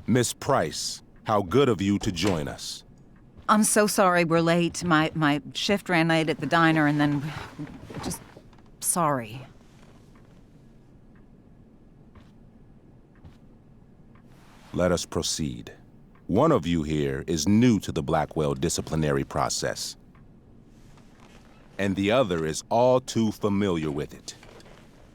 Miss Price, how good of you to join us. I'm so sorry we're late. My shift ran late at the diner and then... just... sorry. Let us proceed. One of you here is new to the Blackwell disciplinary process, and the other is all too familiar with it.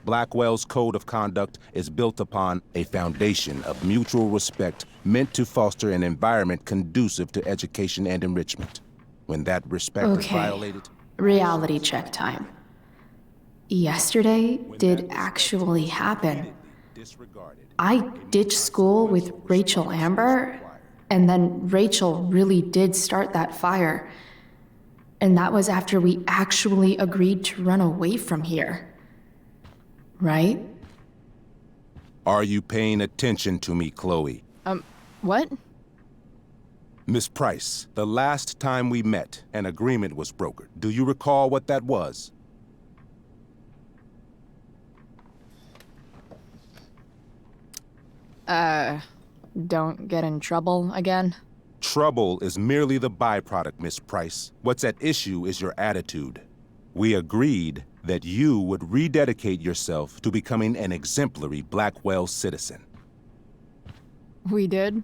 Blackwell's code of conduct is built upon a foundation of mutual respect meant to foster an environment conducive to education and enrichment. When that respect is violated... Reality check time. Yesterday did actually happen. I ditched school with Rachel Amber, and then Rachel really did start that fire. And that was after we actually agreed to run away from here. Right? Are you paying attention to me, Chloe? What? Miss Price, the last time we met, an agreement was brokered. Do you recall what that was? Don't get in trouble again? Trouble is merely the byproduct, Miss Price. What's at issue is your attitude. We agreed that you would rededicate yourself to becoming an exemplary Blackwell citizen. We did?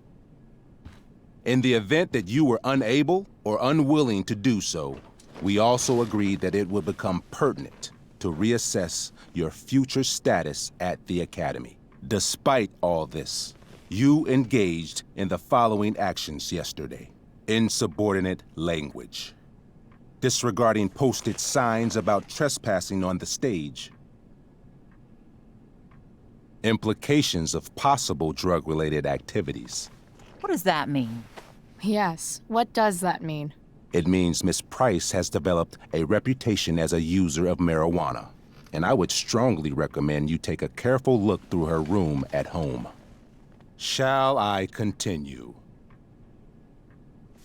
In the event that you were unable or unwilling to do so, we also agreed that it would become pertinent to reassess your future status at the Academy. Despite all this, you engaged in the following actions yesterday. Insubordinate language. Disregarding posted signs about trespassing on the stage. Implications of possible drug-related activities. What does that mean? Yes, what does that mean? It means Miss Price has developed a reputation as a user of marijuana, and I would strongly recommend you take a careful look through her room at home. Shall I continue?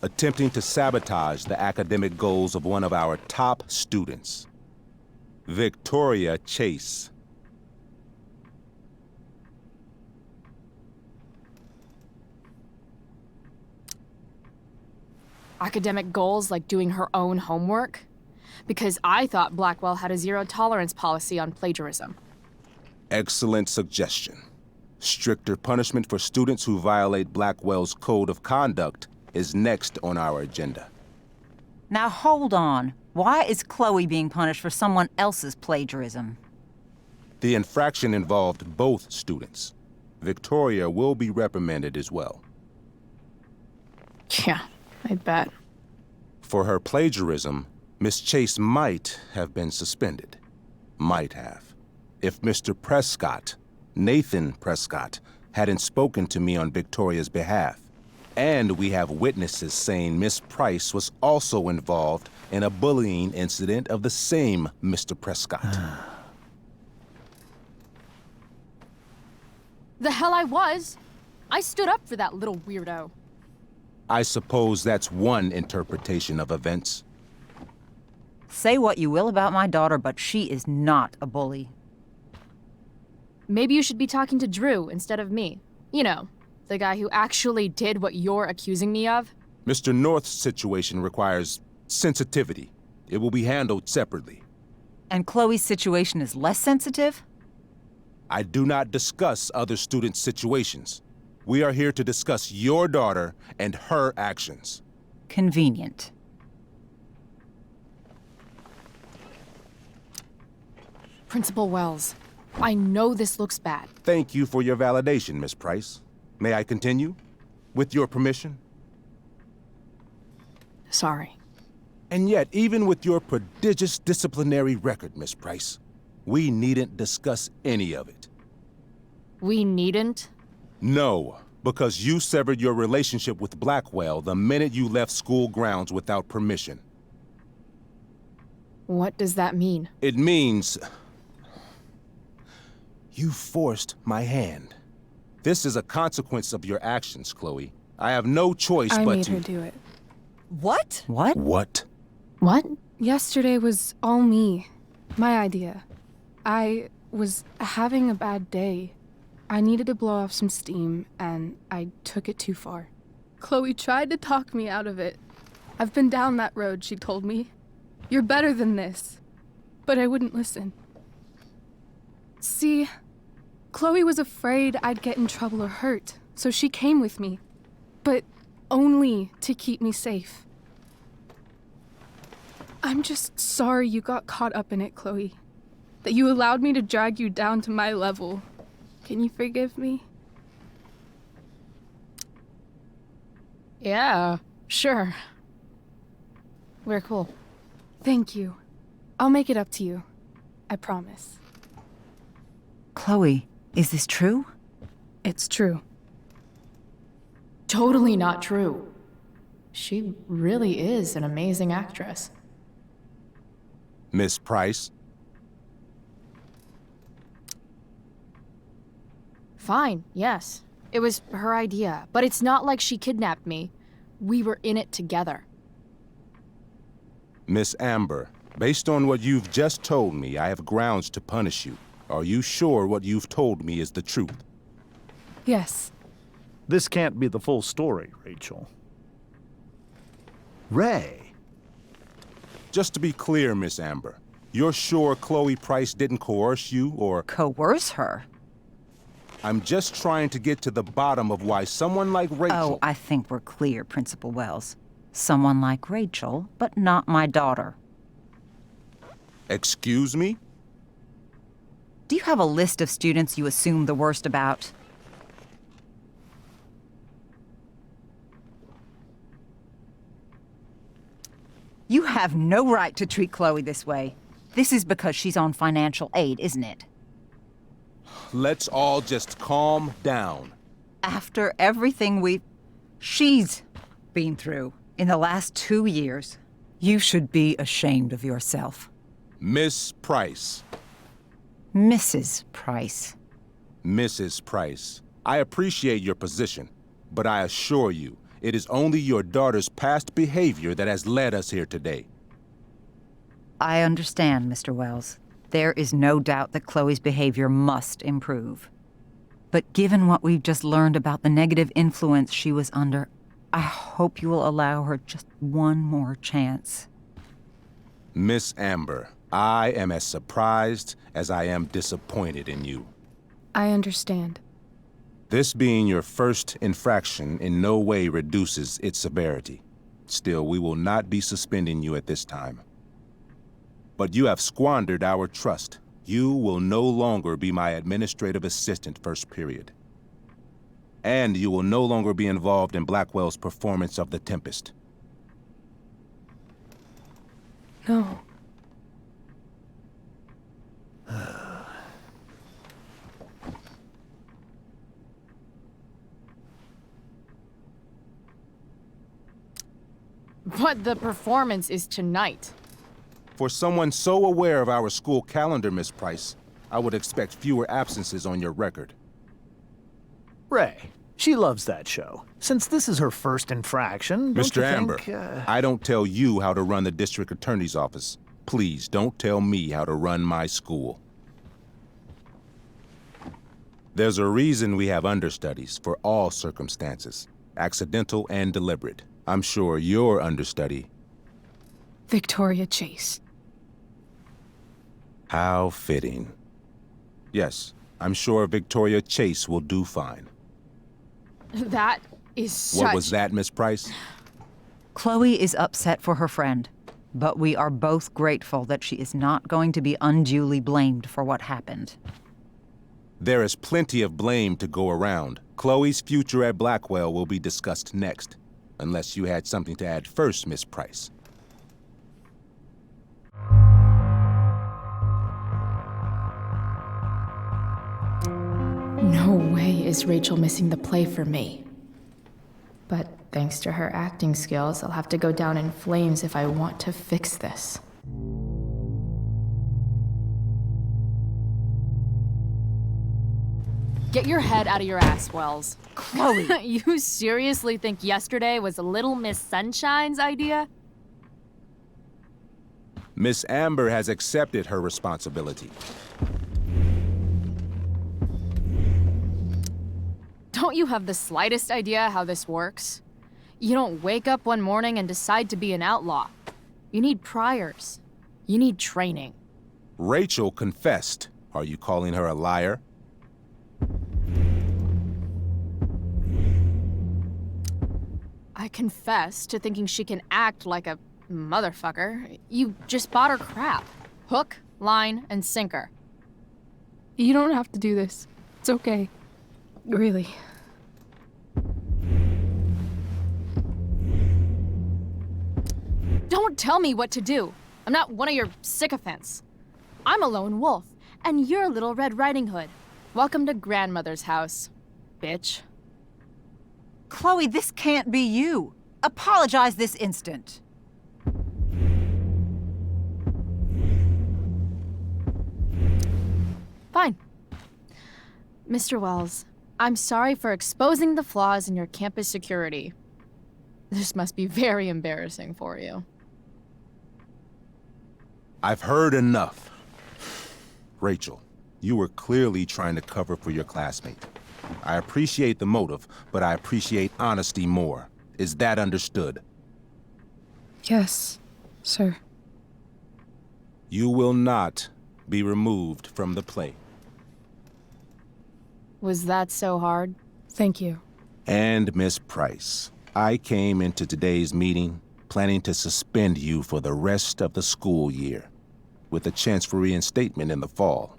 Attempting to sabotage the academic goals of one of our top students, Victoria Chase. Academic goals like doing her own homework? Because I thought Blackwell had a zero-tolerance policy on plagiarism. Excellent suggestion. Stricter punishment for students who violate Blackwell's code of conduct is next on our agenda. Now hold on. Why is Chloe being punished for someone else's plagiarism? The infraction involved both students. Victoria will be reprimanded as well. Yeah, I bet. For her plagiarism, Miss Chase might have been suspended. Might have. If Mr. Prescott, Nathan Prescott, hadn't spoken to me on Victoria's behalf. And we have witnesses saying Miss Price was also involved in a bullying incident of the same Mr. Prescott. The hell I was! I stood up for that little weirdo. I suppose that's one interpretation of events. Say what you will about my daughter, but she is not a bully. Maybe you should be talking to Drew instead of me. You know, the guy who actually did what you're accusing me of. Mr. North's situation requires sensitivity. It will be handled separately. And Chloe's situation is less sensitive? I do not discuss other students' situations. We are here to discuss your daughter and her actions. Convenient. Principal Wells, I know this looks bad. Thank you for your validation, Miss Price. May I continue? With your permission? Sorry. And yet, even with your prodigious disciplinary record, Miss Price, we needn't discuss any of it. We needn't? No, because you severed your relationship with Blackwell the minute you left school grounds without permission. What does that mean? It means... you forced my hand. This is a consequence of your actions, Chloe. I have no choice but to... I made her do it. What? What? What? What? Yesterday was all me. My idea. I was having a bad day. I needed to blow off some steam, and I took it too far. Chloe tried to talk me out of it. I've been down that road, she told me. You're better than this. But I wouldn't listen. See, Chloe was afraid I'd get in trouble or hurt, so she came with me. But only to keep me safe. I'm just sorry you got caught up in it, Chloe. That you allowed me to drag you down to my level. Can you forgive me? Yeah, sure. We're cool. Thank you. I'll make it up to you. I promise. Chloe, is this true? It's true. Totally not true. She really is an amazing actress. Miss Price? Fine, yes. It was her idea, but it's not like she kidnapped me. We were in it together. Miss Amber, based on what you've just told me, I have grounds to punish you. Are you sure what you've told me is the truth? Yes. This can't be the full story, Rachel. Ray. Just to be clear, Miss Amber, you're sure Chloe Price didn't coerce you, or... Coerce her? I'm just trying to get to the bottom of why someone like Rachel... Oh, I think we're clear, Principal Wells. Someone like Rachel, but not my daughter. Excuse me? Do you have a list of students you assume the worst about? You have no right to treat Chloe this way. This is because she's on financial aid, isn't it? Let's all just calm down. After everything she's been through in the last 2 years, you should be ashamed of yourself. Miss Price. Mrs. Price. Mrs. Price, I appreciate your position, but I assure you, it is only your daughter's past behavior that has led us here today. I understand, Mr. Wells. There is no doubt that Chloe's behavior must improve. But given what we've just learned about the negative influence she was under, I hope you will allow her just one more chance. Miss Amber, I am as surprised as I am disappointed in you. I understand. This being your first infraction in no way reduces its severity. Still, we will not be suspending you at this time. But you have squandered our trust. You will no longer be my administrative assistant first period. And you will no longer be involved in Blackwell's performance of The Tempest. No. But the performance is tonight. For someone so aware of our school calendar, Miss Price, I would expect fewer absences on your record. Ray. She loves that show. Since this is her first infraction, don't Mr. you Amber, think, I don't tell you how to run the district attorney's office. Please don't tell me how to run my school. There's a reason we have understudies for all circumstances, accidental and deliberate. I'm sure your understudy... Victoria Chase. How fitting. Yes, I'm sure Victoria Chase will do fine. That is such... What was that, Miss Price? Chloe is upset for her friend, but we are both grateful that she is not going to be unduly blamed for what happened. There is plenty of blame to go around. Chloe's future at Blackwell will be discussed next. Unless you had something to add first, Miss Price. No way is Rachel missing the play for me. But thanks to her acting skills, I'll have to go down in flames if I want to fix this. Get your head out of your ass, Wells. Chloe! You seriously think yesterday was Little Miss Sunshine's idea? Miss Amber has accepted her responsibility. Don't you have the slightest idea how this works? You don't wake up one morning and decide to be an outlaw. You need priors. You need training. Rachel confessed. Are you calling her a liar? I confess to thinking she can act like a motherfucker. You just bought her crap. Hook, line, and sinker. You don't have to do this. It's okay. Really. Don't tell me what to do. I'm not one of your sycophants. I'm a lone wolf, and you're Little Red Riding Hood. Welcome to grandmother's house, bitch. Chloe, this can't be you. Apologize this instant. Fine. Mr. Wells, I'm sorry for exposing the flaws in your campus security. This must be very embarrassing for you. I've heard enough. Rachel, you were clearly trying to cover for your classmate. I appreciate the motive, but I appreciate honesty more. Is that understood? Yes, sir. You will not be removed from the play. Was that so hard? Thank you. And Miss Price, I came into today's meeting planning to suspend you for the rest of the school year, with a chance for reinstatement in the fall.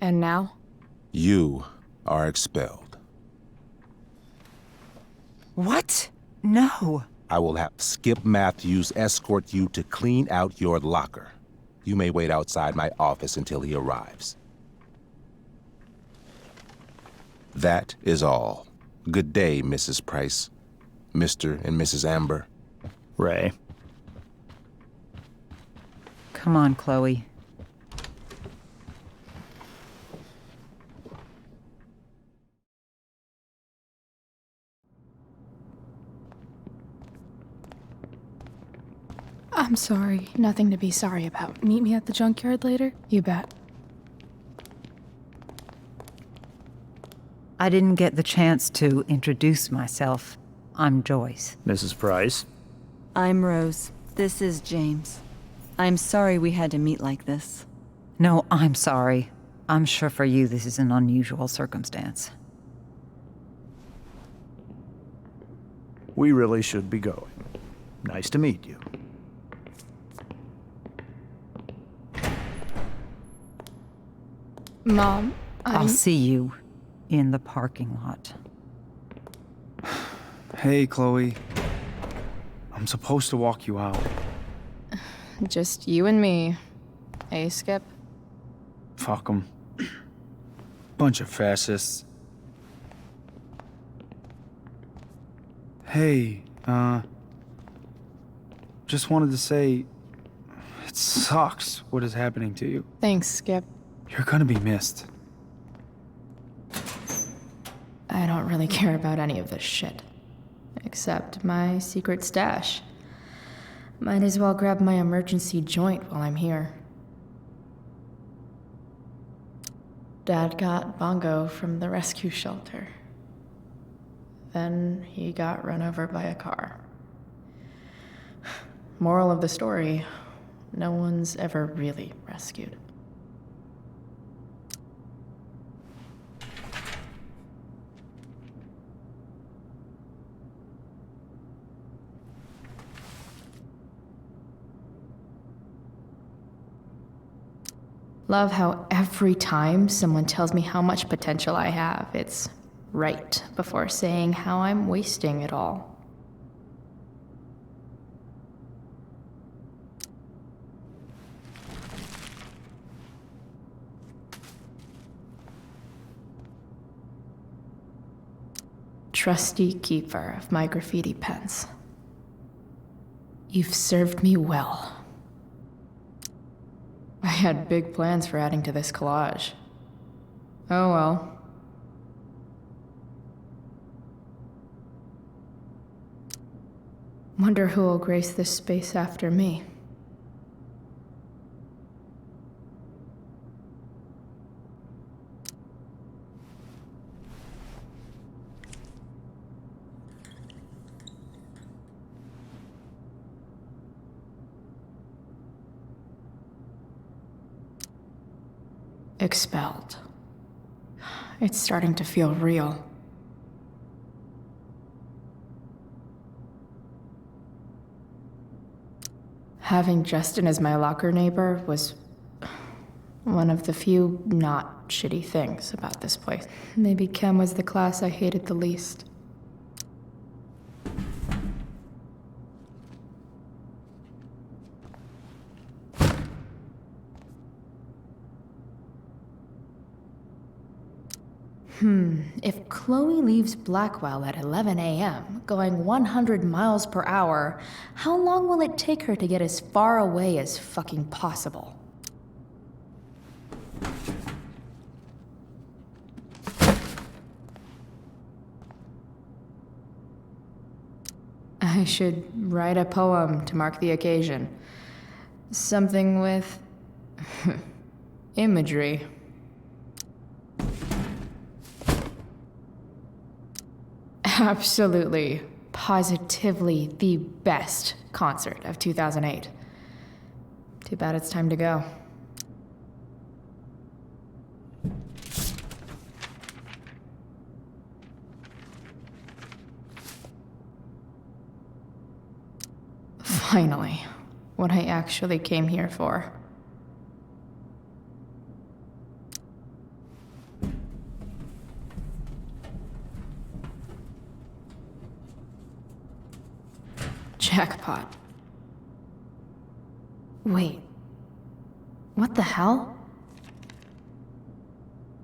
And now? You are expelled. What? No. I will have Skip Matthews escort you to clean out your locker. You may wait outside my office until he arrives. That is all. Good day, Mrs. Price. Mr. and Mrs. Amber. Ray. Come on, Chloe. I'm sorry. Nothing to be sorry about. Meet me at the junkyard later? You bet. I didn't get the chance to introduce myself. I'm Joyce. Mrs. Price. I'm Rose. This is James. I'm sorry we had to meet like this. No, I'm sorry. I'm sure for you this is an unusual circumstance. We really should be going. Nice to meet you. Mom, I'll see you in the parking lot. Hey, Chloe. I'm supposed to walk you out. Just you and me. Hey, Skip? Fuck 'em. Bunch of fascists. Hey, just wanted to say, it sucks what is happening to you. Thanks, Skip. You're gonna be missed. I don't really care about any of this shit. Except my secret stash. Might as well grab my emergency joint while I'm here. Dad got Bongo from the rescue shelter. Then he got run over by a car. Moral of the story, no one's ever really rescued. Love how every time someone tells me how much potential I have, it's right before saying how I'm wasting it all. Trusty keeper of my graffiti pens. You've served me well. I had big plans for adding to this collage. Oh well. Wonder who will grace this space after me. expelled. It's starting to feel real. Having Justin as my locker neighbor was one of the few not shitty things about this place. Maybe chem was the class I hated the least. If Chloe leaves Blackwell at 11 a.m., going 100 miles per hour, how long will it take her to get as far away as fucking possible? I should write a poem to mark the occasion. Something with imagery. Absolutely, positively the best concert of 2008. Too bad it's time to go. Finally, what I actually came here for. Jackpot. Wait. What the hell?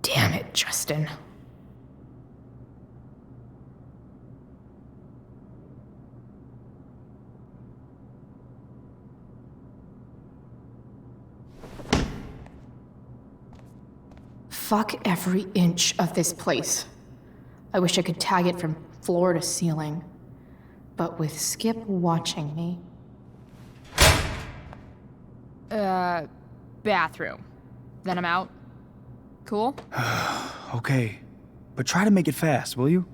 Damn it, Justin. Fuck every inch of this place. I wish I could tag it from floor to ceiling. But with Skip watching me. Bathroom. Then I'm out. Cool? Okay, but try to make it fast, will you?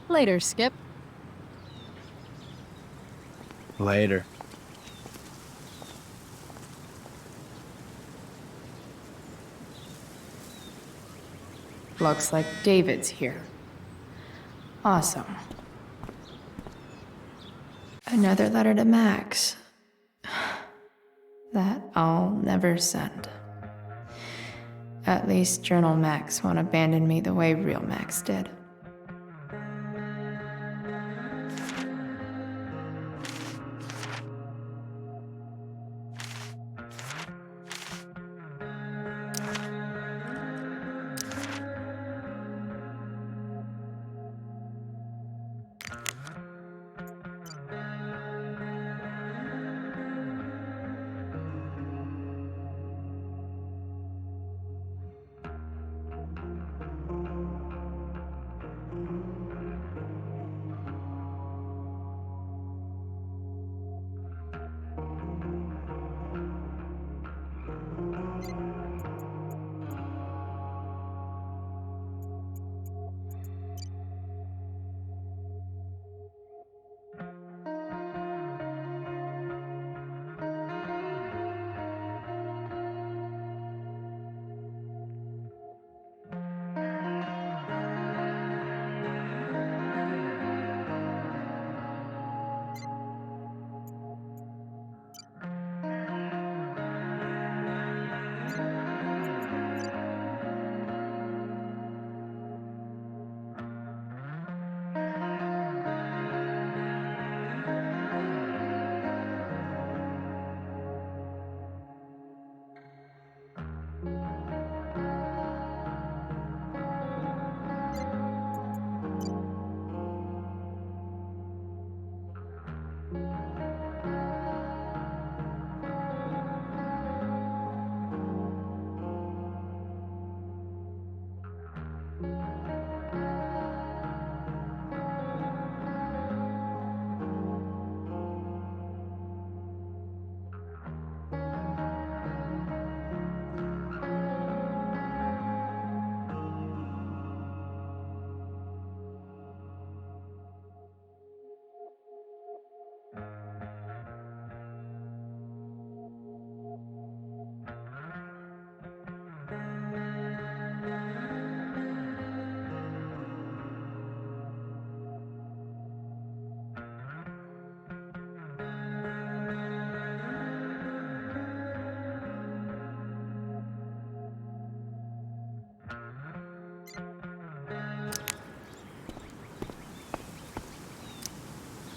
Later, Skip. Later. Looks like David's here. Awesome. Another letter to Max. That I'll never send. At least Journal Max won't abandon me the way real Max did.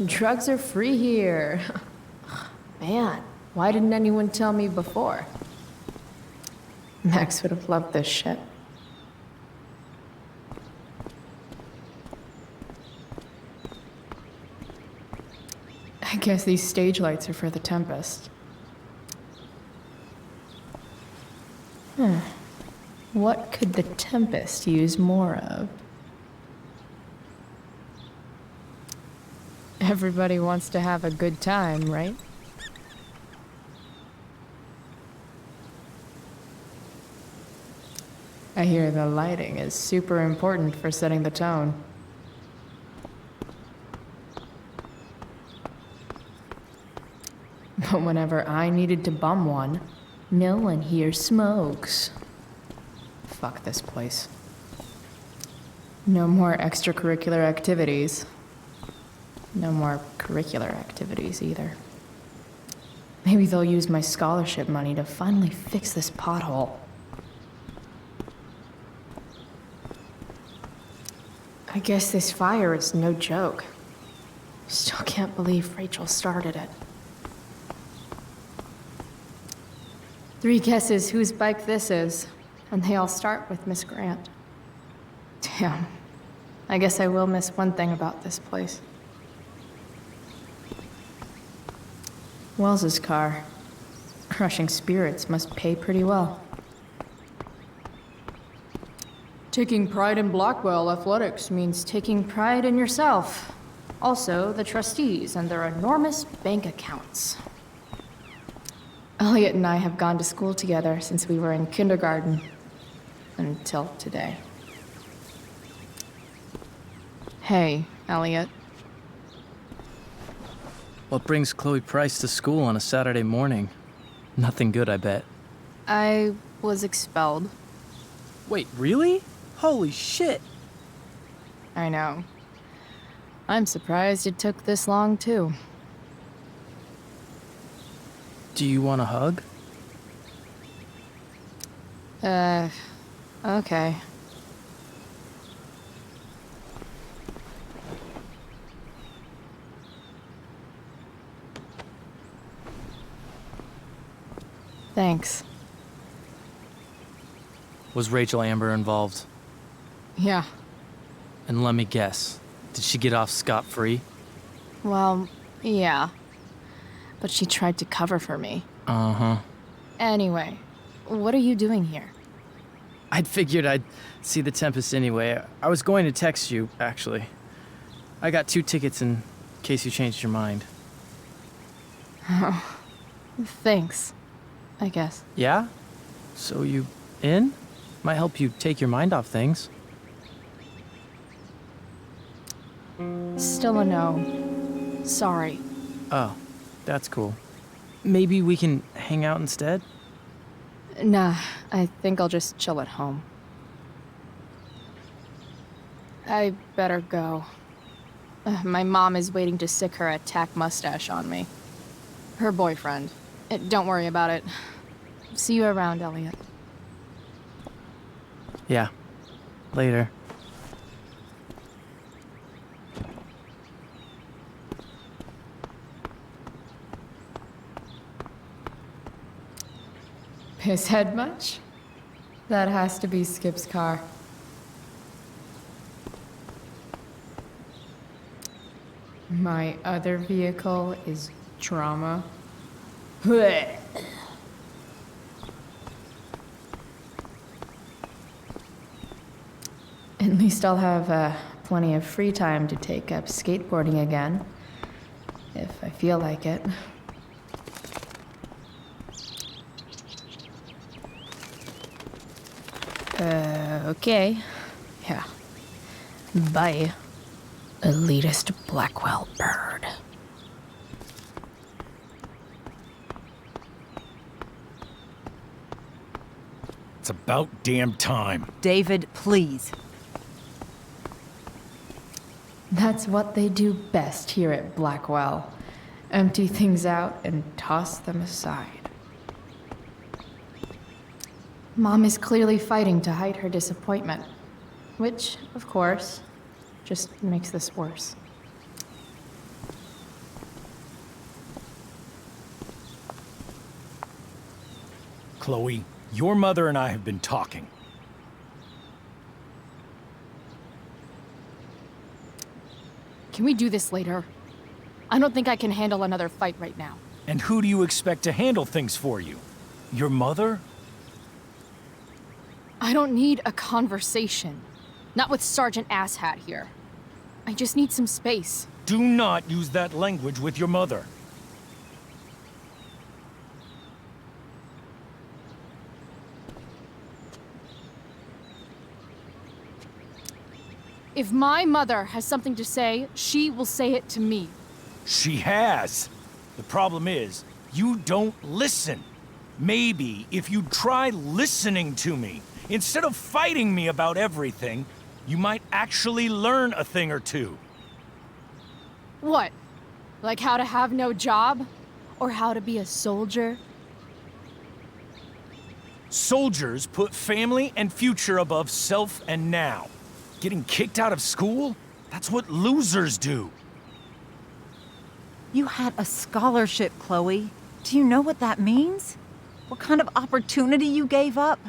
Drugs are free here. Man, why didn't anyone tell me before? Max would have loved this shit. I guess these stage lights are for the Tempest. What could the Tempest use more of? Everybody wants to have a good time, right? I hear the lighting is super important for setting the tone. But whenever I needed to bum one, no one here smokes. Fuck this place. No more extracurricular activities. No more curricular activities either. Maybe they'll use my scholarship money to finally fix this pothole. I guess this fire is no joke. Still can't believe Rachel started it. 3 guesses whose bike this is, and they all start with Miss Grant. Damn. I guess I will miss one thing about this place. Wells's car. Crushing spirits must pay pretty well. Taking pride in Blackwell athletics means taking pride in yourself. Also, the trustees and their enormous bank accounts. Elliot and I have gone to school together since we were in kindergarten. Until today. Hey, Elliot. What brings Chloe Price to school on a Saturday morning? Nothing good, I bet. I was expelled. Wait, really? Holy shit! I know. I'm surprised it took this long, too. Do you want a hug? Okay. Thanks. Was Rachel Amber involved? Yeah. And let me guess, did she get off scot-free? Well, yeah. But she tried to cover for me. Uh-huh. Anyway, what are you doing here? I'd figured I'd see the Tempest anyway. I was going to text you, actually. I got 2 tickets in case you changed your mind. Oh, thanks, I guess. Yeah? So you in? Might help you take your mind off things. Still a no. Sorry. Oh, that's cool. Maybe we can hang out instead? Nah, I think I'll just chill at home. I better go. My mom is waiting to sick her attack mustache on me. Her boyfriend. Don't worry about it. See you around, Elliot. Yeah. Later. Piss head much? That has to be Skip's car. My other vehicle is trauma. Blech. At least I'll have plenty of free time to take up skateboarding again, if I feel like it. Okay. Yeah. Bye. Elitist Blackwell bird. It's about damn time. David, please. That's what they do best here at Blackwell. Empty things out and toss them aside. Mom is clearly fighting to hide her disappointment, which, of course, just makes this worse. Chloe, your mother and I have been talking. Can we do this later? I don't think I can handle another fight right now. And who do you expect to handle things for you? Your mother? I don't need a conversation. Not with Sergeant Asshat here. I just need some space. Do not use that language with your mother. If my mother has something to say, she will say it to me. She has. The problem is, you don't listen. Maybe if you'd try listening to me, instead of fighting me about everything, you might actually learn a thing or two. What? Like how to have no job? Or how to be a soldier? Soldiers put family and future above self and now. Getting kicked out of school? That's what losers do. You had a scholarship, Chloe. Do you know what that means? What kind of opportunity you gave up?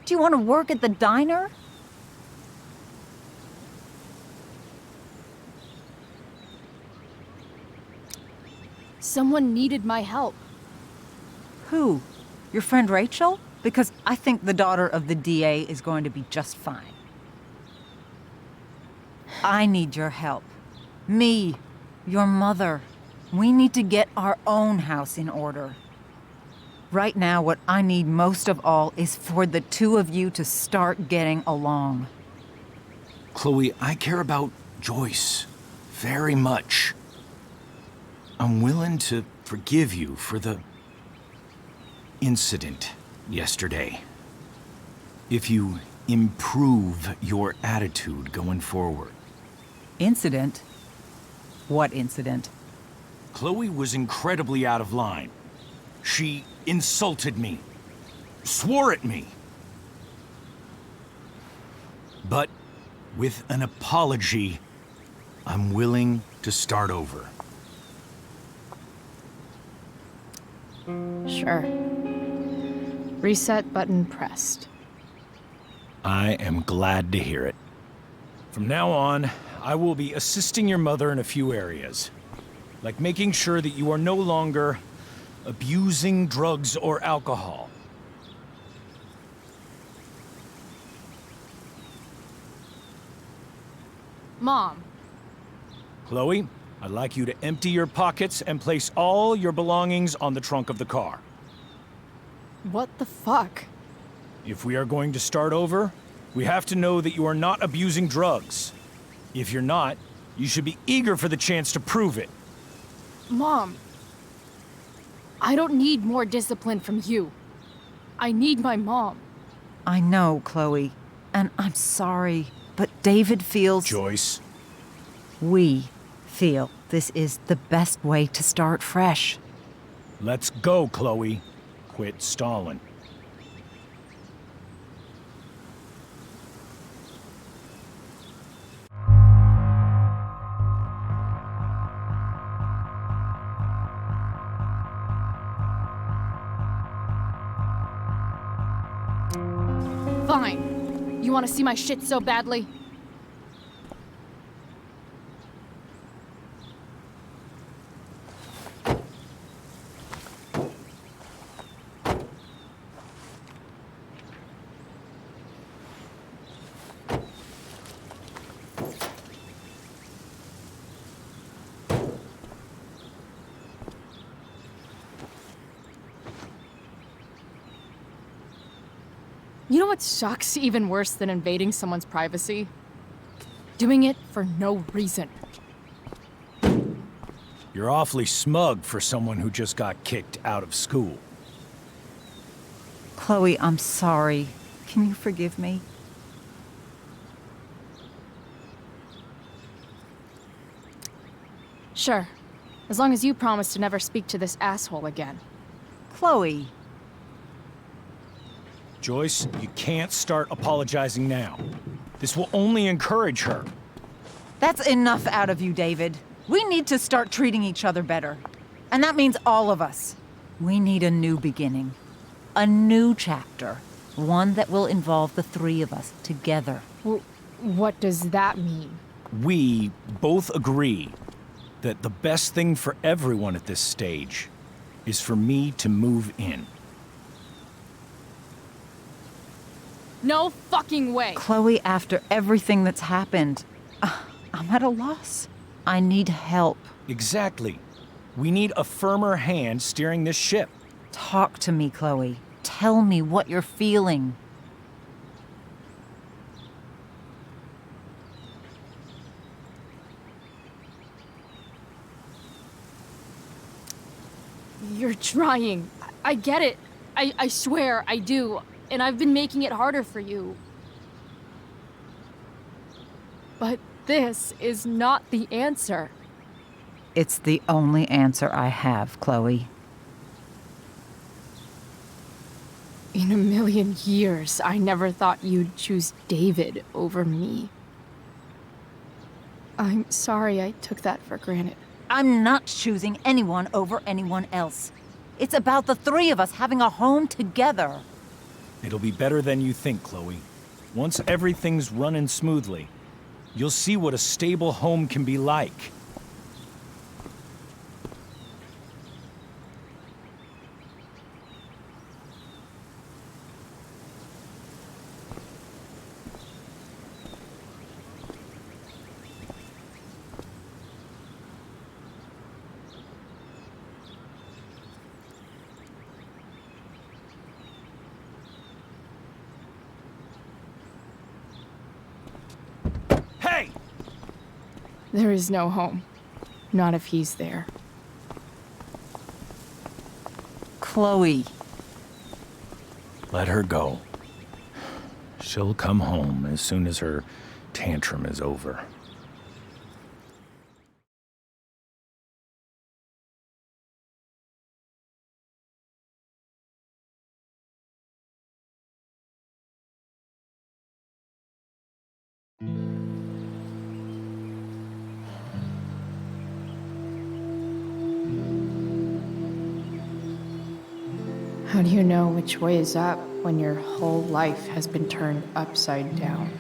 Do you want to work at the diner? Someone needed my help. Who? Your friend Rachel? Because I think the daughter of the DA is going to be just fine. I need your help. Me, your mother. We need to get our own house in order. Right now, what I need most of all is for the two of you to start getting along. Chloe, I care about Joyce very much. I'm willing to forgive you for the incident yesterday. If you improve your attitude going forward. Incident? What incident? Chloe was incredibly out of line. She insulted me, swore at me. But with an apology, I'm willing to start over. Sure. Reset button pressed. I am glad to hear it. From now on, I will be assisting your mother in a few areas, like making sure that you are no longer abusing drugs or alcohol. Mom. Chloe, I'd like you to empty your pockets and place all your belongings on the trunk of the car. What the fuck? If we are going to start over, we have to know that you are not abusing drugs. If you're not, you should be eager for the chance to prove it. Mom. I don't need more discipline from you. I need my mom. I know, Chloe, and I'm sorry, but David feels... Joyce. We feel this is the best way to start fresh. Let's go, Chloe. Quit stalling. Fine. You want to see my shit so badly? You know what sucks even worse than invading someone's privacy? Doing it for no reason. You're awfully smug for someone who just got kicked out of school. Chloe, I'm sorry. Can you forgive me? Sure. As long as you promise to never speak to this asshole again. Chloe. Joyce, you can't start apologizing now. This will only encourage her. That's enough out of you, David. We need to start treating each other better. And that means all of us. We need a new beginning. A new chapter. One that will involve the three of us together. What does that mean? We both agree that the best thing for everyone at this stage is for me to move in. No fucking way! Chloe, after everything that's happened, I'm at a loss. I need help. Exactly. We need a firmer hand steering this ship. Talk to me, Chloe. Tell me what you're feeling. You're trying. I get it. I swear, I do. And I've been making it harder for you. But this is not the answer. It's the only answer I have, Chloe. In a million years, I never thought you'd choose David over me. I'm sorry I took that for granted. I'm not choosing anyone over anyone else. It's about the three of us having a home together. It'll be better than you think, Chloe. Once everything's running smoothly, you'll see what a stable home can be like. There is no home. Not if he's there. Chloe. Let her go. She'll come home as soon as her tantrum is over. How do you know which way is up when your whole life has been turned upside down?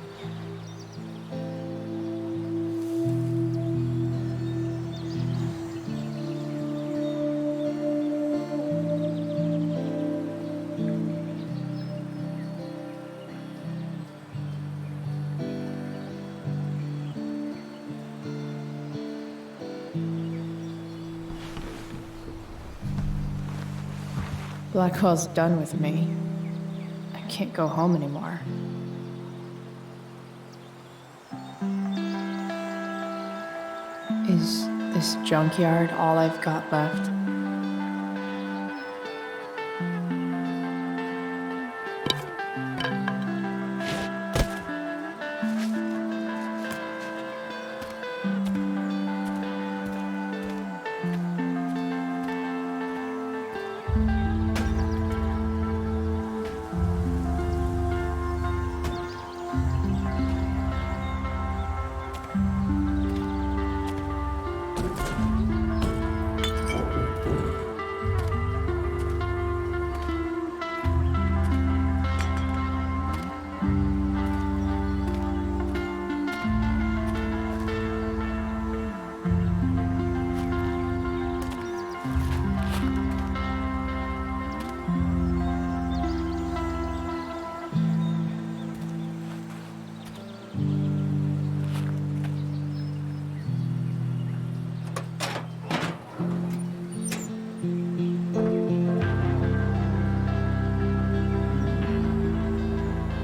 Blackwell's done with me. I can't go home anymore. Is this junkyard all I've got left?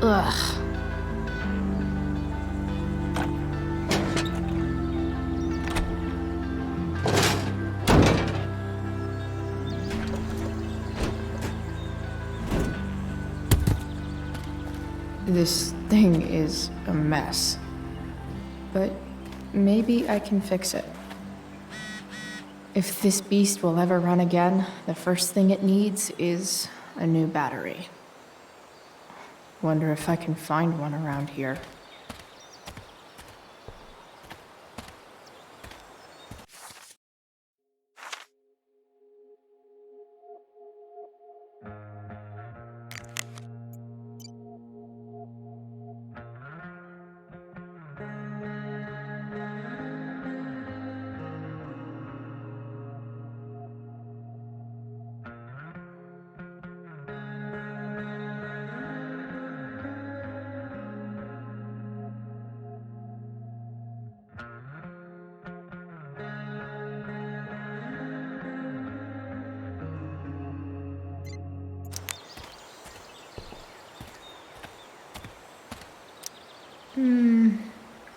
Ugh. This thing is a mess. But maybe I can fix it. If this beast will ever run again, the first thing it needs is a new battery. Wonder if I can find one around here.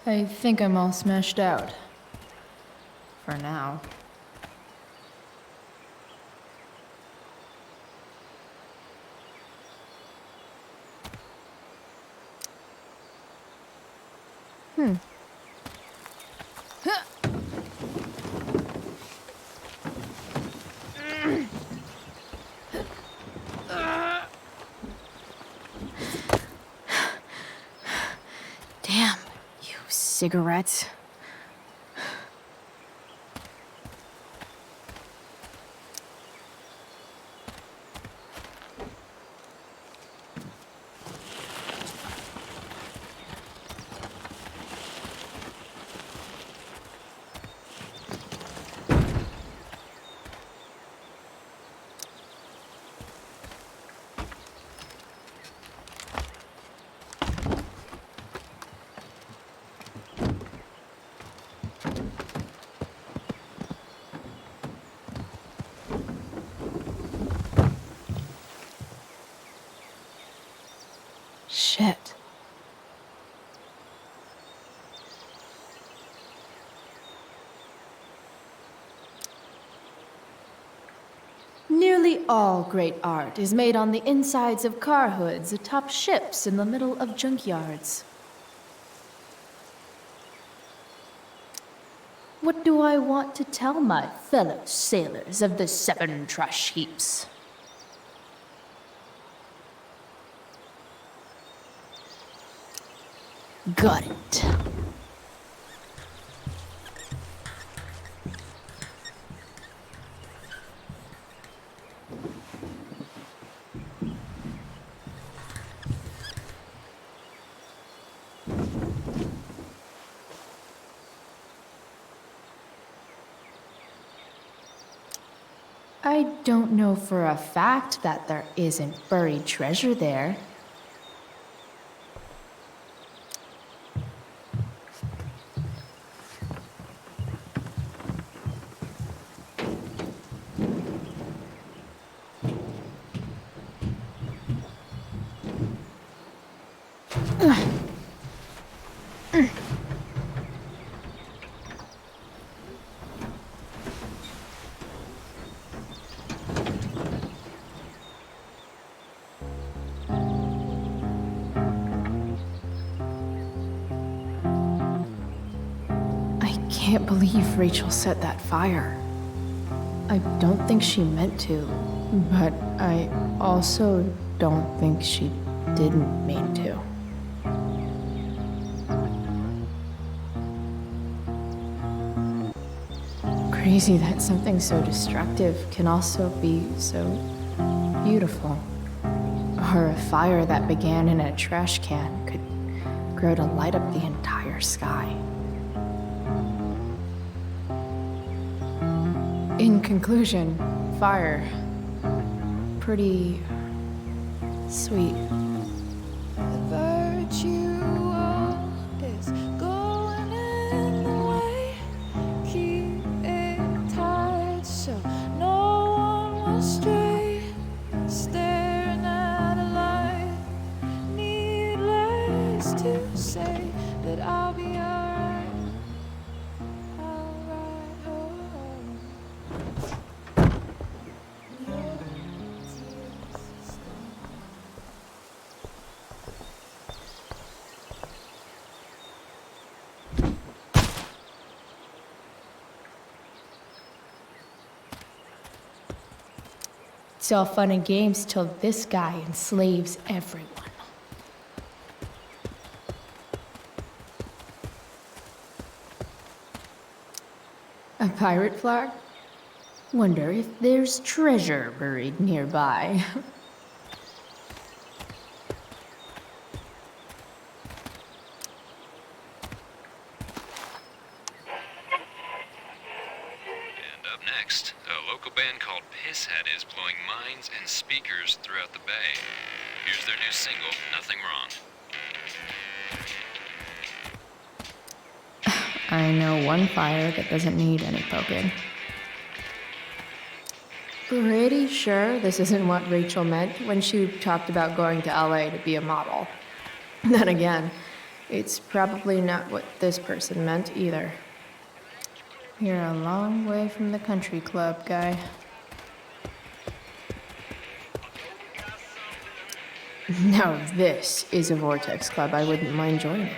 I think I'm all smashed out. For now. Damn, you cigarettes. Shit. Nearly all great art is made on the insides of car hoods atop ships in the middle of junkyards. What do I want to tell my fellow sailors of the 7 trash heaps? Got it. I don't know for a fact that there isn't buried treasure there. I can't believe Rachel set that fire. I don't think she meant to, but I also don't think she didn't mean to. Crazy that something so destructive can also be so beautiful. Or a fire that began in a trash can could grow to light up the entire sky. In conclusion, fire. Pretty sweet. It's all fun and games till this guy enslaves everyone. A pirate flag? Wonder if there's treasure buried nearby. Next, a local band called Pisshead is blowing mines and speakers throughout the bay. Here's their new single, Nothing Wrong. I know one fire that doesn't need any poking. Pretty sure this isn't what Rachel meant when she talked about going to LA to be a model. Then again, it's probably not what this person meant either. You're a long way from the country club, guy. Now this is a Vortex club I wouldn't mind joining.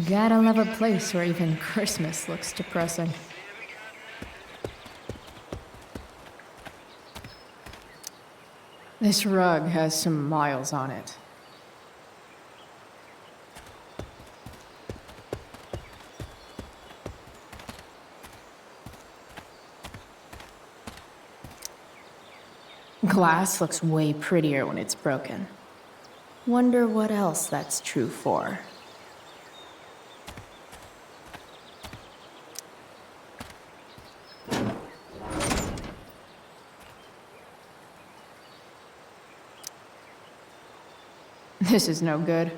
Gotta love a place where even Christmas looks depressing. This rug has some miles on it. Glass looks way prettier when it's broken. Wonder what else that's true for. This is no good.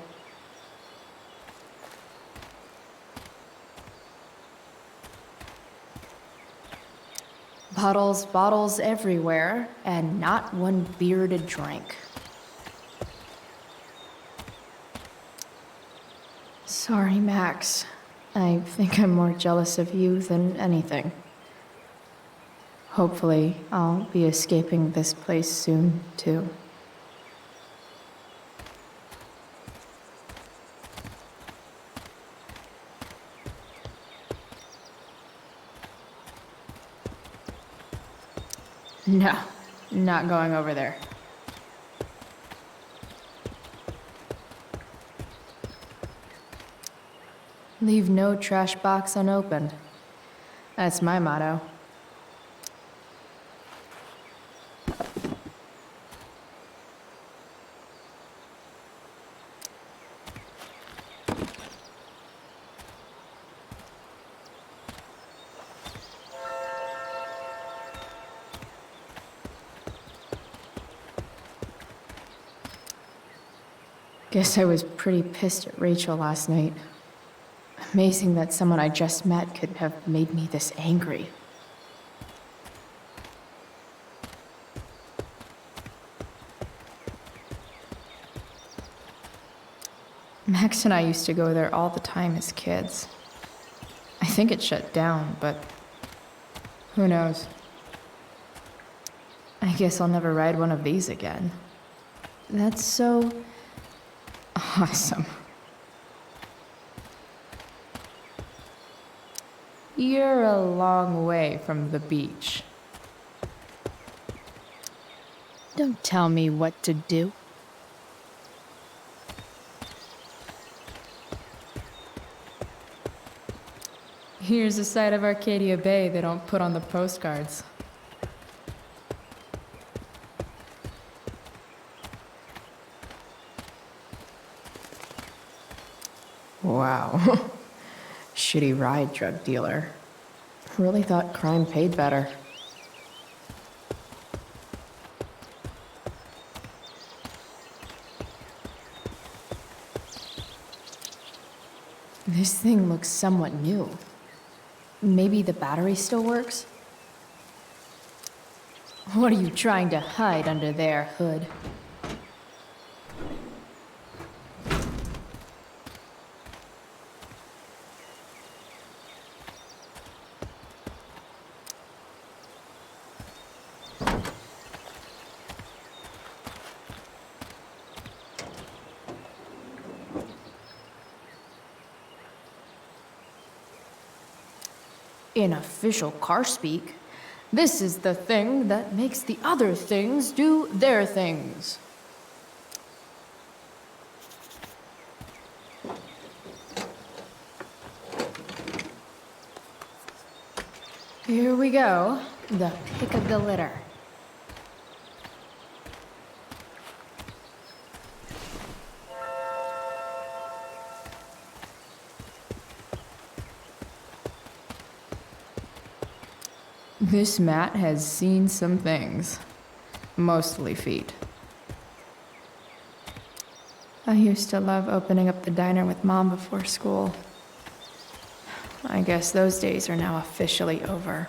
Bottles everywhere, and not one bearded drink. Sorry, Max. I think I'm more jealous of you than anything. Hopefully, I'll be escaping this place soon, too. No, not going over there. Leave no trash box unopened. That's my motto. Guess I was pretty pissed at Rachel last night. Amazing that someone I just met could have made me this angry. Max and I used to go there all the time as kids. I think it shut down, but who knows? I guess I'll never ride one of these again. That's so awesome. You're a long way from the beach. Don't tell me what to do. Here's a side of Arcadia Bay they don't put on the postcards. Wow. Shitty ride, drug dealer. Really thought crime paid better. This thing looks somewhat new. Maybe the battery still works? What are you trying to hide under there, Hood? In official car speak, this is the thing that makes the other things do their things. Here we go, the pick of the litter. This mat has seen some things. Mostly feet. I used to love opening up the diner with Mom before school. I guess those days are now officially over.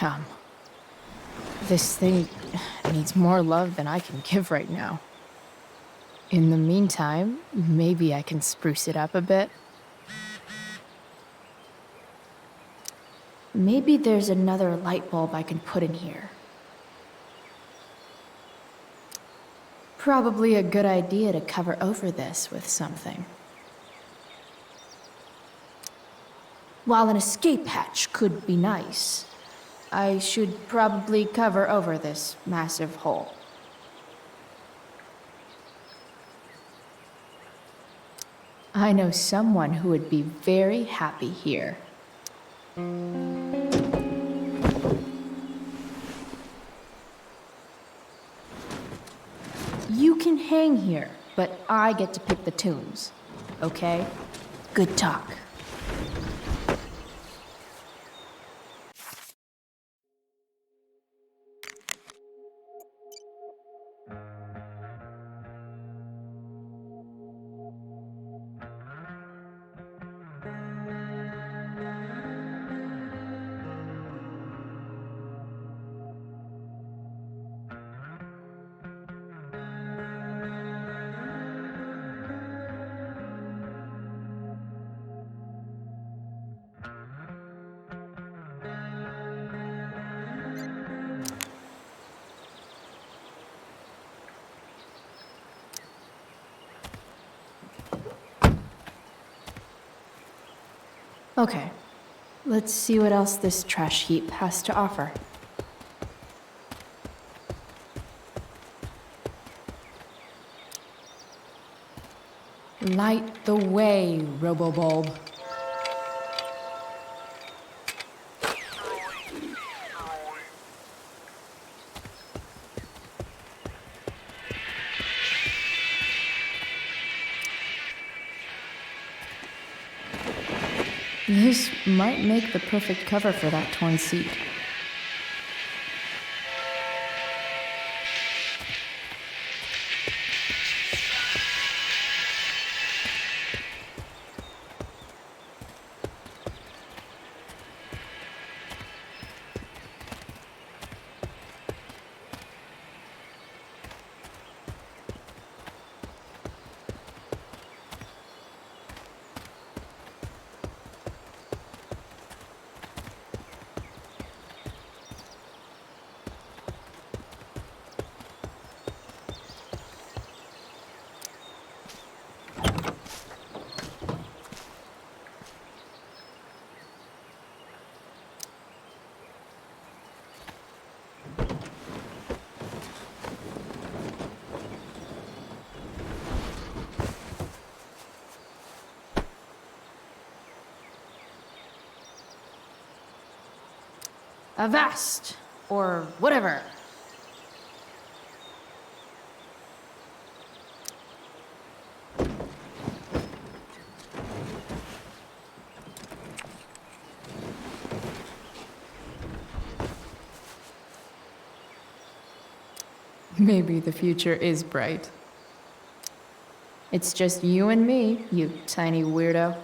Damn. This thing needs more love than I can give right now. In the meantime, maybe I can spruce it up a bit. Maybe there's another light bulb I can put in here. Probably a good idea to cover over this with something. While an escape hatch could be nice, I should probably cover over this massive hole. I know someone who would be very happy here. You can hang here, but I get to pick the tunes, okay? Good talk. Okay, let's see what else this trash heap has to offer. Light the way, Robobulb. This might make the perfect cover for that torn seat. Avast! Or whatever. Maybe the future is bright. It's just you and me, you tiny weirdo.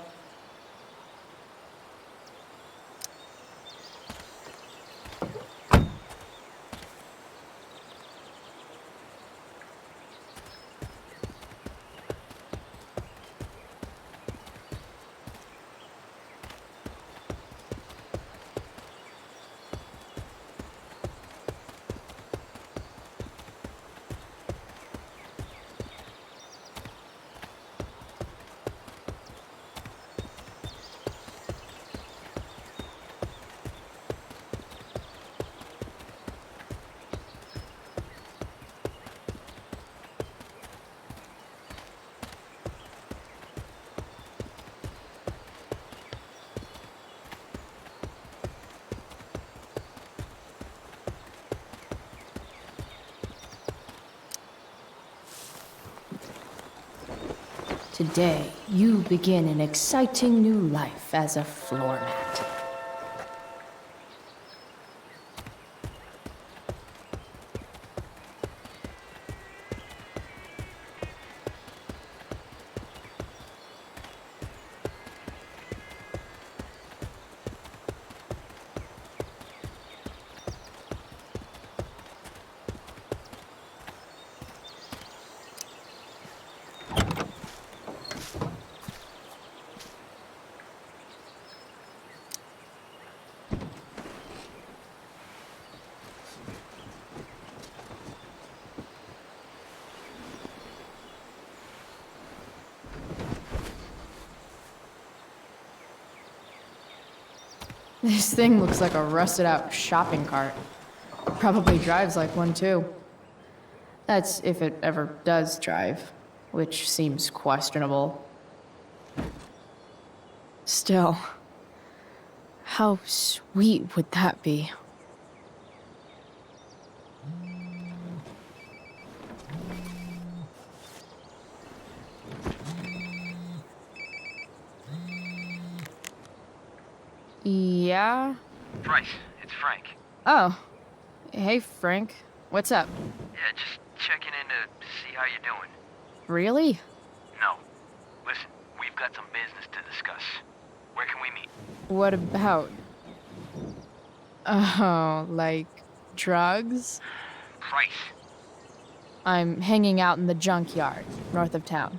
Today, you begin an exciting new life as a floor mat. This thing looks like a rusted out shopping cart. Probably drives like one too. That's if it ever does drive, which seems questionable. Still, how sweet would that be? Yeah? Bryce, it's Frank. Oh. Hey, Frank. What's up? Yeah, just checking in to see how you're doing. Really? No. Listen, we've got some business to discuss. Where can we meet? What about? Oh, like drugs? Bryce. I'm hanging out in the junkyard, north of town.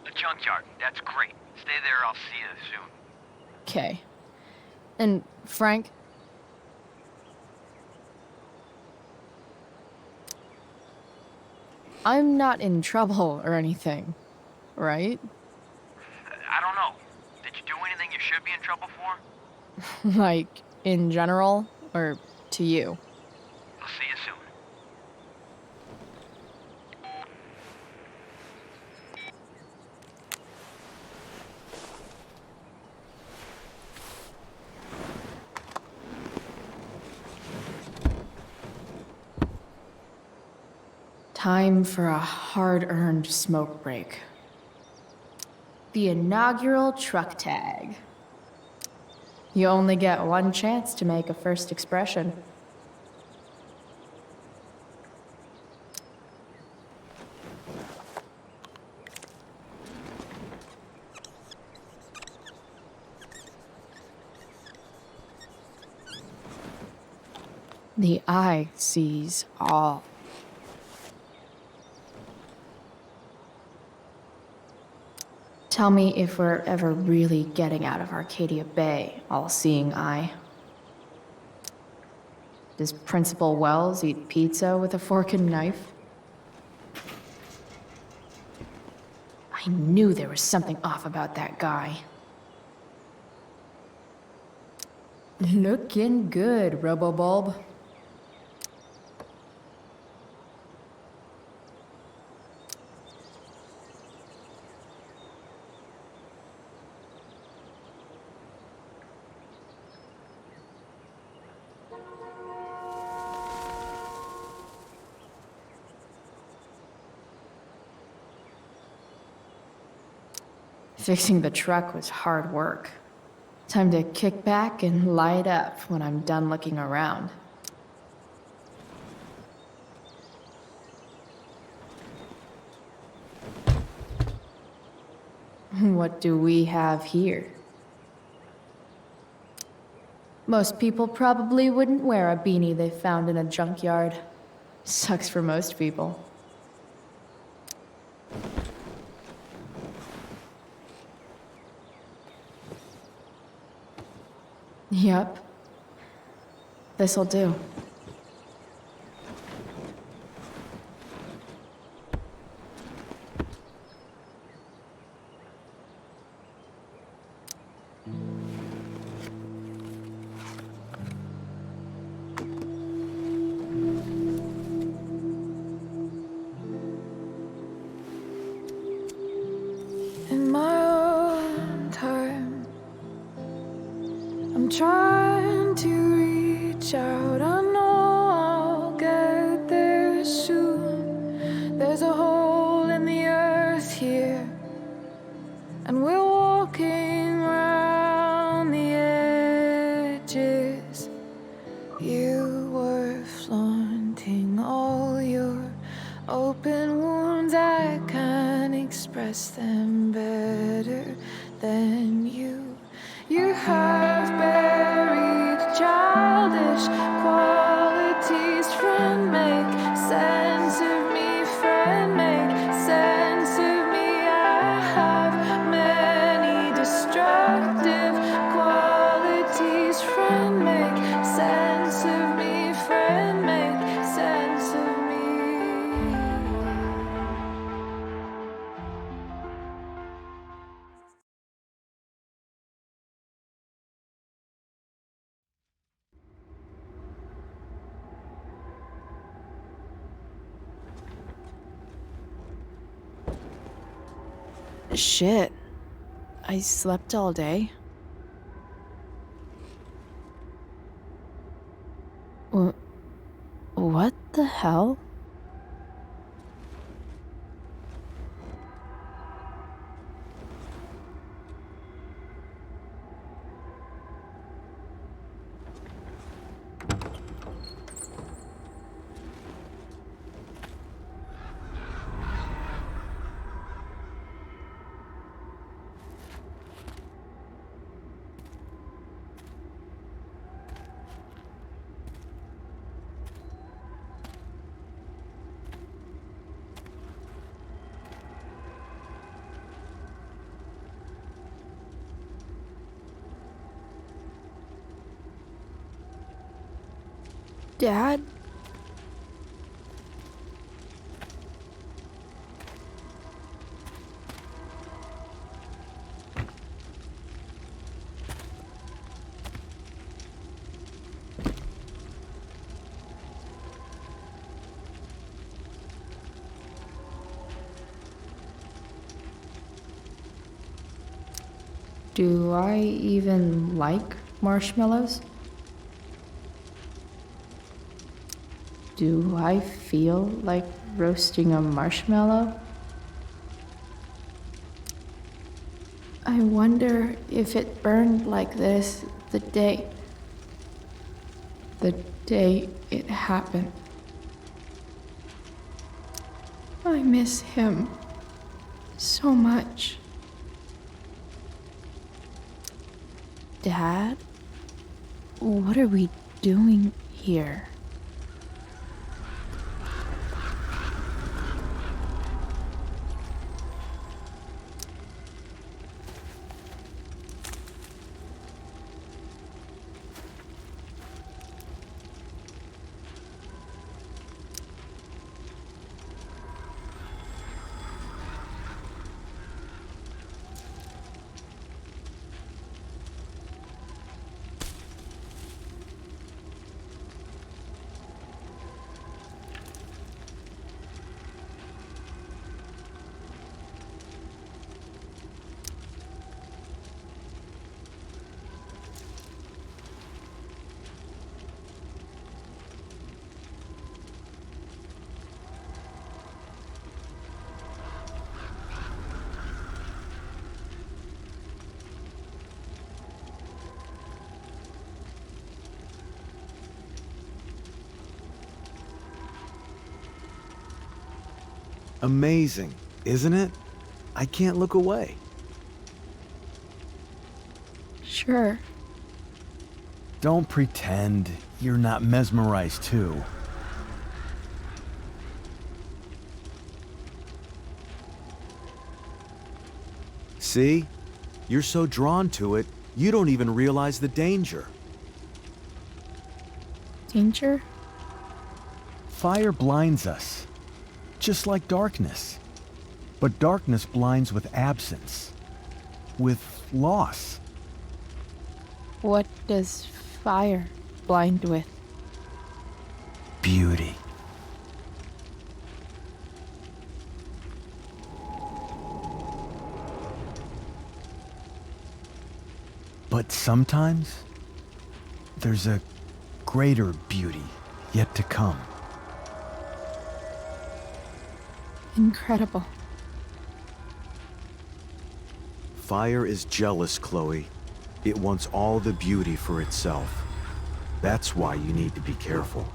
The junkyard, that's great. Stay there, I'll see you soon. Okay. And Frank? I'm not in trouble or anything, right? I don't know. Did you do anything you should be in trouble for? Like, in general, or to you? I'll see you soon. Time for a hard-earned smoke break. The inaugural truck tag. You only get one chance to make a first expression. The eye sees all. Tell me if we're ever really getting out of Arcadia Bay, all-seeing eye. Does Principal Wells eat pizza with a fork and knife? I knew there was something off about that guy. Looking good, Robobulb. Fixing the truck was hard work. Time to kick back and light up when I'm done looking around. What do we have here? Most people probably wouldn't wear a beanie they found in a junkyard. Sucks for most people. Yep. This'll do. In my own time, I'm trying to reach out. I know I'll get there soon. There's a hole in the earth here, and we're walking around the edges. You were flaunting all your open wounds. I can't express them better than you. You have buried childish qualities. Friend, make sense of me. Friend, make sense of me. I have many destructive qualities. Friend, make sense of me. Friend, make sense of me. Shit. I slept all day. What the hell? Dad? Do I even like marshmallows? Do I feel like roasting a marshmallow? I wonder if it burned like this the day it happened. I miss him so much. Dad? What are we doing here? Amazing, isn't it? I can't look away. Sure. Don't pretend you're not mesmerized too. See? You're so drawn to it, you don't even realize the danger. Danger? Fire blinds us, just like darkness. But darkness blinds with absence, with loss. What does fire blind with? Beauty. But sometimes, there's a greater beauty yet to come. Incredible. Fire is jealous, Chloe. It wants all the beauty for itself. That's why you need to be careful.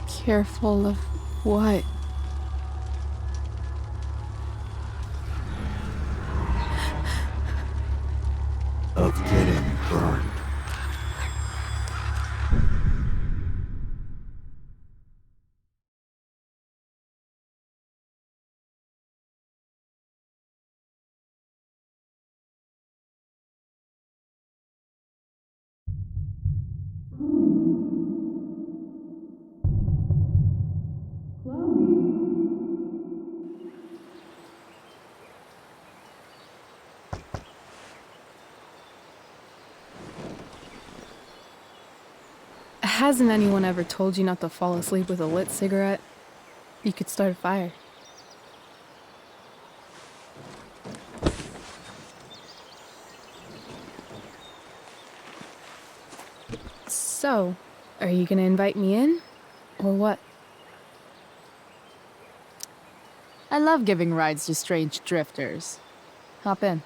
Careful of what? Of getting burned. Hasn't anyone ever told you not to fall asleep with a lit cigarette? You could start a fire. So, are you gonna invite me in? Or what? I love giving rides to strange drifters. Hop in.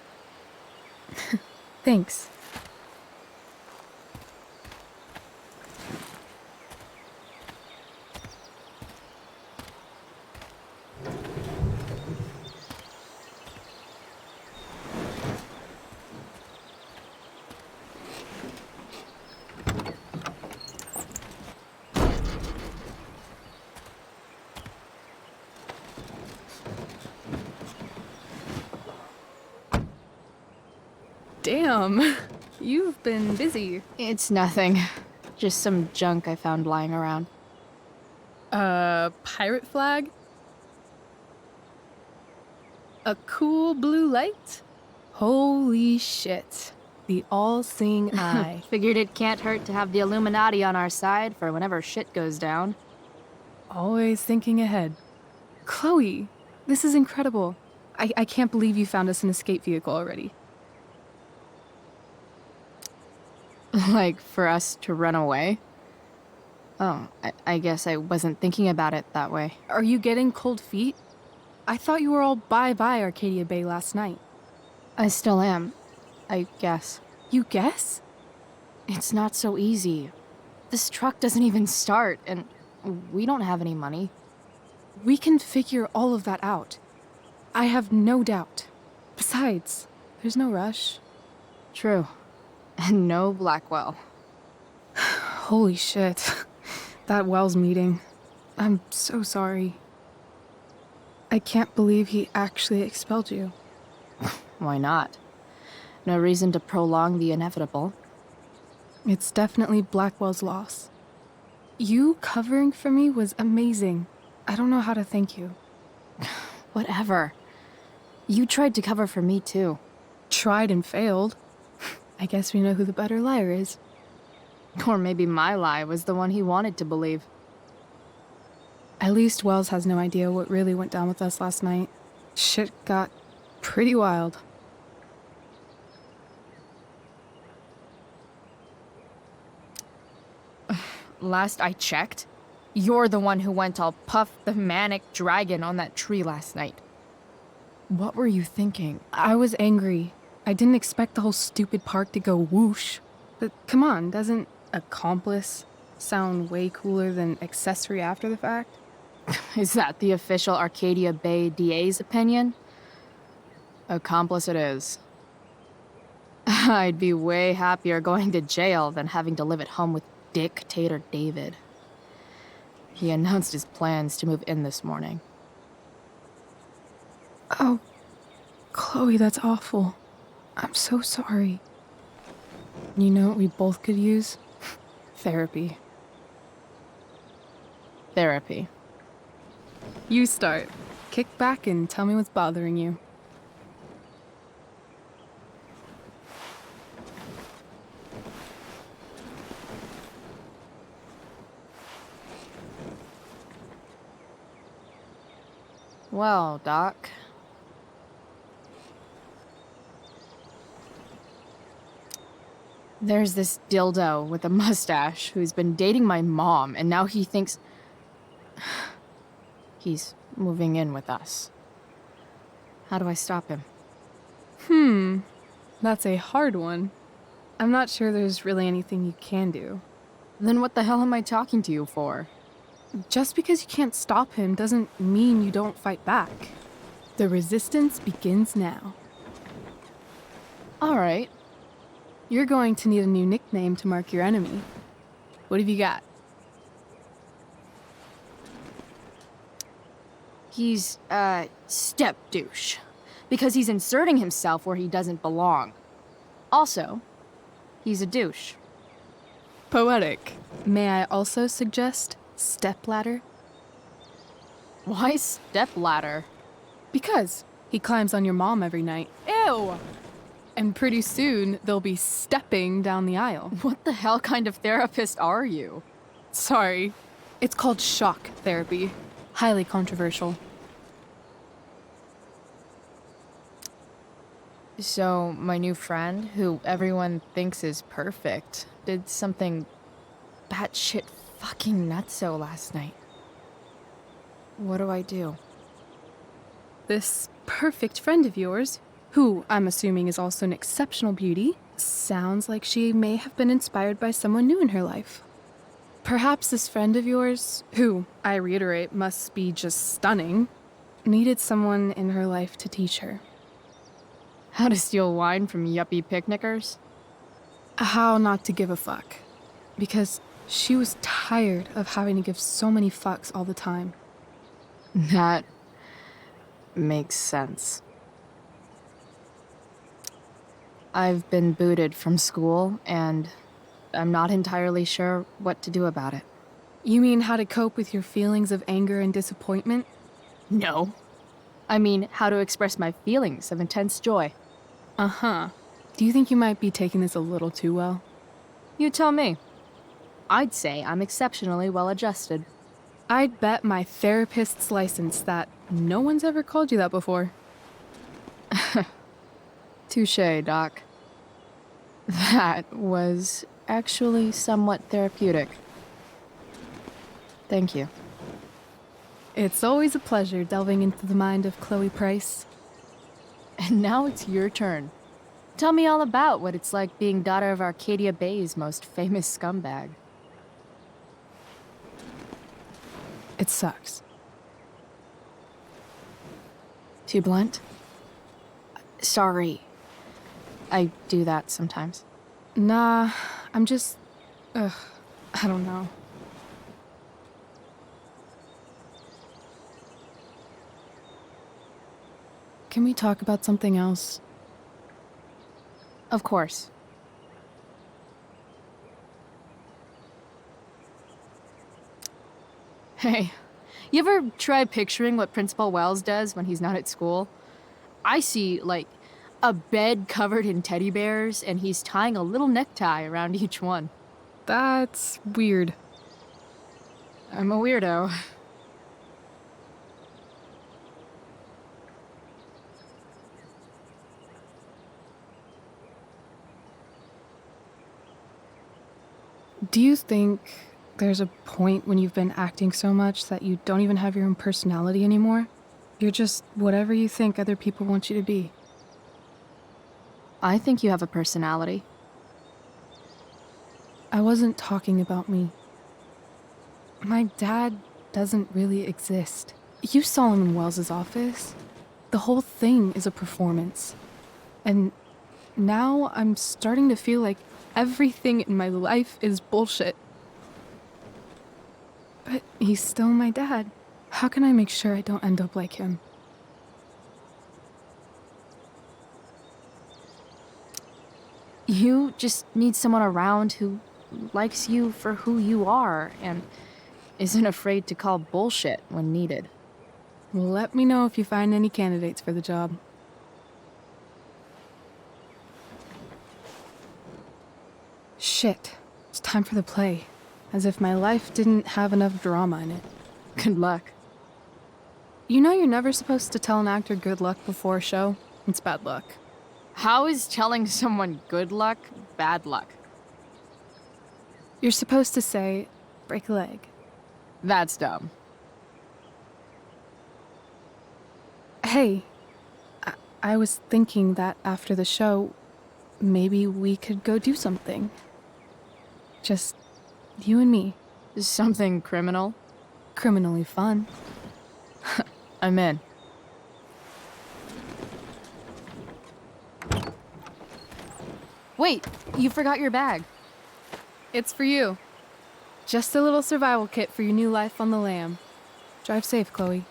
Thanks. Damn, you've been busy. It's nothing. Just some junk I found lying around. Pirate flag? A cool blue light? Holy shit. The all-seeing eye. Figured it can't hurt to have the Illuminati on our side for whenever shit goes down. Always thinking ahead. Chloe, this is incredible. I can't believe you found us an escape vehicle already. Like, for us to run away? Oh, I guess I wasn't thinking about it that way. Are you getting cold feet? I thought you were all bye-bye Arcadia Bay last night. I still am, I guess. You guess? It's not so easy. This truck doesn't even start, and we don't have any money. We can figure all of that out. I have no doubt. Besides, there's no rush. True. And no Blackwell. Holy shit. That Wells meeting. I'm so sorry. I can't believe he actually expelled you. Why not? No reason to prolong the inevitable. It's definitely Blackwell's loss. You covering for me was amazing. I don't know how to thank you. Whatever. You tried to cover for me too. Tried and failed. I guess we know who the better liar is. Or maybe my lie was the one he wanted to believe. At least Wells has no idea what really went down with us last night. Shit got pretty wild. Last I checked, you're the one who went all Puff the Manic Dragon on that tree last night. What were you thinking? I was angry. I didn't expect the whole stupid park to go whoosh. But come on, doesn't accomplice sound way cooler than accessory after the fact? Is that the official Arcadia Bay DA's opinion? Accomplice it is. I'd be way happier going to jail than having to live at home with Dictator David. He announced his plans to move in this morning. Oh, Chloe, that's awful. I'm so sorry. You know what we both could use? Therapy. Therapy. You start. Kick back and tell me what's bothering you. Well, Doc. There's this dildo with a mustache who's been dating my mom, and now he thinks he's moving in with us. How do I stop him? That's a hard one. I'm not sure there's really anything you can do. Then what the hell am I talking to you for? Just because you can't stop him doesn't mean you don't fight back. The resistance begins now. All right. You're going to need a new nickname to mark your enemy. What have you got? He's, step douche. Because he's inserting himself where he doesn't belong. Also, he's a douche. Poetic. May I also suggest stepladder? Why stepladder? Because he climbs on your mom every night. Ew! And pretty soon, they'll be stepping down the aisle. What the hell kind of therapist are you? Sorry. It's called shock therapy. Highly controversial. So, my new friend, who everyone thinks is perfect, did something batshit fucking nutso last night. What do I do? This perfect friend of yours, who I'm assuming is also an exceptional beauty, sounds like she may have been inspired by someone new in her life. Perhaps this friend of yours, who, I reiterate, must be just stunning, needed someone in her life to teach her. How to steal wine from yuppie picnickers? How not to give a fuck. Because she was tired of having to give so many fucks all the time. That makes sense. I've been booted from school, and I'm not entirely sure what to do about it. You mean how to cope with your feelings of anger and disappointment? No. I mean how to express my feelings of intense joy. Uh-huh. Do you think you might be taking this a little too well? You tell me. I'd say I'm exceptionally well adjusted. I'd bet my therapist's license that no one's ever called you that before. Touché, Doc. That was actually somewhat therapeutic. Thank you. It's always a pleasure delving into the mind of Chloe Price. And now it's your turn. Tell me all about what it's like being daughter of Arcadia Bay's most famous scumbag. It sucks. Too blunt? Sorry. I do that sometimes. Nah, I'm just... I don't know. Can we talk about something else? Of course. Hey, you ever try picturing what Principal Wells does when he's not at school? I see, like, a bed covered in teddy bears, and he's tying a little necktie around each one. That's weird. I'm a weirdo. Do you think there's a point when you've been acting so much that you don't even have your own personality anymore? You're just whatever you think other people want you to be. I think you have a personality. I wasn't talking about me. My dad doesn't really exist. You saw him in Wells's office. The whole thing is a performance. And now I'm starting to feel like everything in my life is bullshit. But he's still my dad. How can I make sure I don't end up like him? You just need someone around who likes you for who you are and isn't afraid to call bullshit when needed. Let me know if you find any candidates for the job. Shit, it's time for the play. As if my life didn't have enough drama in it. Good luck. You know you're never supposed to tell an actor good luck before a show? It's bad luck. How is telling someone good luck bad luck? You're supposed to say, break a leg. That's dumb. Hey, I was thinking that after the show, maybe we could go do something. Just you and me. Something criminal? Criminally fun. I'm in. Wait, you forgot your bag. It's for you. Just a little survival kit for your new life on the lam. Drive safe, Chloe.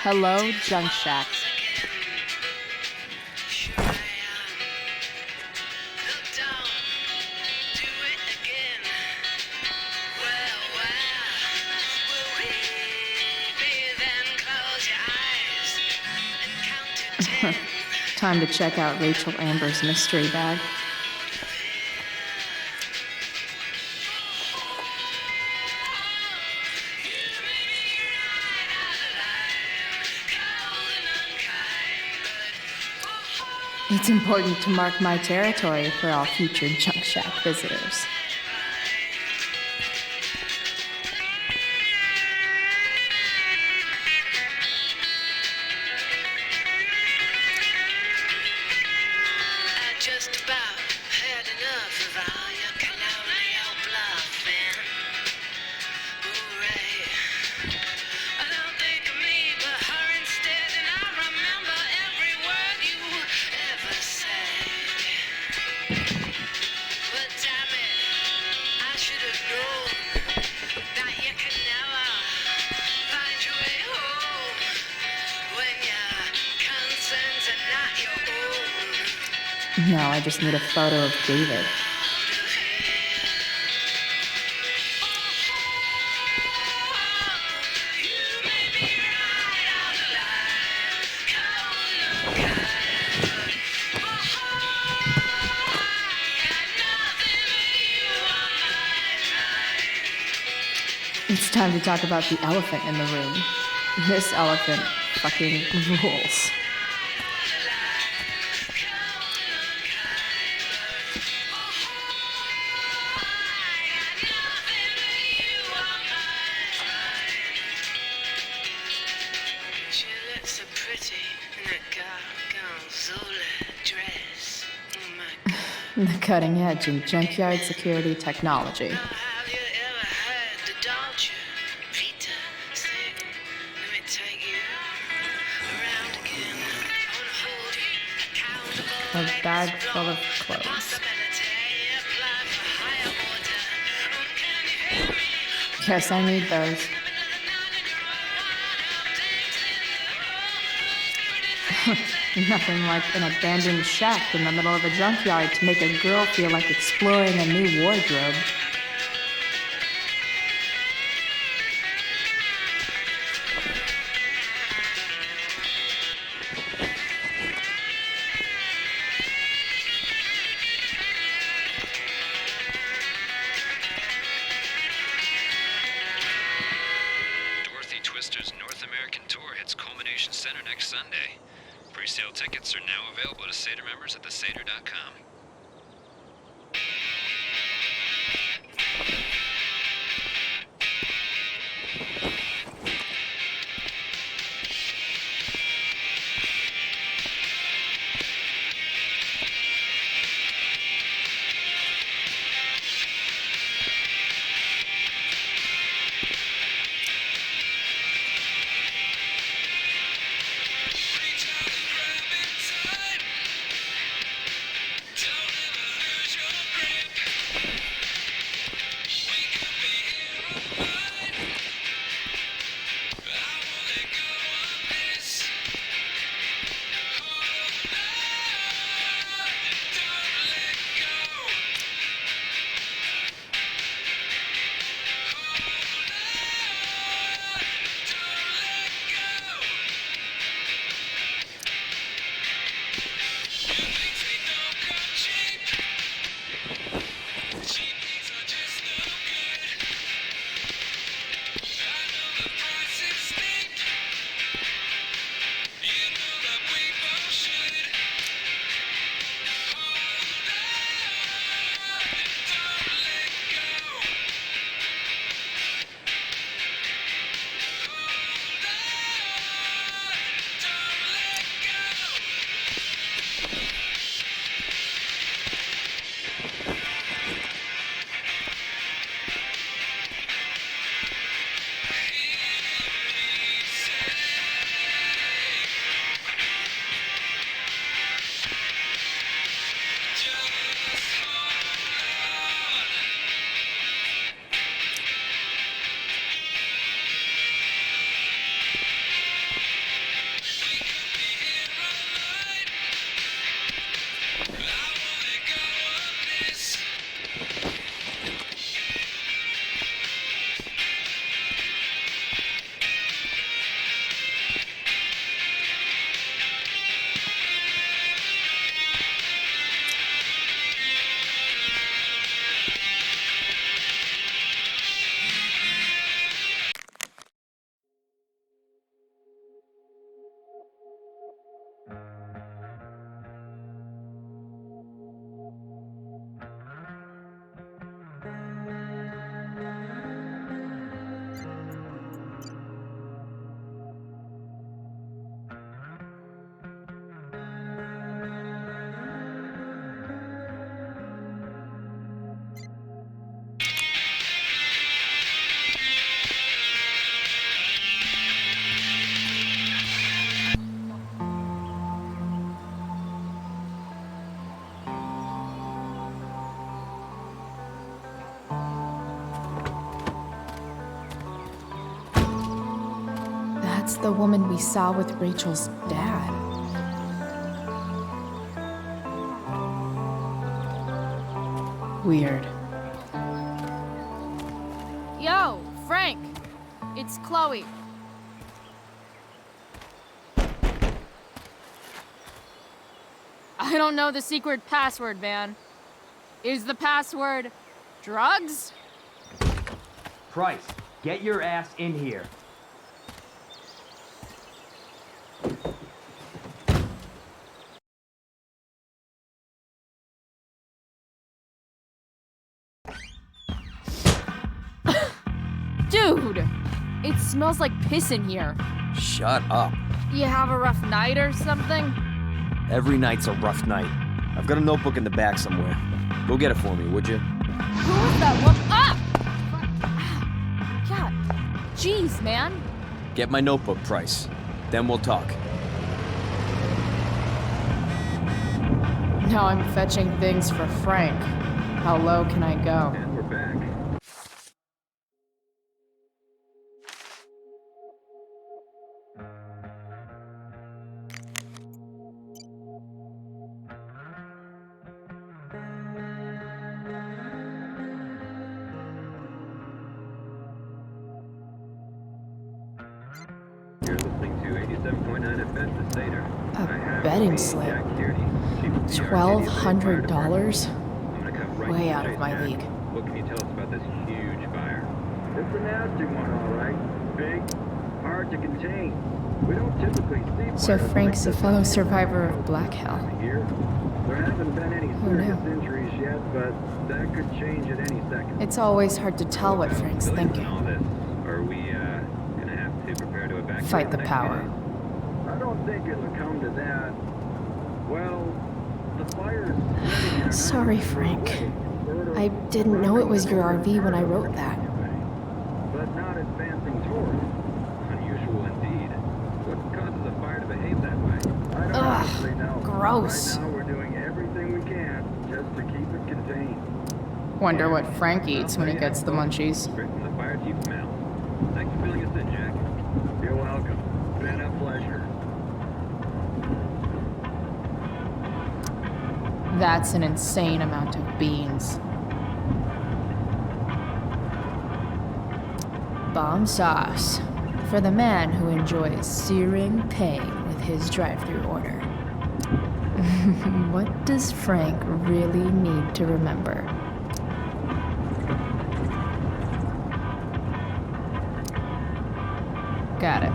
Hello, Junk Shacks. Time to check out Rachel Amber's mystery bag. It's important to mark my territory for all future Junk Shack visitors. No, I just need a photo of David. much time to talk about the elephant in the room. This elephant fucking rules. The cutting edge in junkyard security technology. A bag full of clothes. Yes, I need those. Nothing like an abandoned shack in the middle of a junkyard to make a girl feel like exploring a new wardrobe. Dorothy Twister's North American Tour hits Culmination Center next Sunday. Pre-sale tickets are now available to Seder members at theseder.com. That's the woman we saw with Rachel's dad. Weird. Yo, Frank! It's Chloe. I don't know the secret password, man. Is the password drugs? Price, Get your ass in here. Dude! It smells like piss in here. Shut up. You have a rough night or something? Every night's a rough night. I've got a notebook in the back somewhere. Go get it for me, would you? Who was that one? Ah! God. Jeez, man. Get my notebook, Price. Then we'll talk. Now I'm fetching things for Frank. How low can I go? And we're back. You're listening to 87.9 FM The Seder. A betting slip. $1,200? Way out of my league. What can you tell us about this huge fire? It's a nasty one, all right. Big, hard to contain. We don't typically see. So Frank's a fellow survivor of Black Hell. Here, there haven't been any Who serious knew? injuries yet, but that could change at any second. It's always hard to tell what Frank's thinking. All this, are we gonna have to prepare to evacuate? Fight the next power. day? I don't think it'll come to that. Well, the fire's Sorry, Frank. I didn't know it was your RV when I wrote that. but not advancing toward. Unusual indeed. What causes a fire to behave that way? I don't honestly know. gross. Right now we're doing everything we can just to keep it contained. Wonder what Frank eats when he gets the munchies. Straight from the fire chief's mouth. Thanks for filling us in, Jack. You're welcome. Been a pleasure. That's an insane amount of beans. Bomb sauce. For the man who enjoys searing pain with his drive-thru order. What does Frank really need to remember? Got it.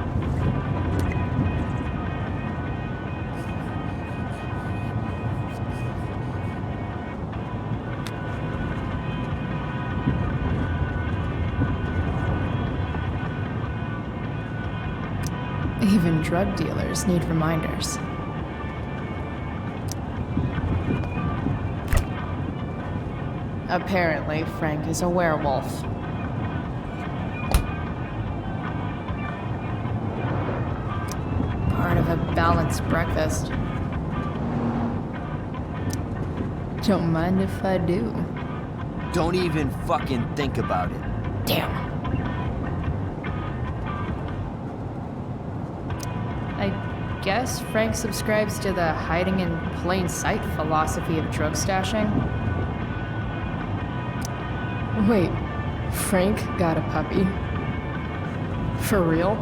Even drug dealers need reminders. Apparently, Frank is a werewolf. Part of a balanced breakfast. Don't mind if I do. Don't even fucking think about it. Damn. I guess Frank subscribes to the hiding in plain sight philosophy of drug stashing. Wait, Frank got a puppy? For real?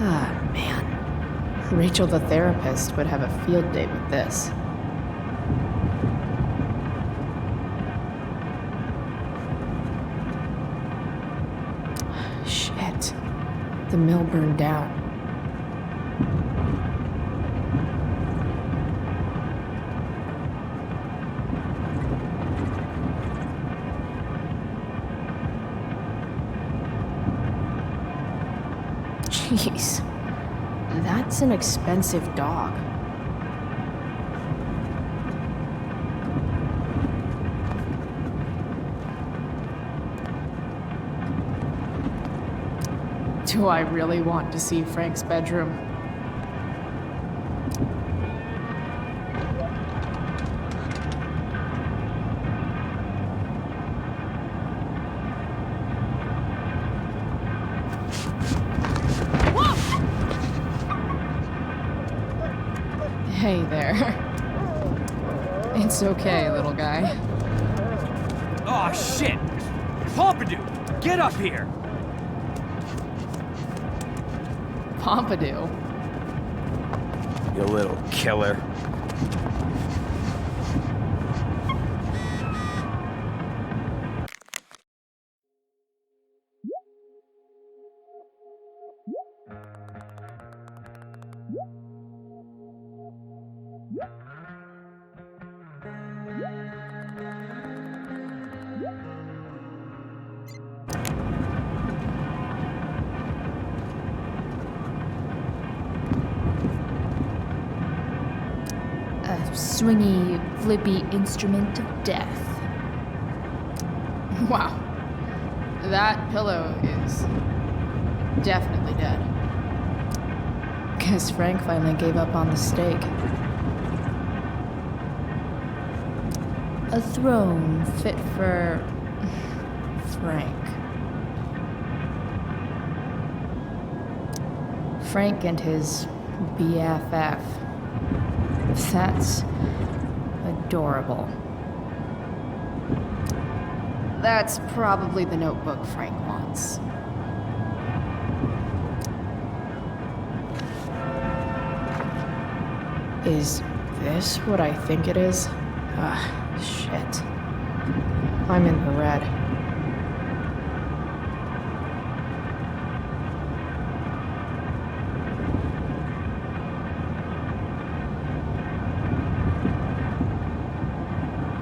Ah, man. Rachel the therapist would have a field day with this. Shit. The mill burned down. Jeez. That's an expensive dog. Do I really want to see Frank's bedroom? There. It's okay, little guy. Oh, shit! Pompidou, get up here! Pompidou? You little killer. Swingy, flippy instrument of death. Wow. That pillow is definitely dead. Guess Frank finally gave up on the stake. A throne fit for Frank. Frank and his BFF. That's adorable. That's probably the notebook Frank wants. Is this what I think it is? Ah, shit. I'm in the red.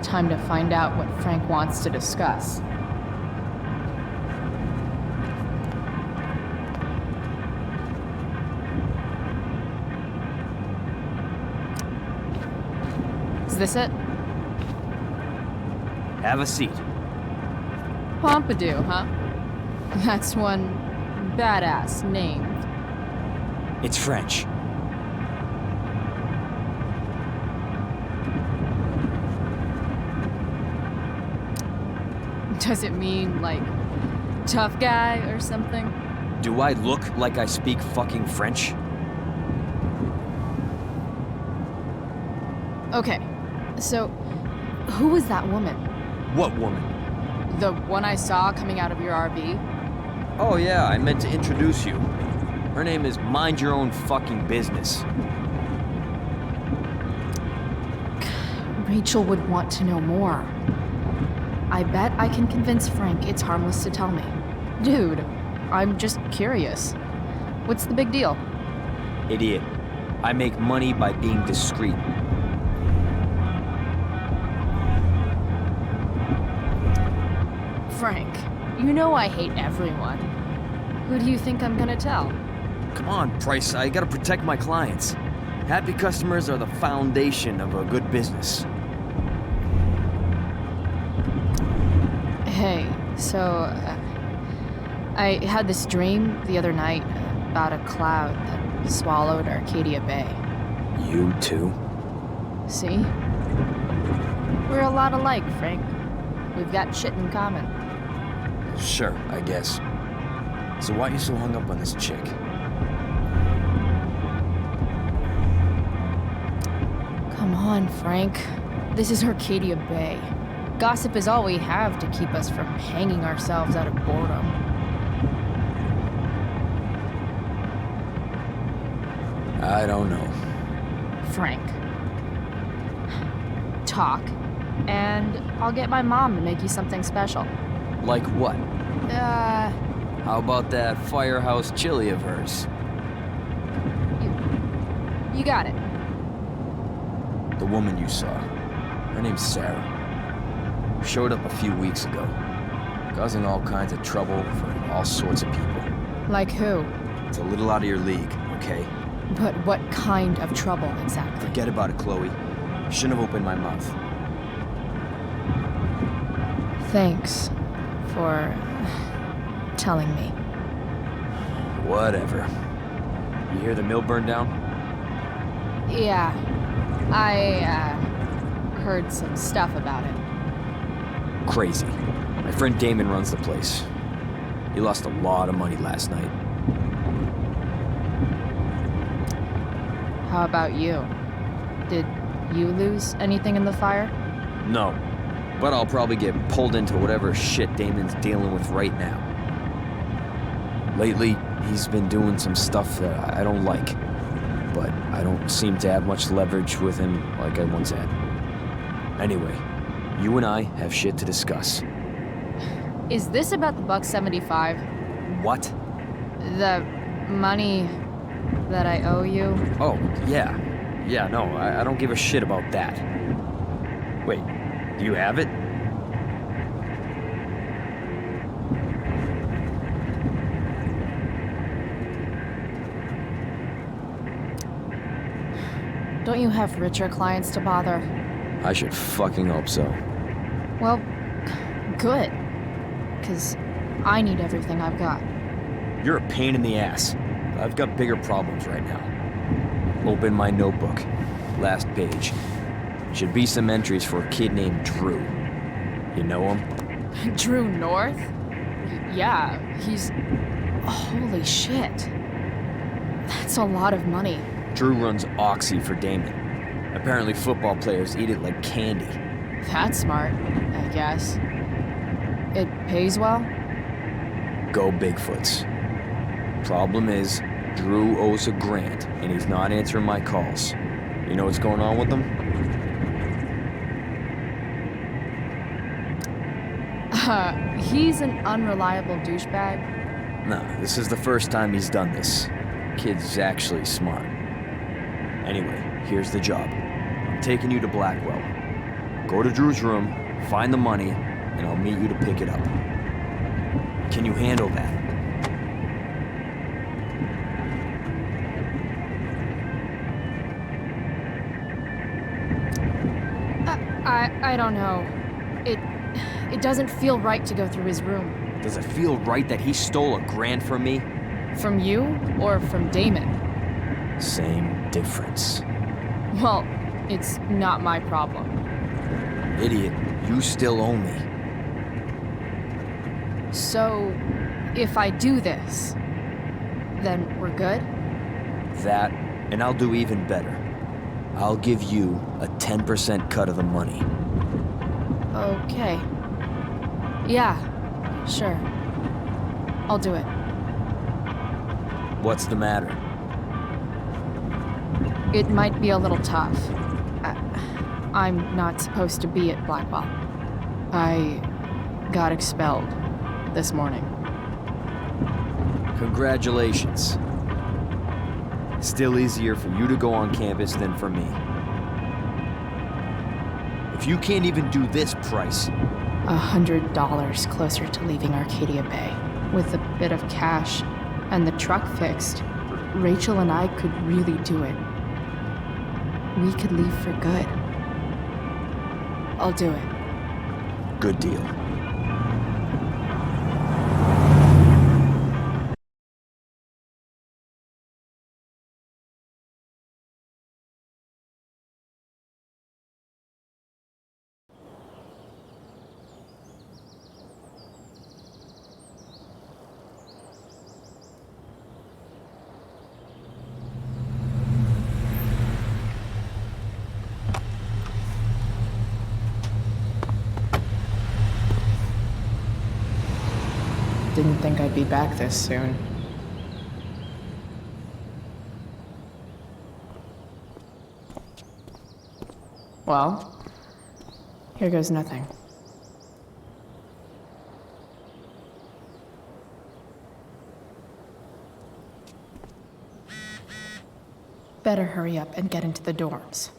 Time to find out what Frank wants to discuss. Is this it? Have a seat. Pompidou, huh? That's one badass name. It's French. Does it mean, like, tough guy or something? Do I look like I speak fucking French? Okay, so who was that woman? What woman? The one I saw coming out of your RV? Oh yeah, I meant to introduce you. Her name is Mind Your Own Fucking Business. Rachel would want to know more. I bet I can convince Frank it's harmless to tell me. Dude, I'm just curious. What's the big deal? Idiot. I make money by being discreet. Frank, you know I hate everyone. Who do you think I'm gonna tell? Come on, Price, I gotta protect my clients. Happy customers are the foundation of a good business. Hey, so I had this dream the other night about a cloud that swallowed Arcadia Bay. You too? See? We're a lot alike, Frank. We've got shit in common. Sure, I guess. So why are you so hung up on this chick? Come on, Frank. This is Arcadia Bay. Gossip is all we have to keep us from hanging ourselves out of boredom. I don't know. Frank. Talk, and I'll get my mom to make you something special. Like what? How about that firehouse chili of hers? You got it. The woman you saw. Her name's Sarah. Showed up a few weeks ago. Causing all kinds of trouble for all sorts of people. Like who? It's a little out of your league, okay? But what kind of trouble exactly? Forget about it, Chloe. Shouldn't have opened my mouth. Thanks for telling me. Whatever. You hear the mill burn down? Yeah. I heard some stuff about it. Crazy. My friend Damon runs the place. He lost a lot of money last night. How about you? Did you lose anything in the fire? No, but I'll probably get pulled into whatever shit Damon's dealing with right now. Lately, he's been doing some stuff that I don't like, but I don't seem to have much leverage with him like I once had. Anyway, you and I have shit to discuss. Is this about the $1.75? What? The money that I owe you? Oh, yeah. Yeah, no, I don't give a shit about that. Wait, do you have it? Don't you have richer clients to bother? I should fucking hope so. Well, good. 'Cause I need everything I've got. You're a pain in the ass. I've got bigger problems right now. Open my notebook. Last page. Should be some entries for a kid named Drew. You know him? Drew North? Yeah, he's... Holy shit. That's a lot of money. Drew runs Oxy for Damon. Apparently football players eat it like candy. That's smart, I guess. It pays well? Go Bigfoots. Problem is, Drew owes a grant, and he's not answering my calls. You know what's going on with him? He's an unreliable douchebag. Nah, this is the first time he's done this. Kid's actually smart. Anyway, here's the job. I'm taking you to Blackwell. Go to Drew's room, find the money, and I'll meet you to pick it up. Can you handle that? I don't know. It doesn't feel right to go through his room. Does it feel right that he stole a grand from me? From you or from Damon? Same difference. Well, it's not my problem. Idiot, you still owe me. So, if I do this, then we're good? That, and I'll do even better. I'll give you a 10% cut of the money. Okay. Yeah, sure. I'll do it. What's the matter? It might be a little tough. I'm not supposed to be at Blackwell. I got expelled this morning. Congratulations. Still easier for you to go on campus than for me. If you can't even do this price... $100 closer to leaving Arcadia Bay. With a bit of cash and the truck fixed, Rachel and I could really do it. We could leave for good. I'll do it. Good deal. Didn't think I'd be back this soon. Well, here goes nothing. Better hurry up and get into the dorms.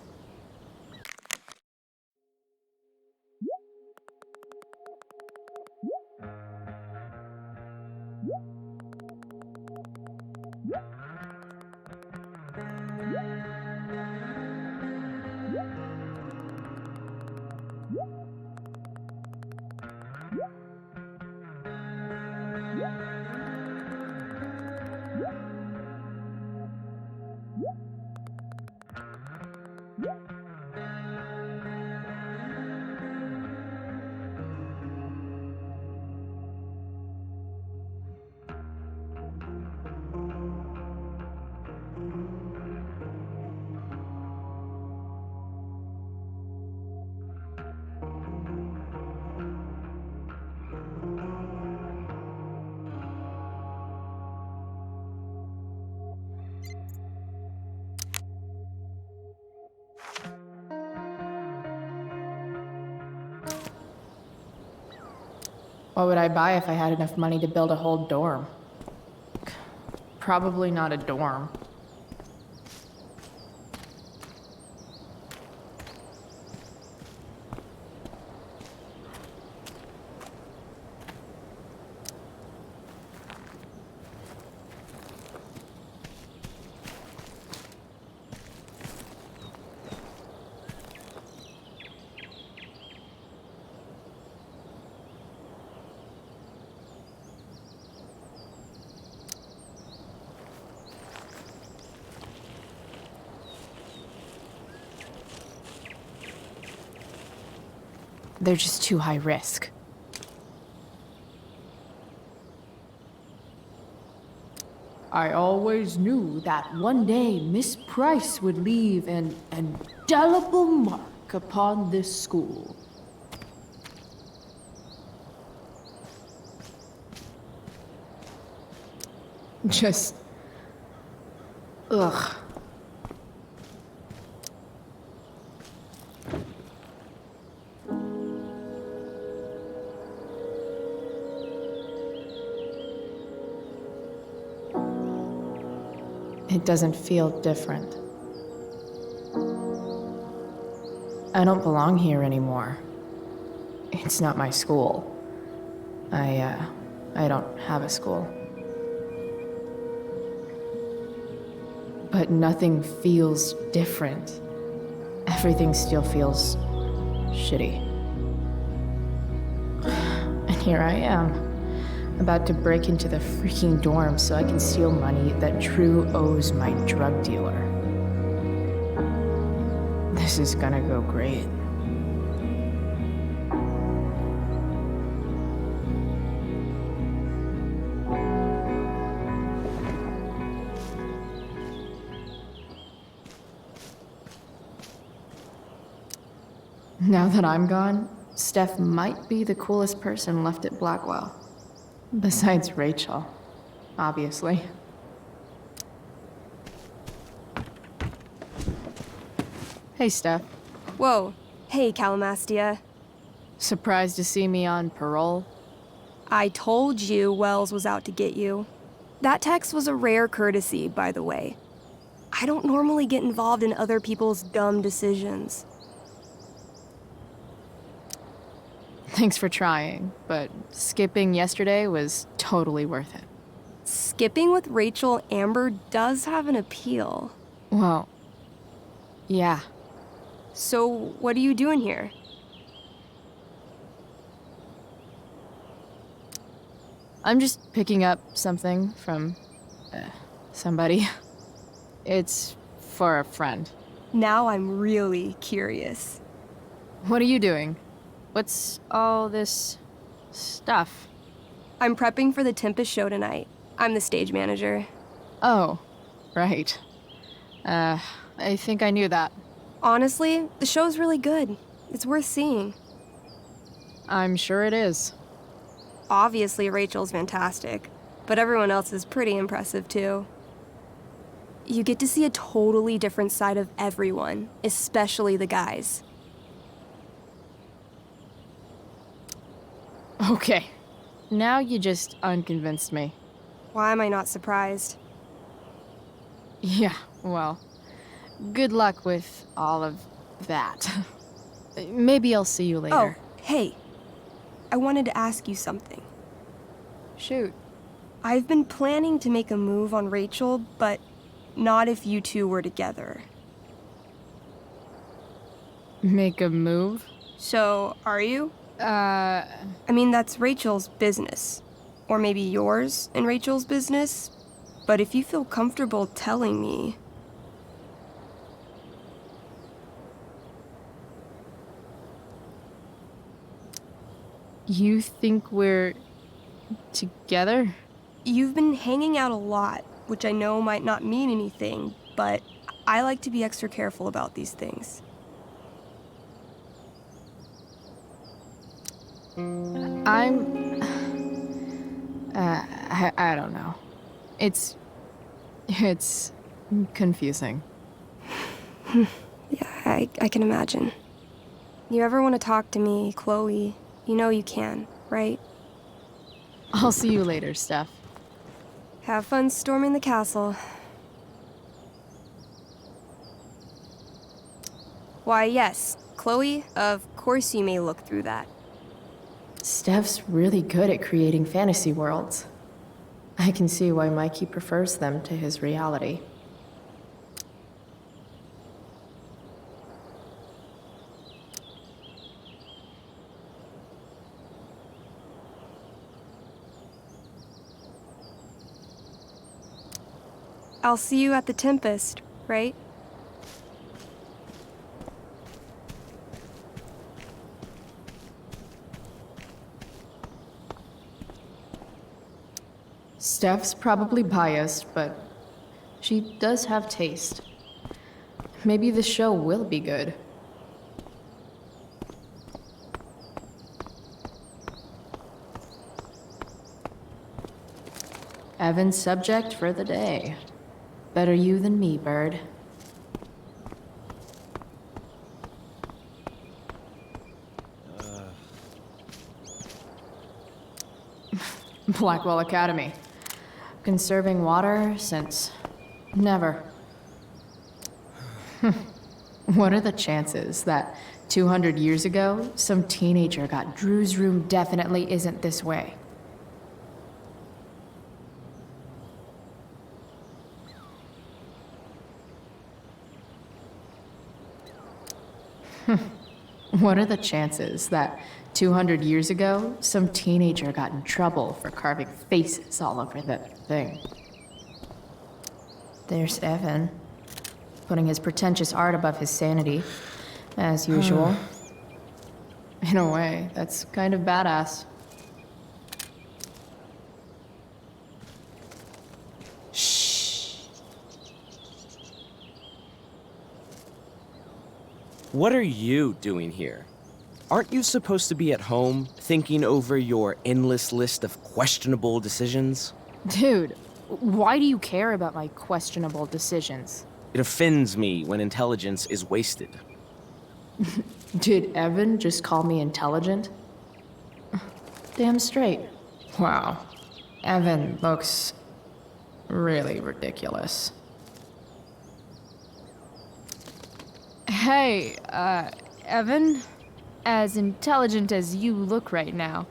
What would I buy if I had enough money to build a whole dorm? Probably not a dorm. They're just too high risk. I always knew that one day Miss Price would leave an indelible mark upon this school. Just... ugh. It doesn't feel different. I don't belong here anymore. It's not my school. I don't have a school. But nothing feels different. Everything still feels shitty. And here I am, about to break into the freaking dorm so I can steal money that Drew owes my drug dealer. This is gonna go great. Now that I'm gone, Steph might be the coolest person left at Blackwell. Besides Rachel, obviously. Hey, Steph. Whoa. Hey, Calamastia. Surprised to see me on parole? I told you Wells was out to get you. That text was a rare courtesy, by the way. I don't normally get involved in other people's dumb decisions. Thanks for trying, but skipping yesterday was totally worth it. Skipping with Rachel Amber does have an appeal. Well, yeah. So, what are you doing here? I'm just picking up something from somebody. It's for a friend. Now I'm really curious. What are you doing? What's all this stuff? I'm prepping for the Tempest show tonight. I'm the stage manager. Oh, right. I think I knew that. Honestly, the show's really good. It's worth seeing. I'm sure it is. Obviously, Rachel's fantastic, but everyone else is pretty impressive too. You get to see a totally different side of everyone, especially the guys. Okay, now you just unconvinced me. Why am I not surprised? Yeah, well, good luck with all of that. Maybe I'll see you later. Oh, hey. I wanted to ask you something. Shoot. I've been planning to make a move on Rachel, but not if you two were together. Make a move? So, are you? I mean, that's Rachel's business. Or maybe yours and Rachel's business. But if you feel comfortable telling me... You think we're together? You've been hanging out a lot, which I know might not mean anything, but I like to be extra careful about these things. I don't know. It's confusing. Yeah, I can imagine. You ever want to talk to me, Chloe, you know you can, right? I'll see you later, Steph. Have fun storming the castle. Why, yes, Chloe, of course you may look through that. Steph's really good at creating fantasy worlds. I can see why Mikey prefers them to his reality. I'll see you at the Tempest, right? Steph's probably biased, but she does have taste. Maybe the show will be good. Evan's subject for the day. Better you than me, Bird. Blackwell Academy. Conserving water since never. What are the chances that 200 years ago, some teenager got Drew's room definitely isn't this way? What are the chances that 200 years ago, some teenager got in trouble for carving faces all over that thing? There's Evan, putting his pretentious art above his sanity, as usual. In a way, that's kind of badass. What are you doing here? Aren't you supposed to be at home, thinking over your endless list of questionable decisions? Dude, why do you care about my questionable decisions? It offends me when intelligence is wasted. Did Evan just call me intelligent? Damn straight. Wow. Evan looks really ridiculous. Hey, Evan? As intelligent as you look right now,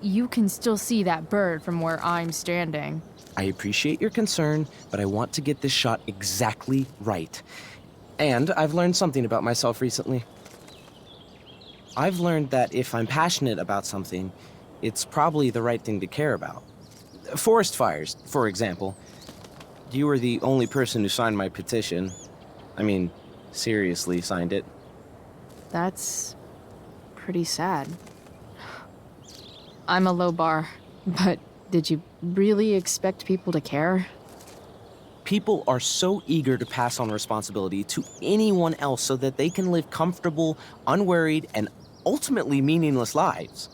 you can still see that bird from where I'm standing. I appreciate your concern, but I want to get this shot exactly right. And I've learned something about myself recently. I've learned that if I'm passionate about something, it's probably the right thing to care about. Forest fires, for example. You were the only person who signed my petition. I mean, seriously signed it. That's pretty sad. I'm a low bar, but did you really expect people to care? People are so eager to pass on responsibility to anyone else so that they can live comfortable, unworried, and ultimately meaningless lives.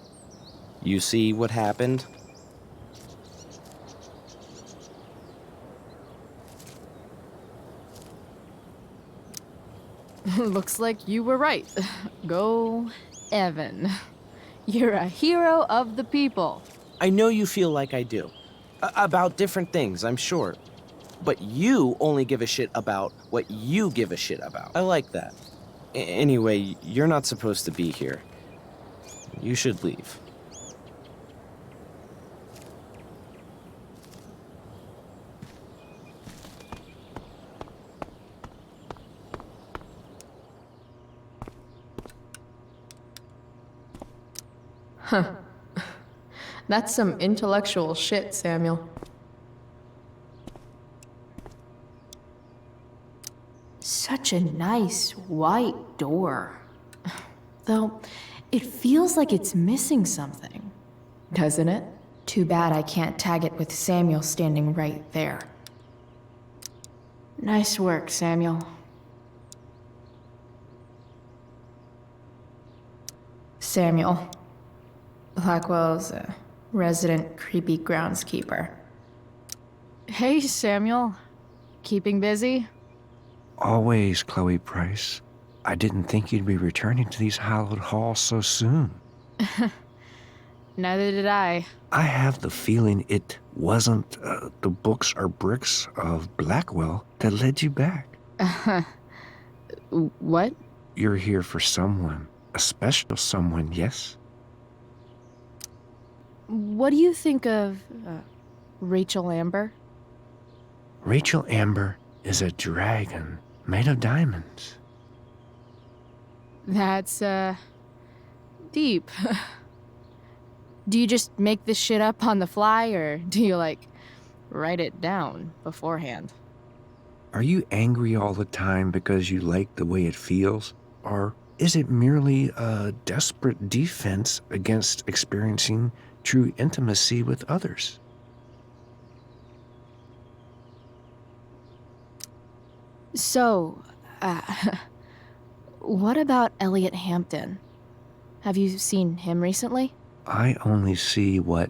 You see what happened? Looks like you were right. Go, Evan. You're a hero of the people. I know you feel like I do. About different things, I'm sure. But you only give a shit about what you give a shit about. I like that. Anyway, you're not supposed to be here. You should leave. Huh. That's some intellectual shit, Samuel. Such a nice white door. Though, it feels like it's missing something, doesn't it? Too bad I can't tag it with Samuel standing right there. Nice work, Samuel. Samuel. Blackwell's a resident creepy groundskeeper. Hey, Samuel. Keeping busy? Always, Chloe Price. I didn't think you'd be returning to these hallowed halls so soon. neither did I. I have the feeling it wasn't the books or bricks of Blackwell that led you back. What? You're here for someone, a special someone, yes? What do you think of Rachel Amber? Rachel Amber is a dragon made of diamonds. That's, deep. Do you just make this shit up on the fly, or do you, like, write it down beforehand? Are you angry all the time because you like the way it feels? Or is it merely a desperate defense against experiencing true intimacy with others? So, what about Elliot Hampton? Have you seen him recently? I only see what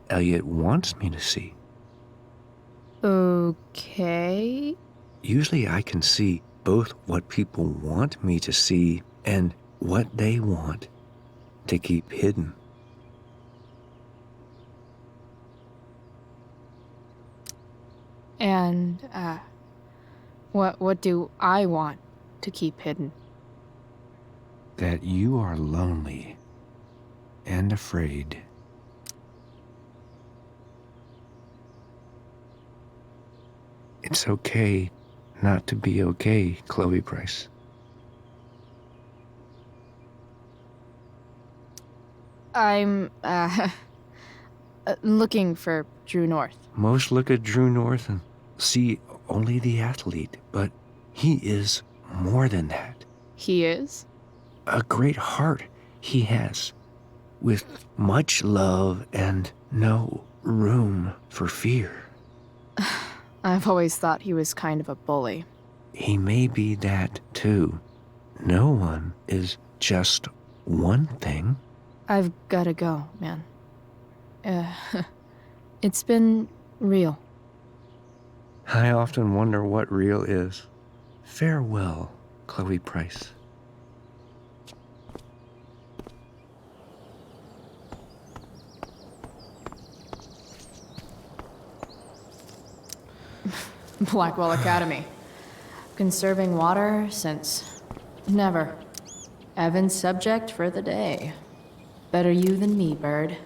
Elliot wants me to see. Okay. Usually I can see both what people want me to see and what they want to keep hidden. And, what do I want to keep hidden? That you are lonely and afraid. It's okay not to be okay, Chloe Price. I'm, looking for Drew North. Most look at Drew North and see only the athlete, but he is more than that. He is? A great heart he has, with much love and no room for fear. I've always thought he was kind of a bully. He may be that too. No one is just one thing. I've gotta go, man. It's been real. I often wonder what real is. Farewell, Chloe Price. Blackwell Academy. Conserving water since never. Evan's subject for the day. Better you than me, Bird.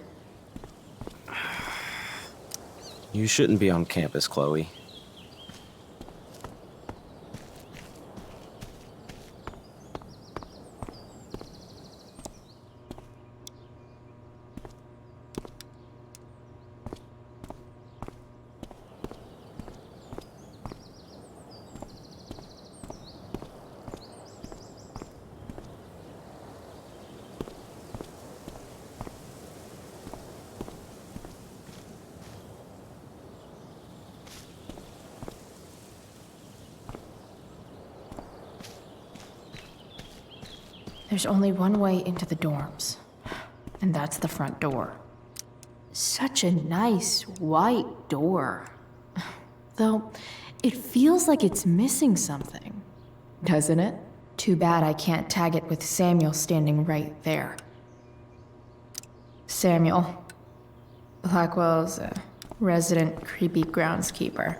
You shouldn't be on campus, Chloe. There's only one way into the dorms, and that's the front door. Such a nice white door. Though, it feels like it's missing something, doesn't it? Too bad I can't tag it with Samuel standing right there. Samuel, Blackwell's resident creepy groundskeeper.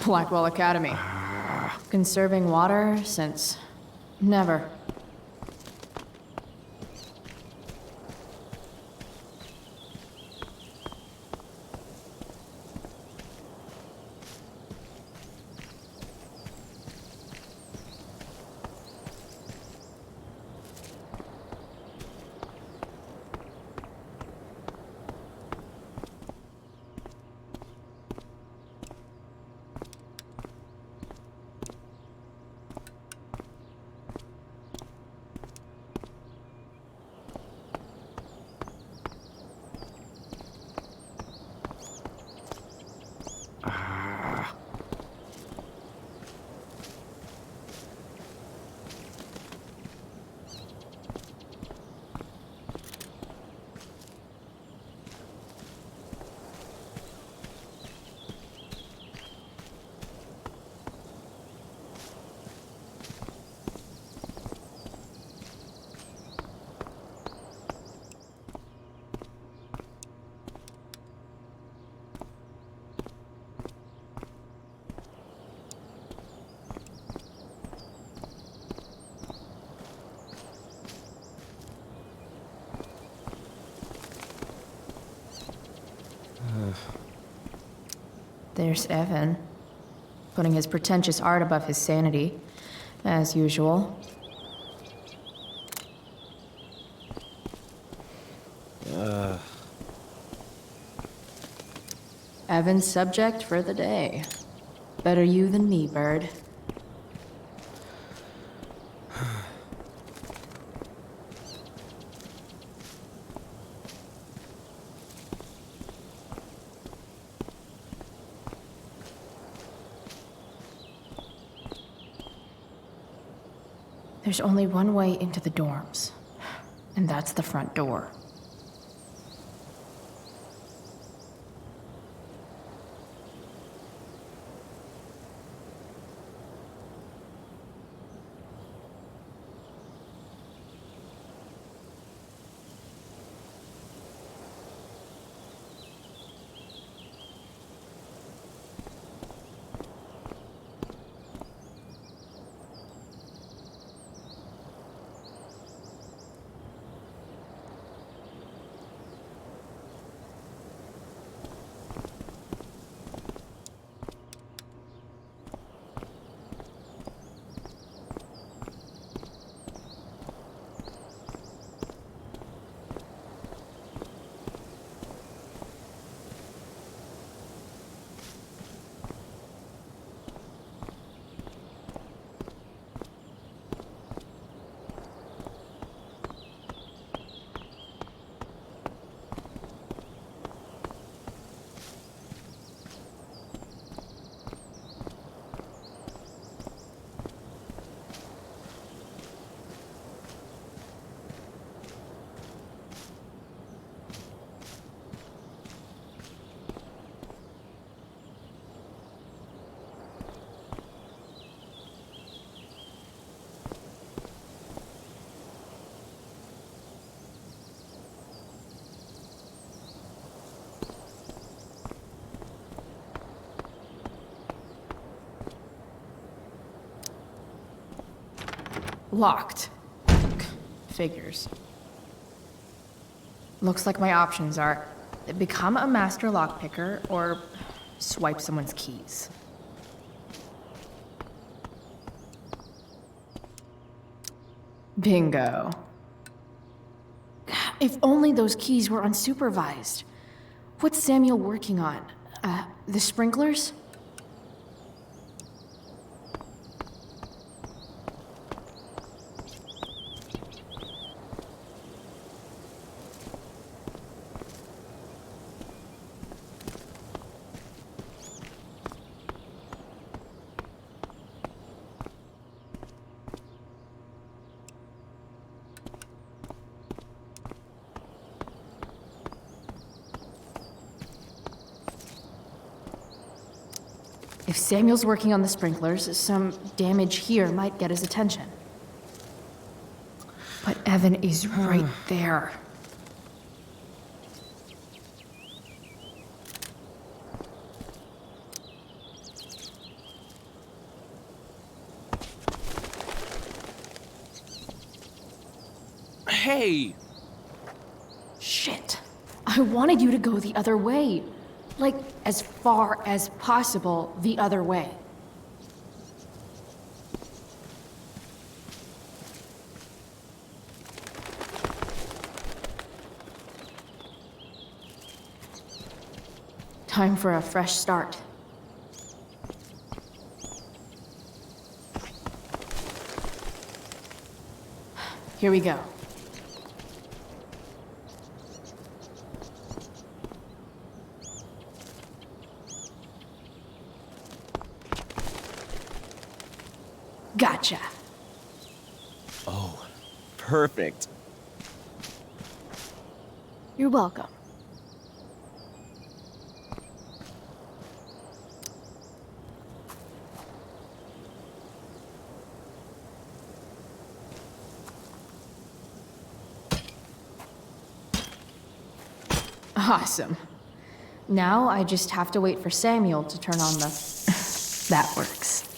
Blackwell Academy. Conserving water since never. There's Evan, putting his pretentious art above his sanity, as usual. Evan's subject for the day. Better you than me, Bird. There's only one way into the dorms, and that's the front door. Locked. Figures. Looks like my options are become a master lockpicker or swipe someone's keys. Bingo. If only those keys were unsupervised. What's Samuel working on? The sprinklers? If Samuel's working on the sprinklers, some damage here might get his attention. But Evan is right there. Hey! Shit. I wanted you to go the other way. Like, as far as possible the other way. Time for a fresh start. Here we go. Gotcha. Oh, perfect. You're welcome. Awesome. Now I just have to wait for Samuel to turn on the... That works.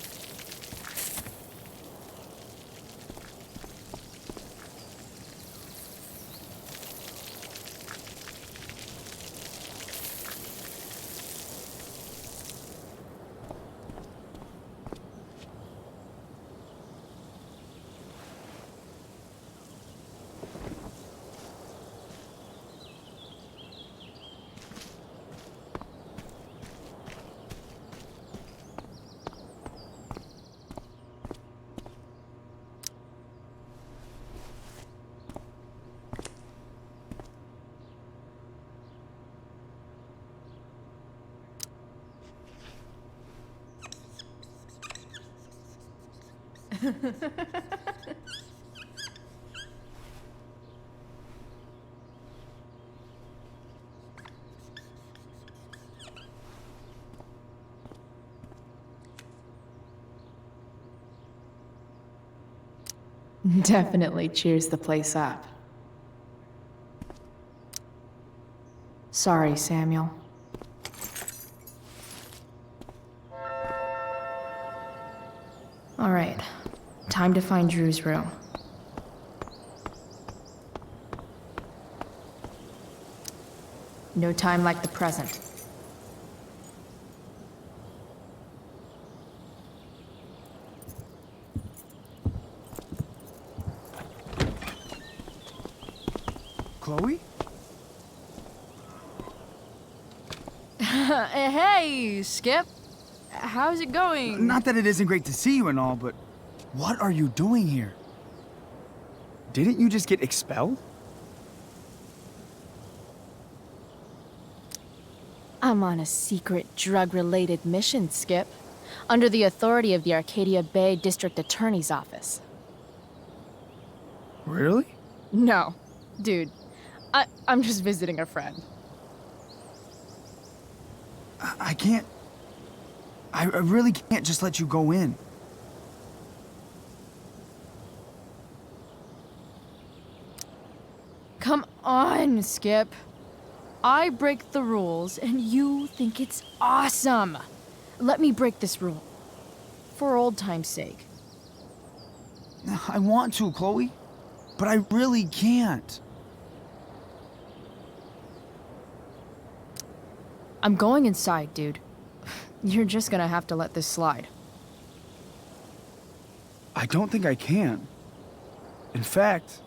Definitely cheers the place up. Sorry, Samuel. All right, time to find Drew's room. No time like the present. Chloe? Hey, Skip. How's it going? Not that it isn't great to see you and all, but what are you doing here? Didn't you just get expelled? I'm on a secret drug-related mission, Skip. Under the authority of the Arcadia Bay District Attorney's Office. Really? No. Dude, I'm just visiting a friend. I can't... I really can't just let you go in. Come on, Skip. I break the rules, and you think it's awesome. Let me break this rule. For old time's sake. I want to, Chloe, but I really can't. I'm going inside, dude. You're just gonna have to let this slide. I don't think I can. In fact,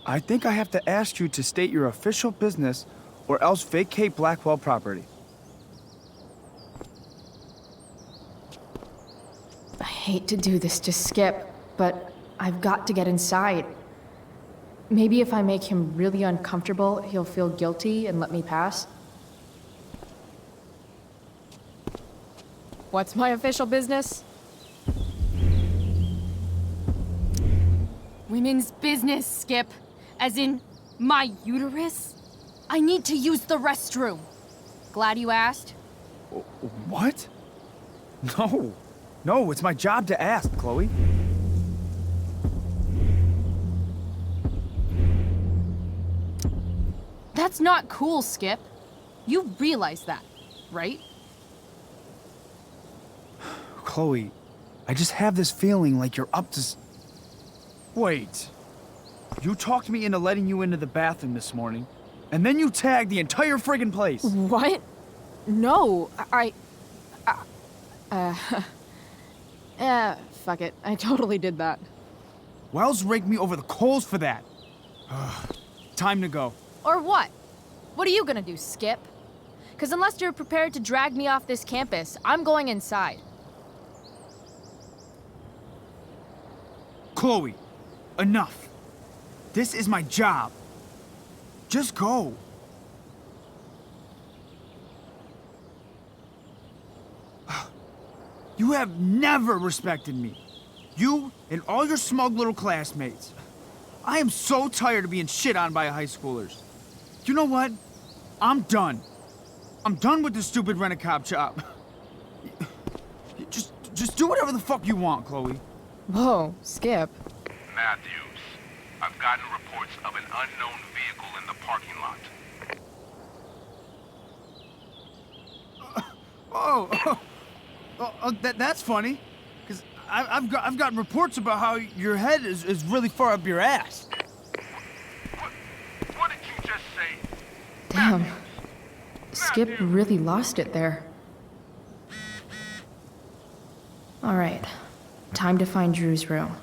I think I have to ask you to state your official business or else vacate Blackwell property. I hate to do this to Skip, but I've got to get inside. Maybe if I make him really uncomfortable, he'll feel guilty and let me pass. What's my official business? Women's business, Skip. As in, my uterus? I need to use the restroom. Glad you asked. What? No. No, it's my job to ask, Chloe. That's not cool, Skip. You realize that, right? Chloe, I just have this feeling like you're up to... Wait. You talked me into letting you into the bathroom this morning, and then you tagged the entire friggin' place. What? No, fuck it. I totally did that. Wells raked me over the coals for that. Time to go. Or what? What are you gonna do, Skip? Because unless you're prepared to drag me off this campus, I'm going inside. Chloe, enough. This is my job. Just go. You have never respected me. You and all your smug little classmates. I am so tired of being shit on by high schoolers. You know what? I'm done. I'm done with this stupid rent-a-cop job. Just do whatever the fuck you want, Chloe. Whoa, Skip. Matthews, I've gotten reports of an unknown vehicle in the parking lot. That's funny. Because I've gotten reports about how your head is really far up your ass. What did you just say? Damn. Skip really lost it there. All right. Time to find Drew's room.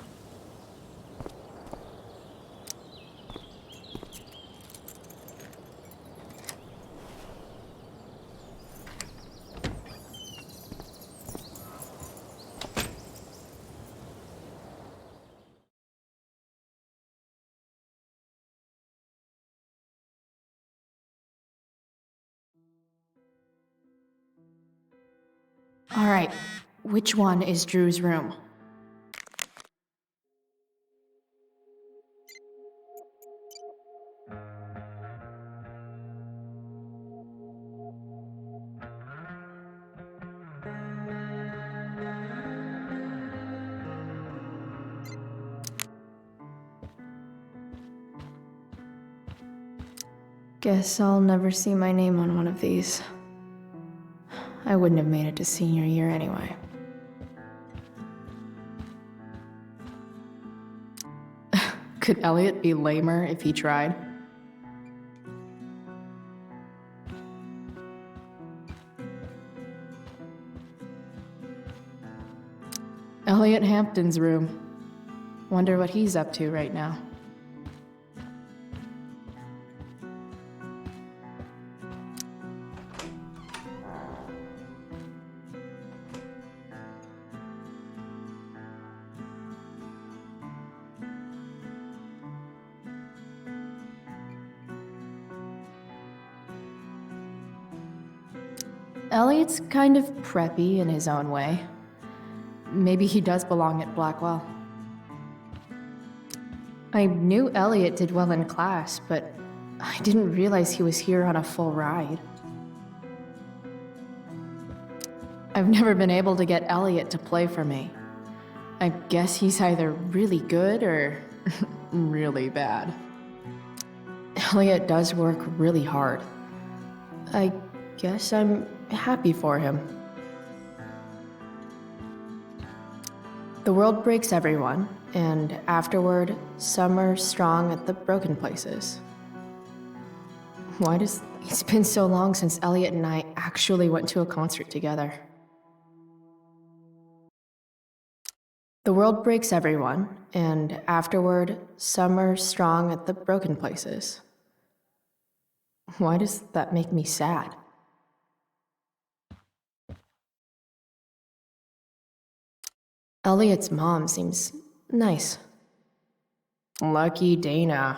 All right. Which one is Drew's room? Guess I'll never see my name on one of these. I wouldn't have made it to senior year anyway. Could Elliot be lamer if he tried? Elliot Hampton's room. Wonder what he's up to right now. Elliot's kind of preppy in his own way. Maybe he does belong at Blackwell. I knew Elliot did well in class, but I didn't realize he was here on a full ride. I've never been able to get Elliot to play for me. I guess he's either really good or really bad. Elliot does work really hard. I guess I'm happy for him. The world breaks everyone, and afterward, some are strong at the broken places. It's been so long since Elliot and I actually went to a concert together. The world breaks everyone, and afterward, some are strong at the broken places. Why does that make me sad? Elliot's mom seems nice. Lucky Dana.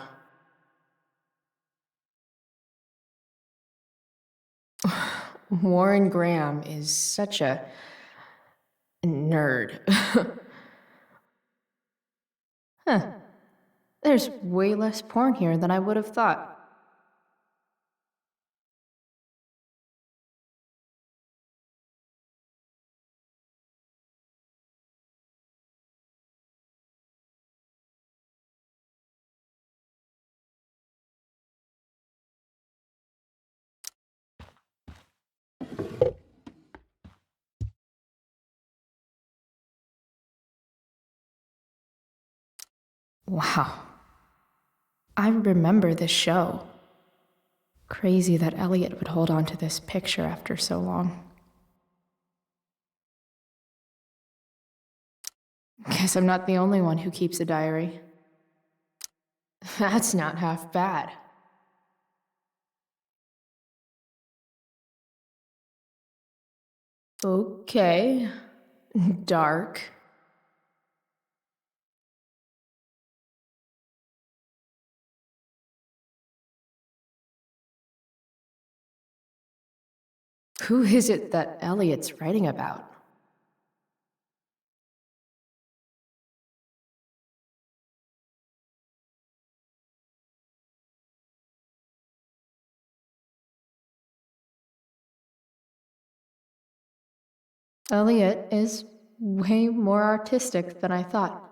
Warren Graham is such a nerd. Huh. There's way less porn here than I would have thought. Wow. I remember this show. Crazy that Elliot would hold on to this picture after so long. Guess I'm not the only one who keeps a diary. That's not half bad. Okay. Dark. Who is it that Elliot's writing about? Elliot is way more artistic than I thought.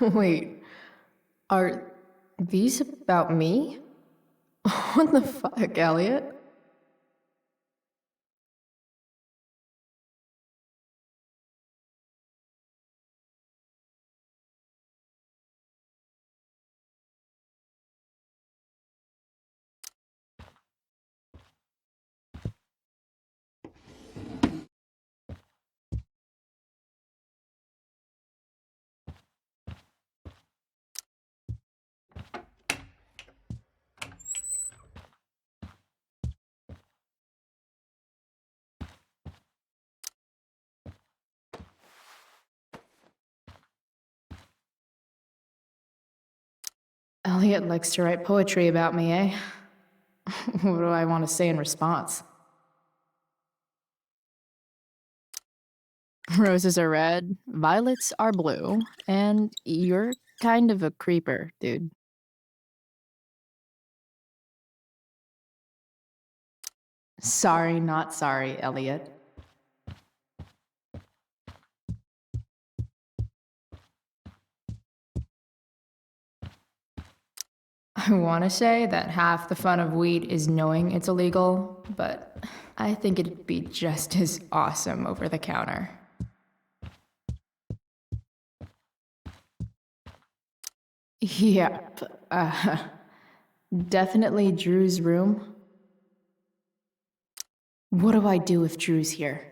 Wait, are these about me? What the fuck, Elliot? Elliot likes to write poetry about me, eh? What do I want to say in response? Roses are red, violets are blue, and you're kind of a creeper, dude. Sorry, not sorry, Elliot. I want to say that half the fun of weed is knowing it's illegal, but I think it'd be just as awesome over the counter. Yep. Definitely Drew's room. What do I do if Drew's here?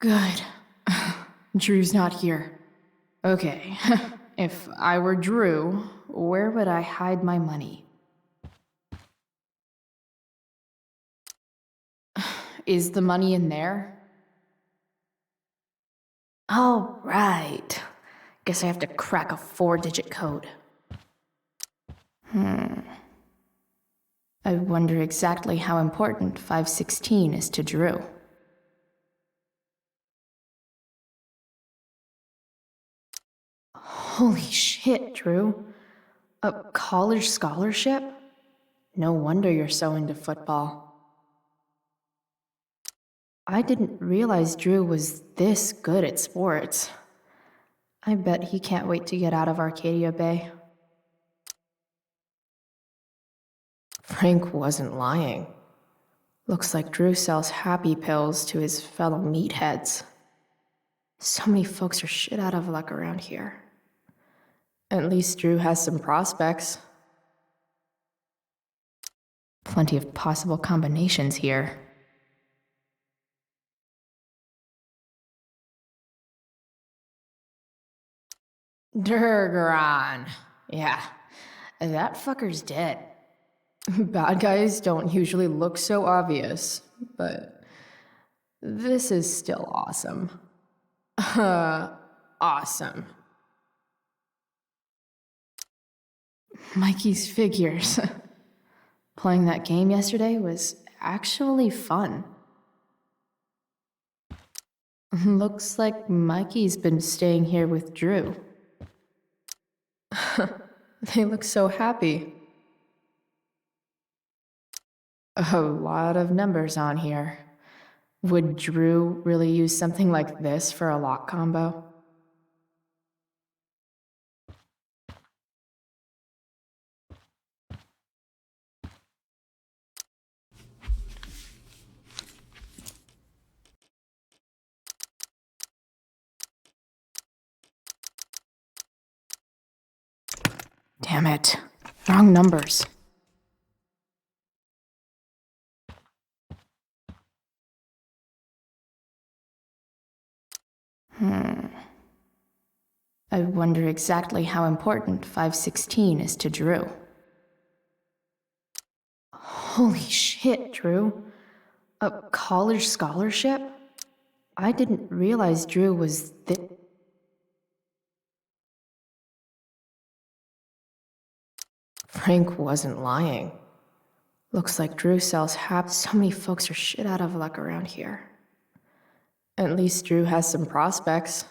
Good. Drew's not here. Okay. If I were Drew, where would I hide my money? Is the money in there? Oh, right. Guess I have to crack a 4-digit code. I wonder exactly how important 516 is to Drew. Holy shit, Drew. A college scholarship? No wonder you're so into football. I didn't realize Drew was this good at sports. I bet he can't wait to get out of Arcadia Bay. Frank wasn't lying. Looks like Drew sells happy pills to his fellow meatheads. So many folks are shit out of luck around here. At least Drew has some prospects. Plenty of possible combinations here. Durgaron. Yeah, that fucker's dead. Bad guys don't usually look so obvious, but this is still awesome. Awesome. Mikey's figures. Playing that game yesterday was actually fun. Looks like Mikey's been staying here with Drew. They look so happy. A lot of numbers on here. Would Drew really use something like this for a lock combo? Damn it. Wrong numbers. I wonder exactly how important 516 is to Drew. Holy shit, Drew. A college scholarship? I didn't realize Drew was this. Frank wasn't lying. Looks like Drew sells so many folks are shit out of luck around here. At least Drew has some prospects.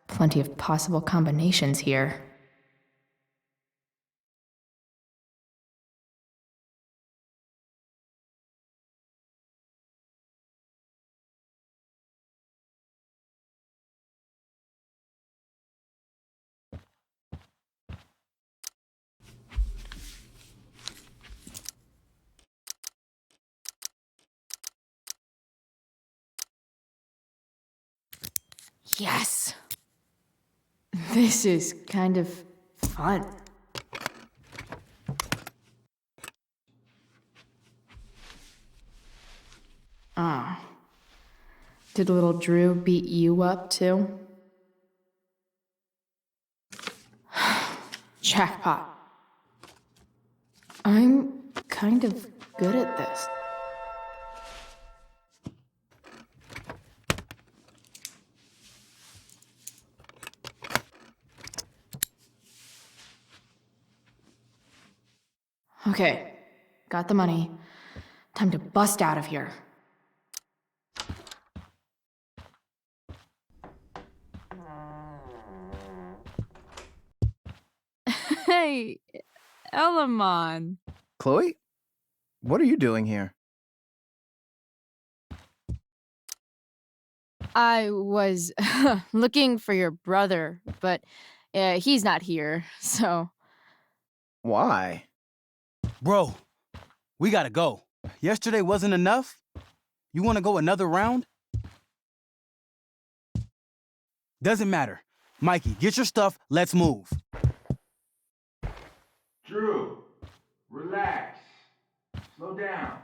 Plenty of possible combinations here. Yes! This is kind of fun. Did little Drew beat you up too? Jackpot. I'm kind of good at this. Okay, got the money. Time to bust out of here. Hey, Elamon. Chloe? What are you doing here? I was looking for your brother, but he's not here, so. Why? Bro, we gotta go. Yesterday wasn't enough? You wanna go another round? Doesn't matter. Mikey, get your stuff, let's move. Drew, relax. Slow down.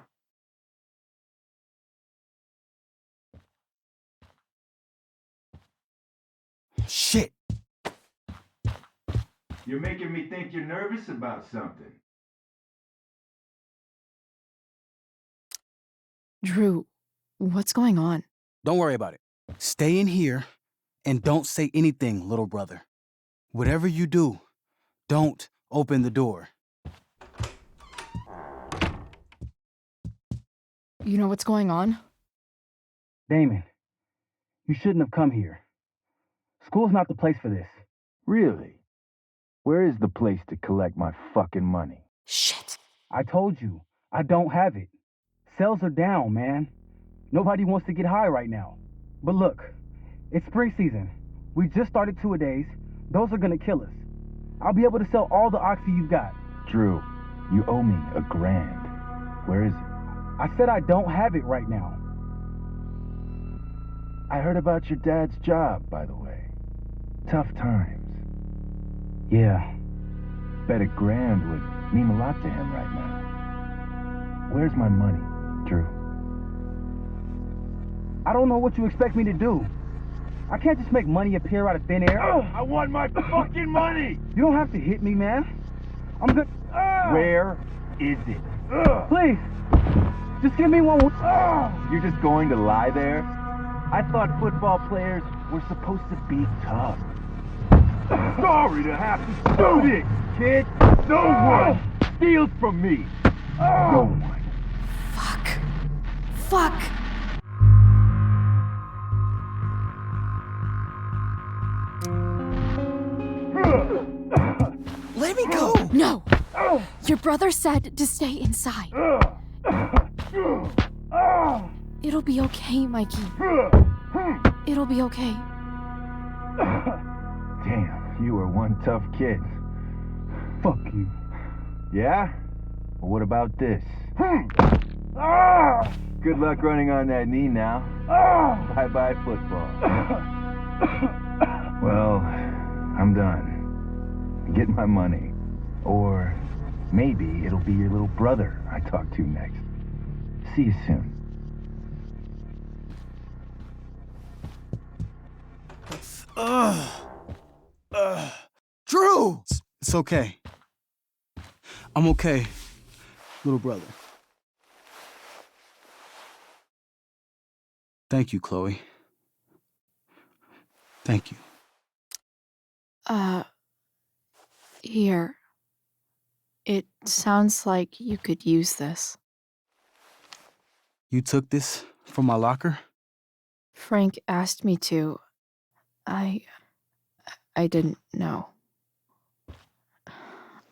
Shit. You're making me think you're nervous about something. Drew, what's going on? Don't worry about it. Stay in here and don't say anything, little brother. Whatever you do, don't open the door. You know what's going on? Damon, you shouldn't have come here. School's not the place for this. Really? Where is the place to collect my fucking money? Shit. I told you, I don't have it. Sales are down, man. Nobody wants to get high right now. But look, it's spring season. We just started two-a-days. Those are gonna kill us. I'll be able to sell all the oxy you've got. Drew, you owe me $1,000. Where is it? I said I don't have it right now. I heard about your dad's job, by the way. Tough times. Yeah. Bet $1,000 would mean a lot to him right now. Where's my money, Drew? I don't know what you expect me to do. I can't just make money appear out of thin air. I want my fucking money! You don't have to hit me, man. I'm good. Where is it? Please, just give me one. You're just going to lie there? I thought football players were supposed to be tough. Sorry to have to do this, kid. No one steals from me. No one. Fuck. Let me go! No! Your brother said to stay inside. It'll be okay, Mikey. It'll be okay. Damn, you are one tough kid. Fuck you. Yeah? Well, what about this? Good luck running on that knee now. Bye-bye football. Well, I'm done. Get my money. Or maybe it'll be your little brother I talk to next. See you soon. Drew! It's okay. I'm okay, little brother. Thank you, Chloe. Thank you. Here. It sounds like you could use this. You took this from my locker? Frank asked me to. I didn't know.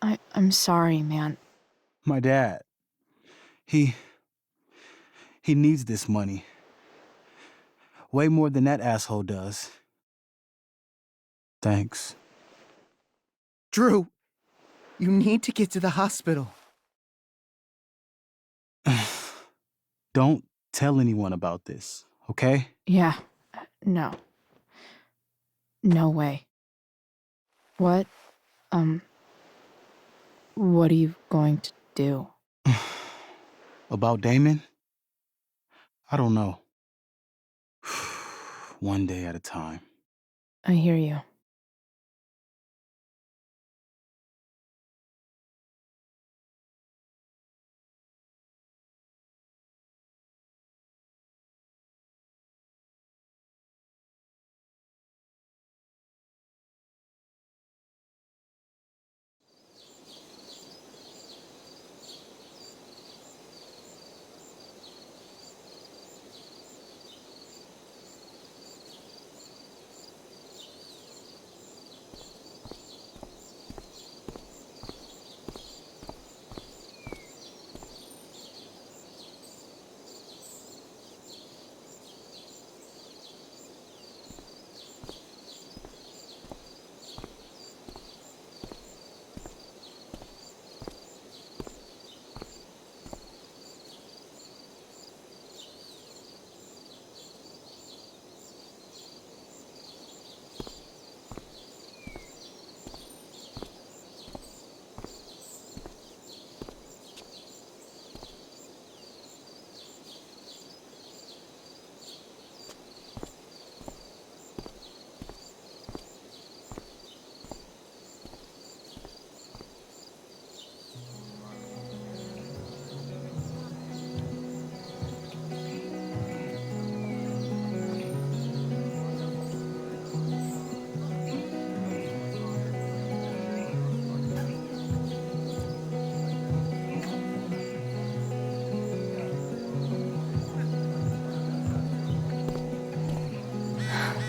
I'm sorry, man. My dad. He needs this money. Way more than that asshole does. Thanks. Drew, you need to get to the hospital. Don't tell anyone about this, okay? Yeah. No. No way. What are you going to do? About Damon? I don't know. One day at a time. I hear you.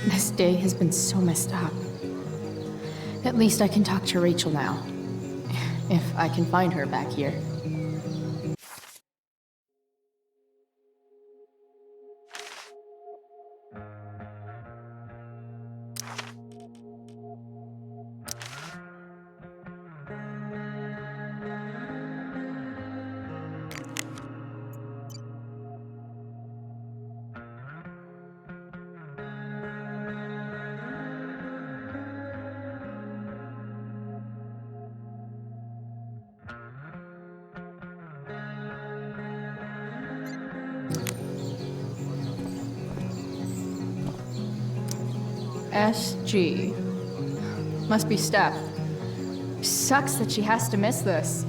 This day has been so messed up. At least I can talk to Rachel now. If I can find her back here. SG. Must be Steph. Sucks that she has to miss this.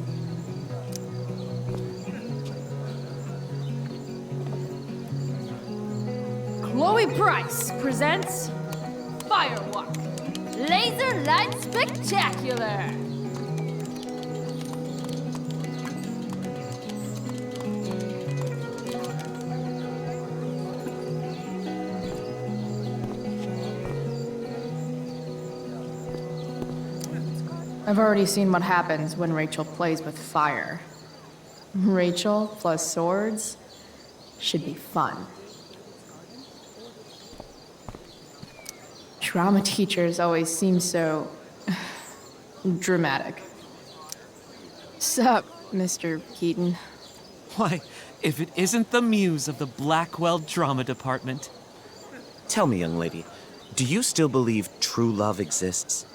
Chloe Price presents Firewalk, Laser Light Spectacular. I've already seen what happens when Rachel plays with fire. Rachel plus swords should be fun. Drama teachers always seem so dramatic. Sup, Mr. Keaton? Why, if it isn't the muse of the Blackwell Drama Department. Tell me, young lady, do you still believe true love exists?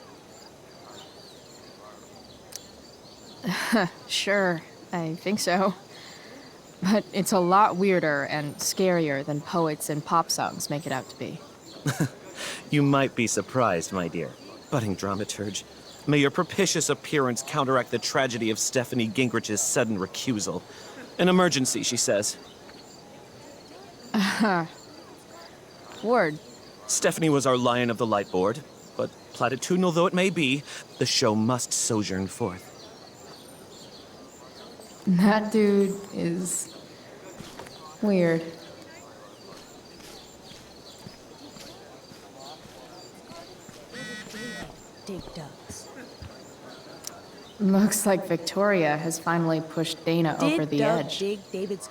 Sure, I think so. But it's a lot weirder and scarier than poets and pop songs make it out to be. You might be surprised, my dear. Budding dramaturge, may your propitious appearance counteract the tragedy of Stephanie Gingrich's sudden recusal. An emergency, she says. Word. Stephanie was our lion of the light board, but platitudinal though it may be, the show must sojourn forth. That dude is weird. Dig ducks. Looks like Victoria has finally pushed Dana over the edge. Dig David's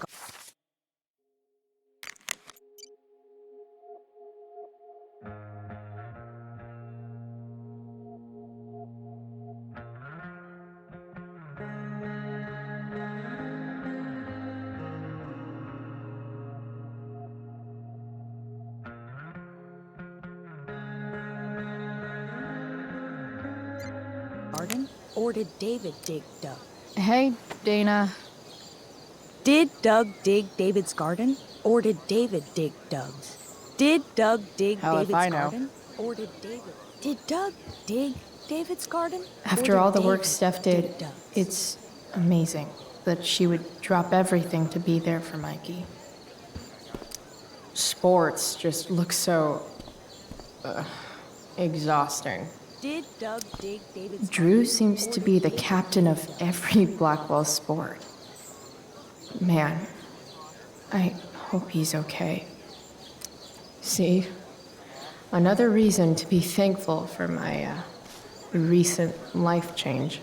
garden, or did David dig Doug? Hey, Dana. Did Doug dig David's garden, or did David dig Doug's? Did Doug dig Hell if David's I know. garden, or did David? Did Doug dig David's garden? After or all did the work David Steph dig did, Doug's? it's amazing that she would drop everything to be there for Mikey. Sports just look so exhausting. Did Doug dig David's Drew garden, seems or to did be the David- captain of every Blackwell sport. Man, I hope he's okay. See? Another reason to be thankful for my recent life change.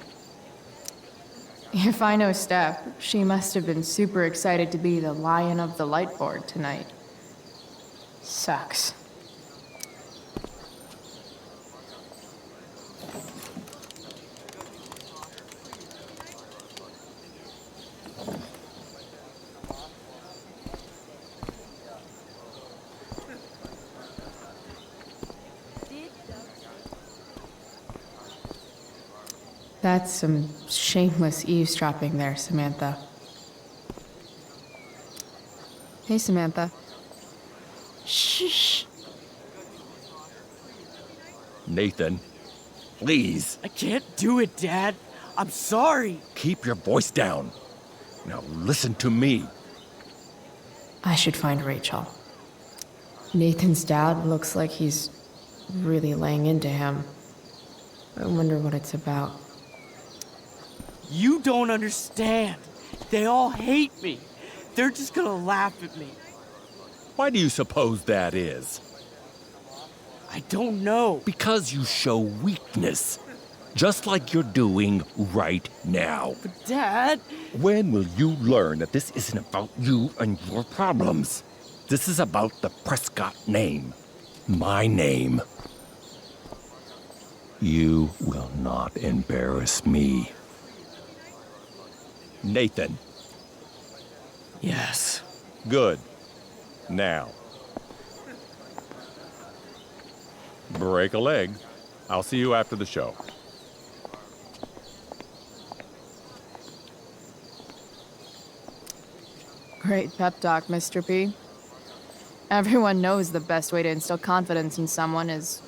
If I know Steph, she must have been super excited to be the lion of the light board tonight. Sucks. That's some shameless eavesdropping there, Samantha. Hey, Samantha. Shh. Nathan, please. I can't do it, Dad. I'm sorry. Keep your voice down. Now listen to me. I should find Rachel. Nathan's dad looks like he's really laying into him. I wonder what it's about. You don't understand. They all hate me. They're just gonna laugh at me. Why do you suppose that is? I don't know. Because you show weakness. Just like you're doing right now. But Dad... When will you learn that this isn't about you and your problems? This is about the Prescott name. My name. You will not embarrass me. Nathan. Yes. Good. Now. Break a leg. I'll see you after the show. Great pep talk, Mr. P. Everyone knows the best way to instill confidence in someone is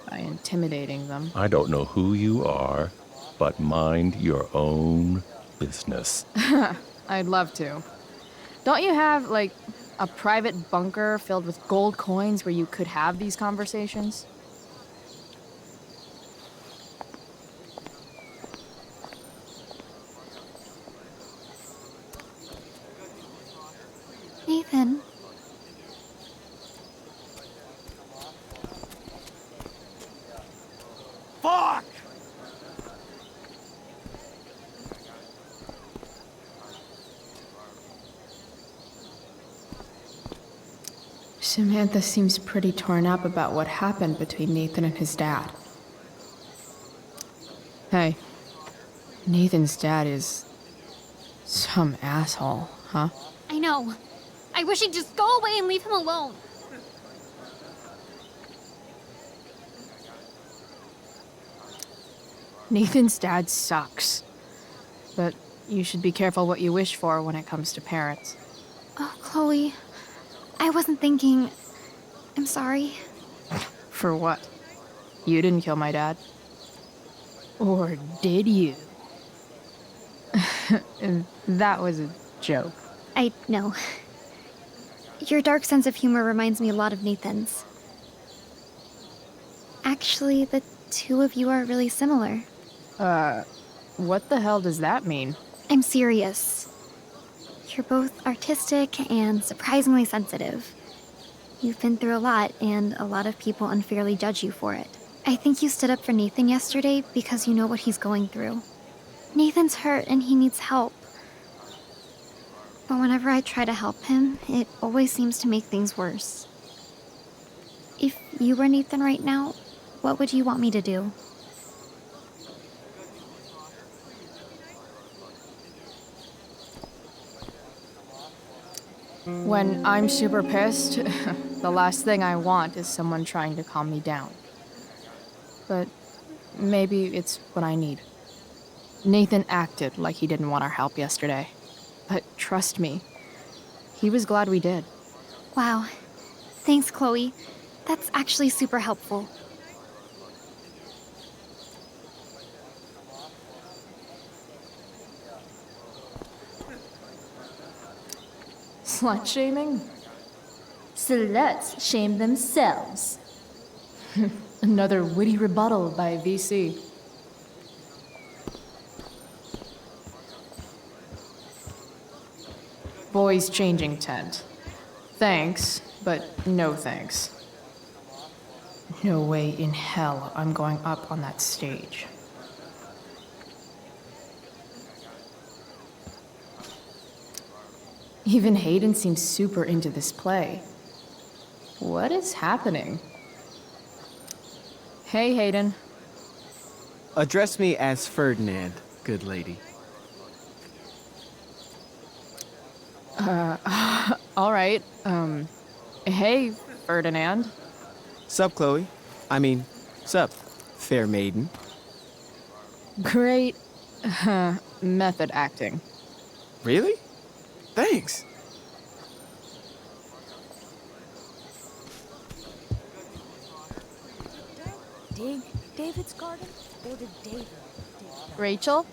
by intimidating them. I don't know who you are, but mind your own business. I'd love to. Don't you have, like, a private bunker filled with gold coins where you could have these conversations? Nathan. Fuck! Samantha seems pretty torn up about what happened between Nathan and his dad. Hey, Nathan's dad is some asshole, huh? I know. I wish he'd just go away and leave him alone. Nathan's dad sucks. But you should be careful what you wish for when it comes to parents. Oh, Chloe. I wasn't thinking... I'm sorry. For what? You didn't kill my dad? Or did you? That was a joke. I know. Your dark sense of humor reminds me a lot of Nathan's. Actually, the two of you are really similar. What the hell does that mean? I'm serious. You're both artistic and surprisingly sensitive. You've been through a lot, and a lot of people unfairly judge you for it. I think you stood up for Nathan yesterday because you know what he's going through. Nathan's hurt and he needs help. But whenever I try to help him, it always seems to make things worse. If you were Nathan right now, what would you want me to do? When I'm super pissed, the last thing I want is someone trying to calm me down. But maybe it's what I need. Nathan acted like he didn't want our help yesterday. But trust me, he was glad we did. Wow. Thanks, Chloe. That's actually super helpful. Slut shaming? Sluts shame themselves. Another witty rebuttal by VC. Boys changing tent. Thanks, but no thanks. No way in hell I'm going up on that stage. Even Hayden seems super into this play. What is happening? Hey, Hayden. Address me as Ferdinand, good lady. All right. Hey, Ferdinand. Sup, Chloe? I mean, sup, fair maiden. Great method acting. Really? Thanks. Dig David's garden? Or did David dig? Rachel?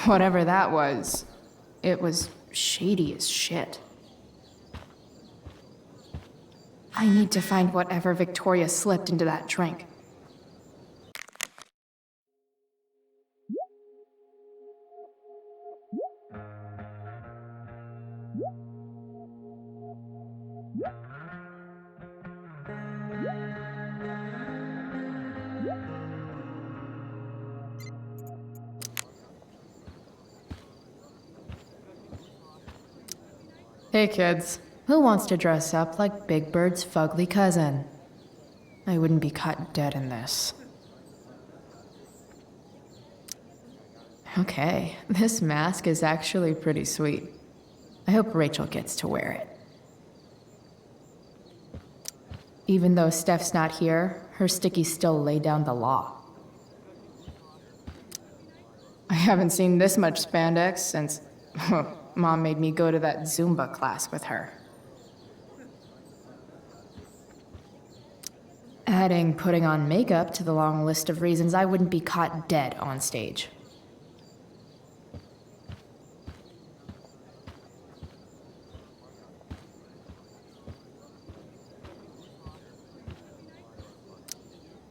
Whatever that was, it was shady as shit. I need to find whatever Victoria slipped into that drink. Hey kids, who wants to dress up like Big Bird's fugly cousin? I wouldn't be caught dead in this. Okay, this mask is actually pretty sweet. I hope Rachel gets to wear it. Even though Steph's not here, her stickies still lay down the law. I haven't seen this much spandex since Mom made me go to that Zumba class with her. Adding putting on makeup to the long list of reasons I wouldn't be caught dead on stage.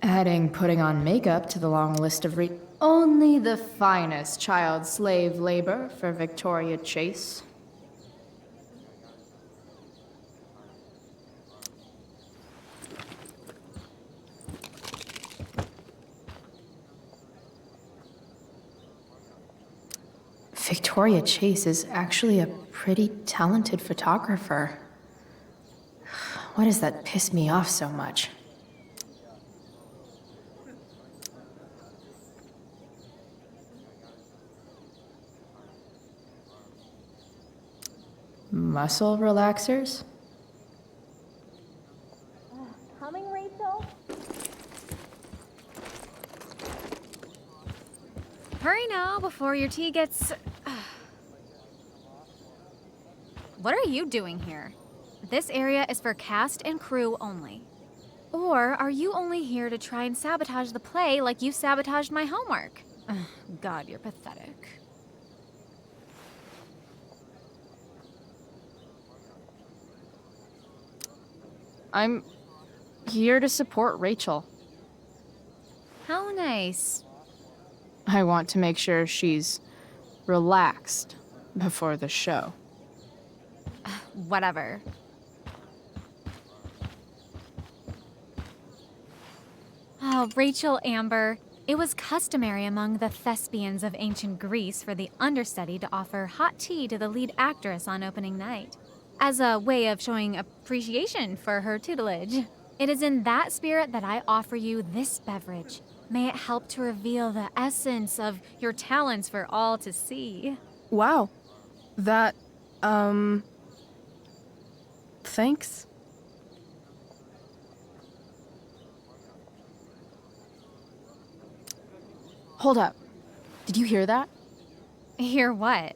Adding putting on makeup to the long list of only the finest child slave labor for Victoria Chase. Victoria Chase is actually a pretty talented photographer. Why does that piss me off so much? Muscle relaxers? Coming, Rachel? Hurry now before your tea gets... What are you doing here? This area is for cast and crew only. Or are you only here to try and sabotage the play like you sabotaged my homework? God, you're pathetic. I'm here to support Rachel. How nice. I want to make sure she's relaxed before the show. Whatever. Oh, Rachel Amber. It was customary among the thespians of ancient Greece for the understudy to offer hot tea to the lead actress on opening night, as a way of showing appreciation for her tutelage. It is in that spirit that I offer you this beverage. May it help to reveal the essence of your talents for all to see. Wow. That, thanks. Hold up. Did you hear that? Hear what?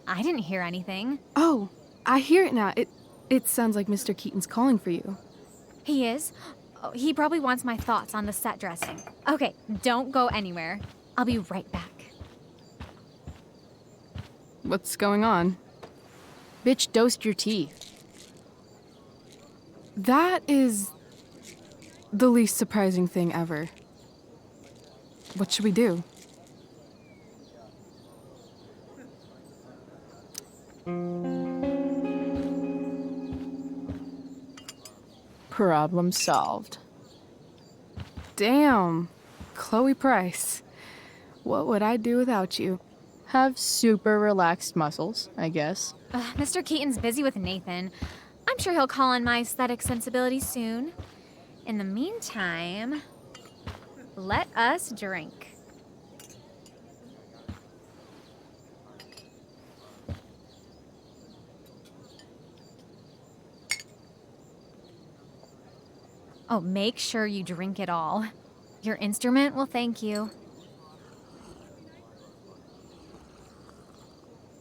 I didn't hear anything. Oh, I hear it now. It sounds like Mr. Keaton's calling for you. He is? Oh, he probably wants my thoughts on the set dressing. Okay, don't go anywhere. I'll be right back. What's going on? Bitch dosed your tea. That is the least surprising thing ever. What should we do? Problem solved. Damn. Chloe Price. What would I do without you? Have super relaxed muscles, I guess. Mr. Keaton's busy with Nathan. I'm sure he'll call on my aesthetic sensibilities soon. In the meantime, let us drink. Oh, make sure you drink it all. Your instrument will thank you.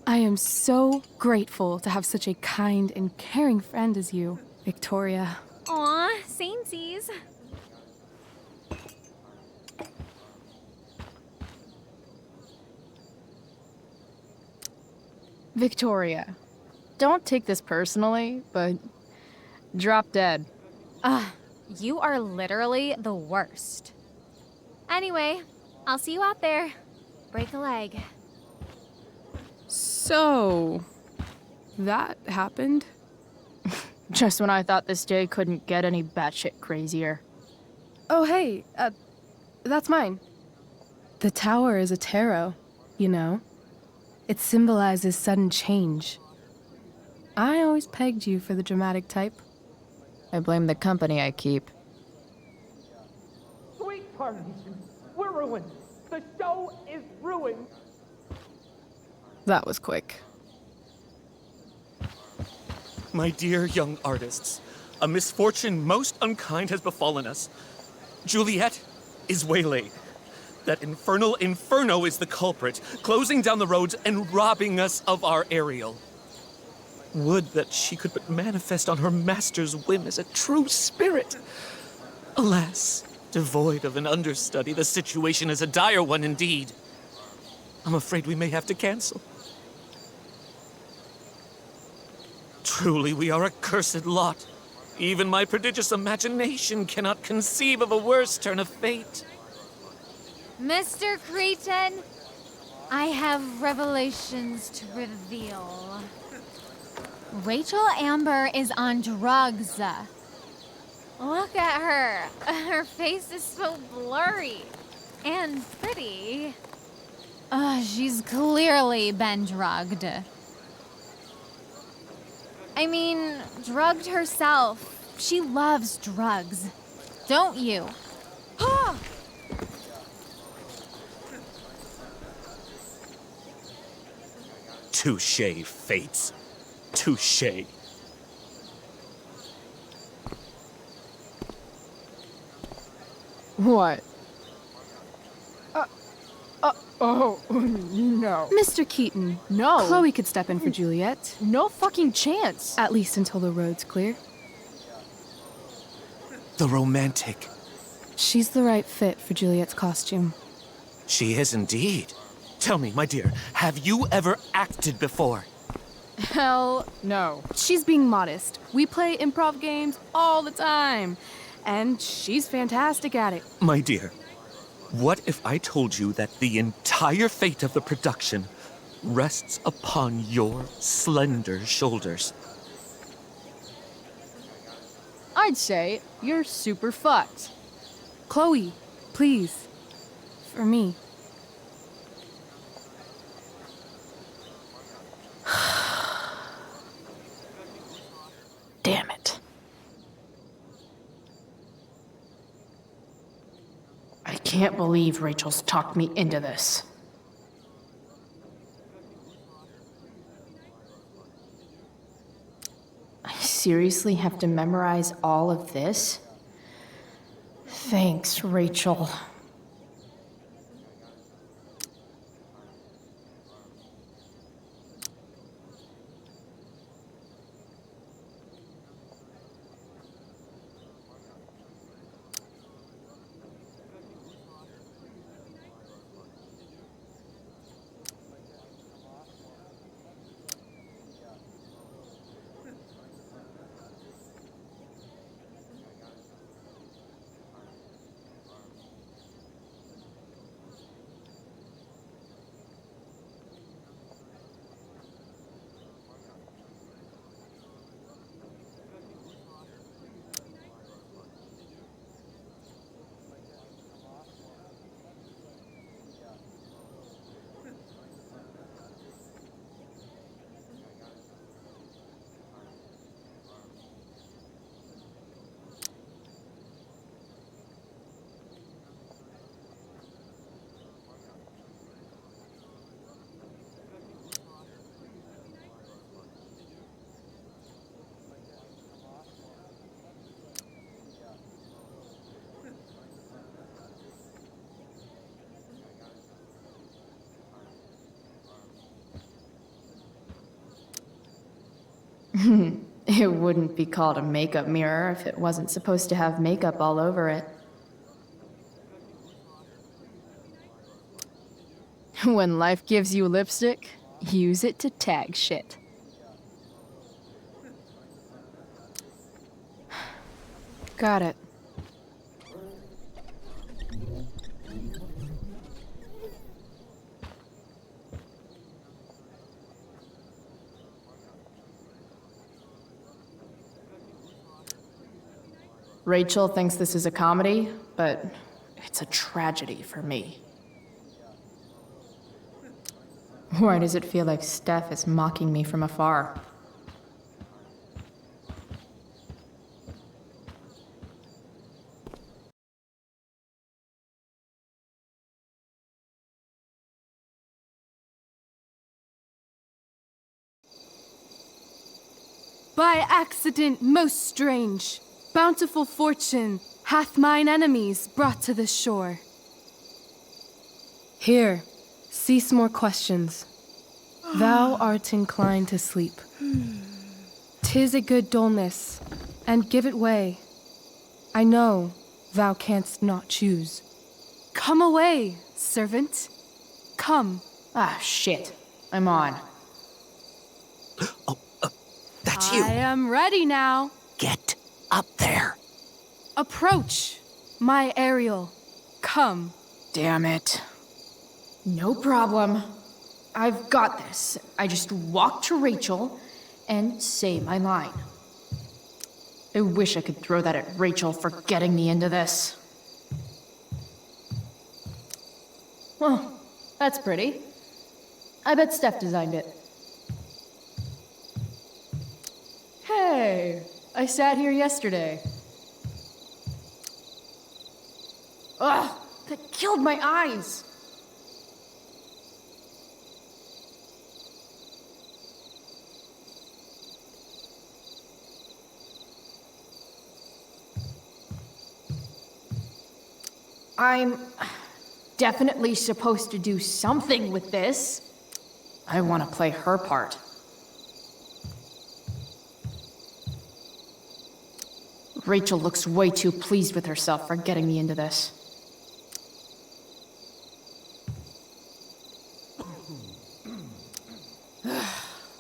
I am so grateful to have such a kind and caring friend as you, Victoria. Aw, samesies. Victoria, don't take this personally, but drop dead. You are literally the worst. Anyway, I'll see you out there. Break a leg. So, that happened? Just when I thought this day couldn't get any batshit crazier. Oh, hey, that's mine. The tower is a tarot, you know? It symbolizes sudden change. I always pegged you for the dramatic type. I blame the company I keep. Sweet Carnation, we're ruined. The show is ruined. That was quick. My dear young artists, a misfortune most unkind has befallen us. Juliet is waylaid. That infernal inferno is the culprit, closing down the roads and robbing us of our Ariel. Would that she could but manifest on her master's whim as a true spirit. Alas, devoid of an understudy, the situation is a dire one indeed. I'm afraid we may have to cancel. Truly, we are a cursed lot. Even my prodigious imagination cannot conceive of a worse turn of fate. Mr. Cretan, I have revelations to reveal. Rachel Amber is on drugs. Look at her. Her face is so blurry and pretty. She's clearly been drugged. I mean, drugged herself. She loves drugs. Don't you? Touché, fates. Touché. What? Oh, no. Mr. Keaton. No. Chloe could step in for Juliet. No fucking chance. At least until the road's clear. The romantic. She's the right fit for Juliet's costume. She is indeed. Tell me, my dear, have you ever acted before? Hell no. She's being modest. We play improv games all the time. And she's fantastic at it. My dear, what if I told you that the entire fate of the production rests upon your slender shoulders? I'd say you're super fucked. Chloe, please. For me. Damn it. I can't believe Rachel's talked me into this. I seriously have to memorize all of this? Thanks, Rachel. It wouldn't be called a makeup mirror if it wasn't supposed to have makeup all over it. When life gives you lipstick, Use it to tag shit. Got it. Rachel thinks this is a comedy, but it's a tragedy for me. Why does it feel like Steph is mocking me from afar? By accident most strange, bountiful fortune hath mine enemies brought to this shore. Here, cease more questions. Thou art inclined to sleep. 'Tis a good dullness, and give it way. I know thou canst not choose. Come away, servant. Come. Ah, shit. I'm on. That's you. I am ready now. Get up there. Approach, my Ariel. Come. Damn it. No problem. I've got this. I just walk to Rachel and say my line. I wish I could throw that at Rachel for getting me into this. Well, that's pretty. I bet Steph designed it. Hey, I sat here yesterday. Ugh, that killed my eyes. I'm definitely supposed to do something with this. I want to play her part. Rachel looks way too pleased with herself for getting me into this.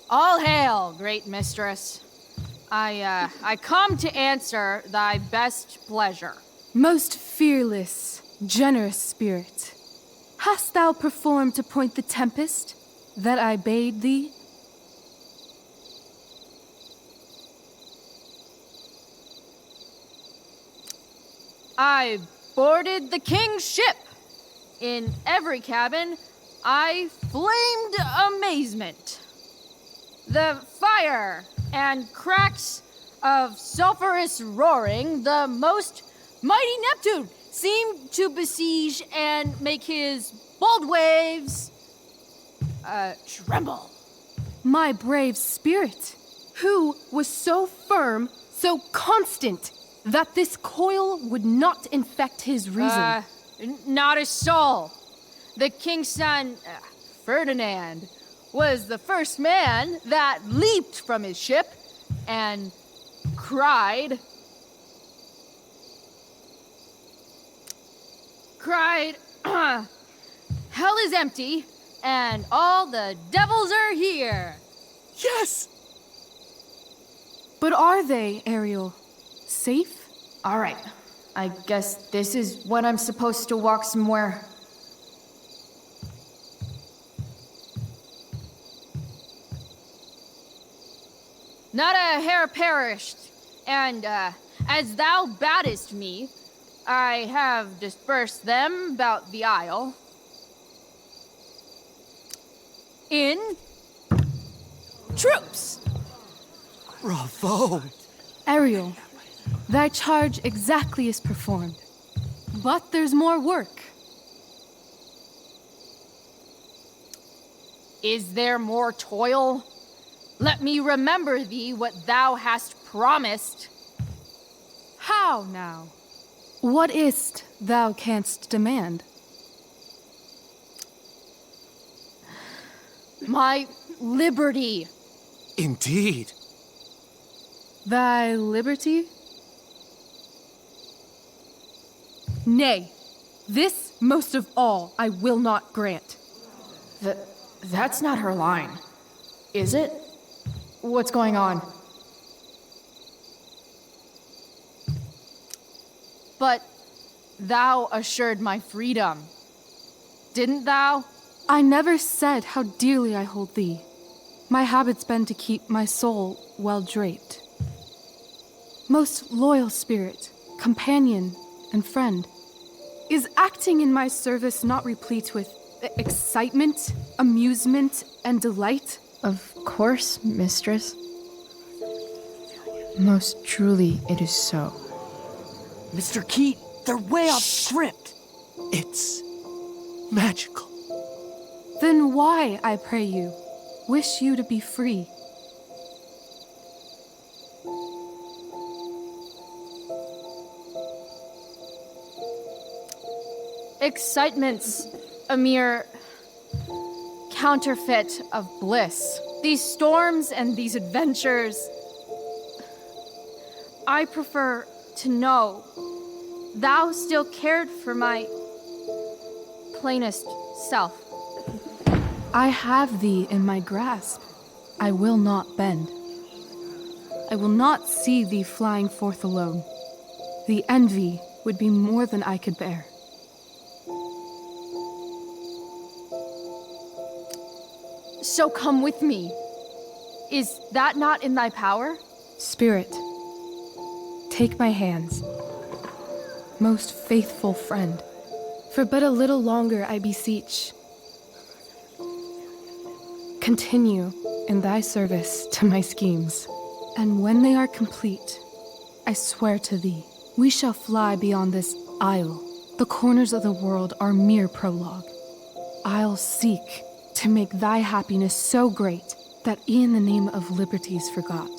All hail, great mistress. I come to answer thy best pleasure. Most fearless, generous spirit, hast thou performed to point the tempest that I bade thee? I boarded the king's ship. In every cabin, I flamed amazement. The fire and cracks of sulphurous roaring, the most mighty Neptune seemed to besiege and make his bold waves tremble. My brave spirit, who was so firm, so constant, that this coil would not infect his reason. Not a soul. The king's son, Ferdinand, was the first man that leaped from his ship and cried, hell is empty and all the devils are here. Yes! But are they, Ariel? Safe? All right. I guess this is when I'm supposed to walk somewhere. Not a hair perished, and as thou badest me, I have dispersed them about the isle. In troops. Bravo! Ariel, thy charge exactly is performed. But there's more work. Is there more toil? Let me remember thee what thou hast promised. How now? What is't thou canst demand? My liberty. Indeed. Thy liberty? Nay, this most of all I will not grant. That's not her line. Is it? What's going on? But thou assured my freedom. Didn't thou? I never said how dearly I hold thee. My habit's been to keep my soul well draped. Most loyal spirit, companion, and friend, is acting in my service not replete with excitement, amusement, and delight? Of course, mistress. Most truly it is so. Mr. Keat, they're way off script. It's magical. Then why, I pray you, wish you to be free? Excitement's a mere counterfeit of bliss. These storms and these adventures. I prefer to know thou still cared for my plainest self. I have thee in my grasp. I will not bend. I will not see thee flying forth alone. The envy would be more than I could bear. So come with me. Is that not in thy power? Spirit, take my hands. Most faithful friend, for but a little longer I beseech. Continue in thy service to my schemes, and when they are complete, I swear to thee, we shall fly beyond this isle. The corners of the world are mere prologue. I'll seek to make thy happiness so great that e'en the name of liberty's forgot.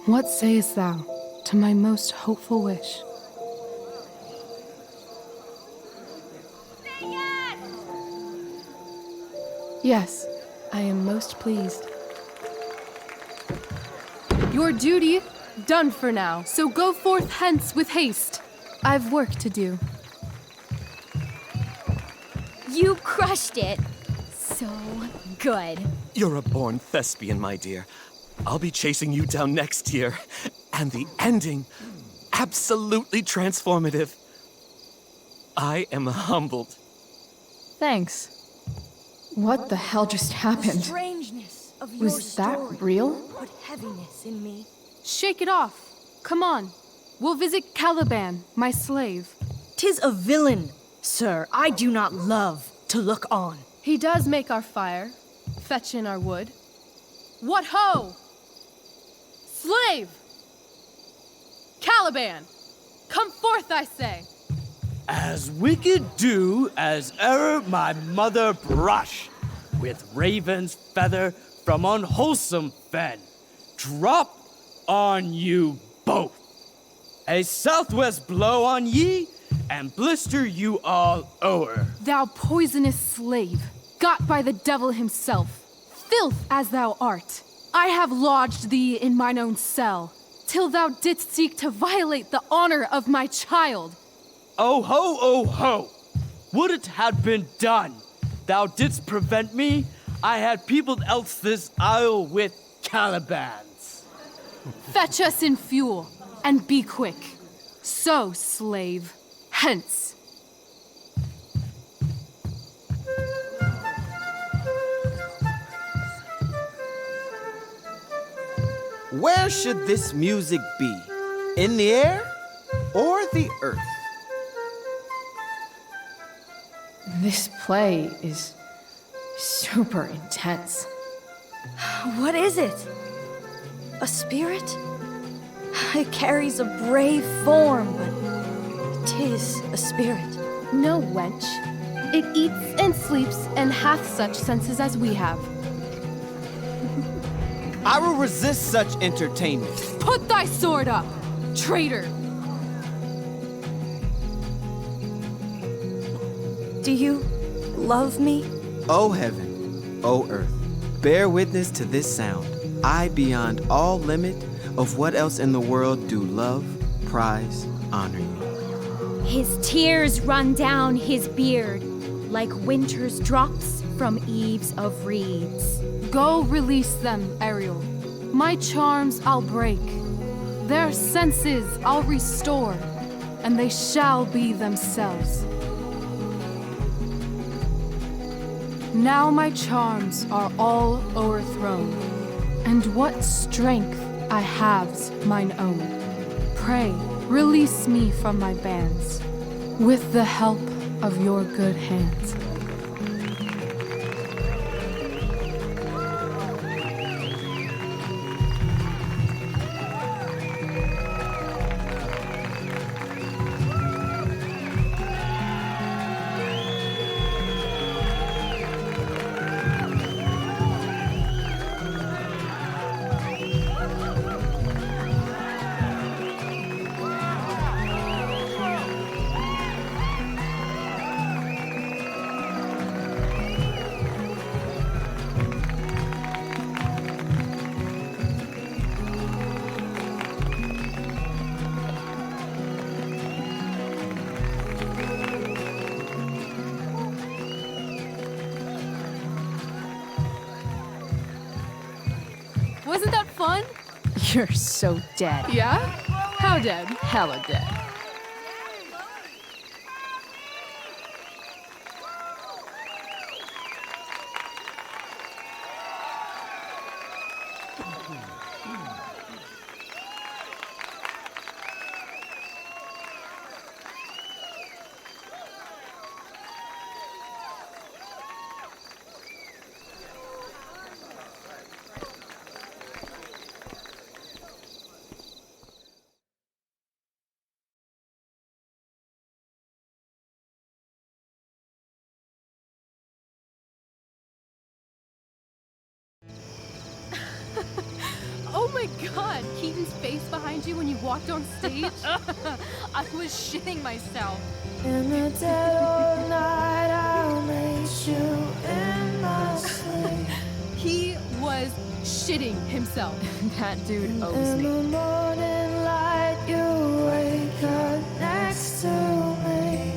What sayest thou to my most hopeful wish? Yes, I am most pleased. Your duty done for now, so go forth hence with haste. I've work to do. You crushed it. So good. You're a born thespian, my dear. I'll be chasing you down next year. And the ending, absolutely transformative. I am humbled. Thanks. What the hell just happened? Strangeness of your Was that story real? Put heaviness in me. Shake it off. Come on. We'll visit Caliban, my slave. 'Tis a villain, sir. I do not love to look on. He does make our fire, fetch in our wood. What ho! Slave! Caliban! Come forth, I say! As wicked do as e'er my mother brush, with raven's feather from unwholesome fen, drop on you both. A southwest blow on ye, and blister you all o'er. Thou poisonous slave, got by the devil himself, filth as thou art, I have lodged thee in mine own cell, till thou didst seek to violate the honor of my child. Oh ho, oh ho! Would it had been done! Thou didst prevent me, I had peopled else this isle with Calibans. Fetch us in fuel, and be quick. So, slave, hence. Where should this music be? In the air or the earth? This play is super intense. What is it? A spirit? It carries a brave form, but 'tis a spirit. No, wench. It eats and sleeps and hath such senses as we have. I will resist such entertainment. Put thy sword up, traitor! Do you love me? O heaven, O earth, bear witness to this sound. I, beyond all limit of what else in the world, do love, prize, honor you. His tears run down his beard like winter's drops from eaves of reeds. Go release them, Ariel. My charms I'll break. Their senses I'll restore, and they shall be themselves. Now my charms are all o'erthrown, and what strength I have's mine own. Pray, release me from my bands, with the help of your good hands. Wasn't that fun? You're so dead. Yeah? How dead? Hella dead. Oh my god, Keaton's face behind you when you walked on stage? I was shitting myself. In the dead of night, I'll meet you in my sleep. He was shitting himself. That dude owes In me. the morning light, you wake up next to me.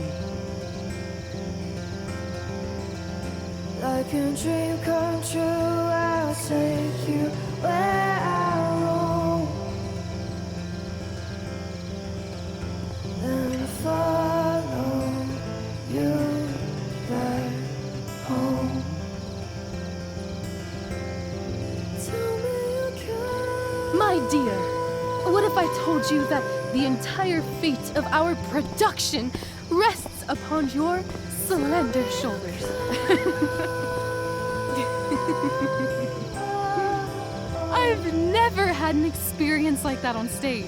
Like a dream come true, I'll take you where I roam. Then follow you back home. Tell me you care. My dear, what if I told you that the entire fate of our production rests upon your slender shoulders? I've never had an experience like that on stage.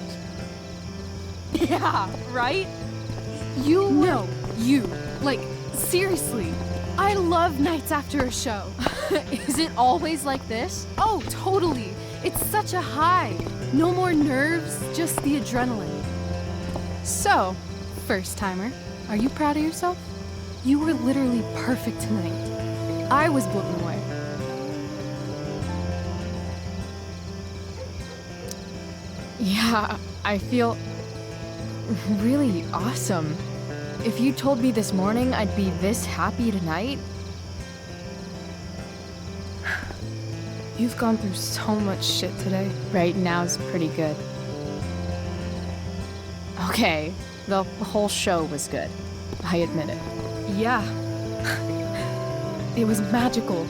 Yeah, right? No, you. Like, seriously. I love nights after a show. Is it always like this? Oh, totally. It's such a high. No more nerves, just the adrenaline. So, first timer, are you proud of yourself? You were literally perfect tonight. I was blown away. Yeah, I feel really awesome. If you told me this morning I'd be this happy tonight. You've gone through so much shit today. Right now's pretty good. Okay, the whole show was good. I admit it. Yeah. It was magical.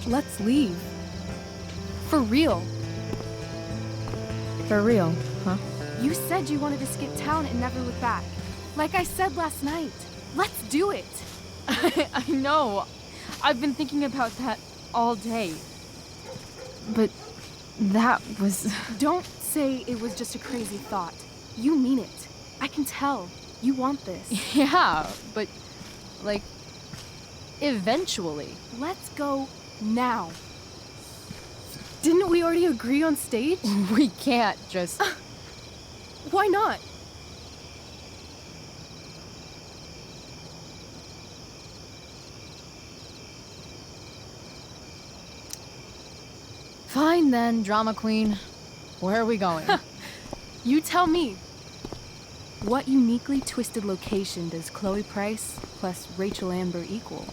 Let's leave. For real. For real, huh? You said you wanted to skip town and never look back. Like I said last night. Let's do it. I know. I've been thinking about that all day. But that was... Don't say it was just a crazy thought. You mean it. I can tell. You want this. Yeah, but, like, Eventually. Let's go now. Didn't we already agree on stage? We can't just... Why not? Fine then, drama queen. Where are we going? You tell me. What uniquely twisted location does Chloe Price plus Rachel Amber equal?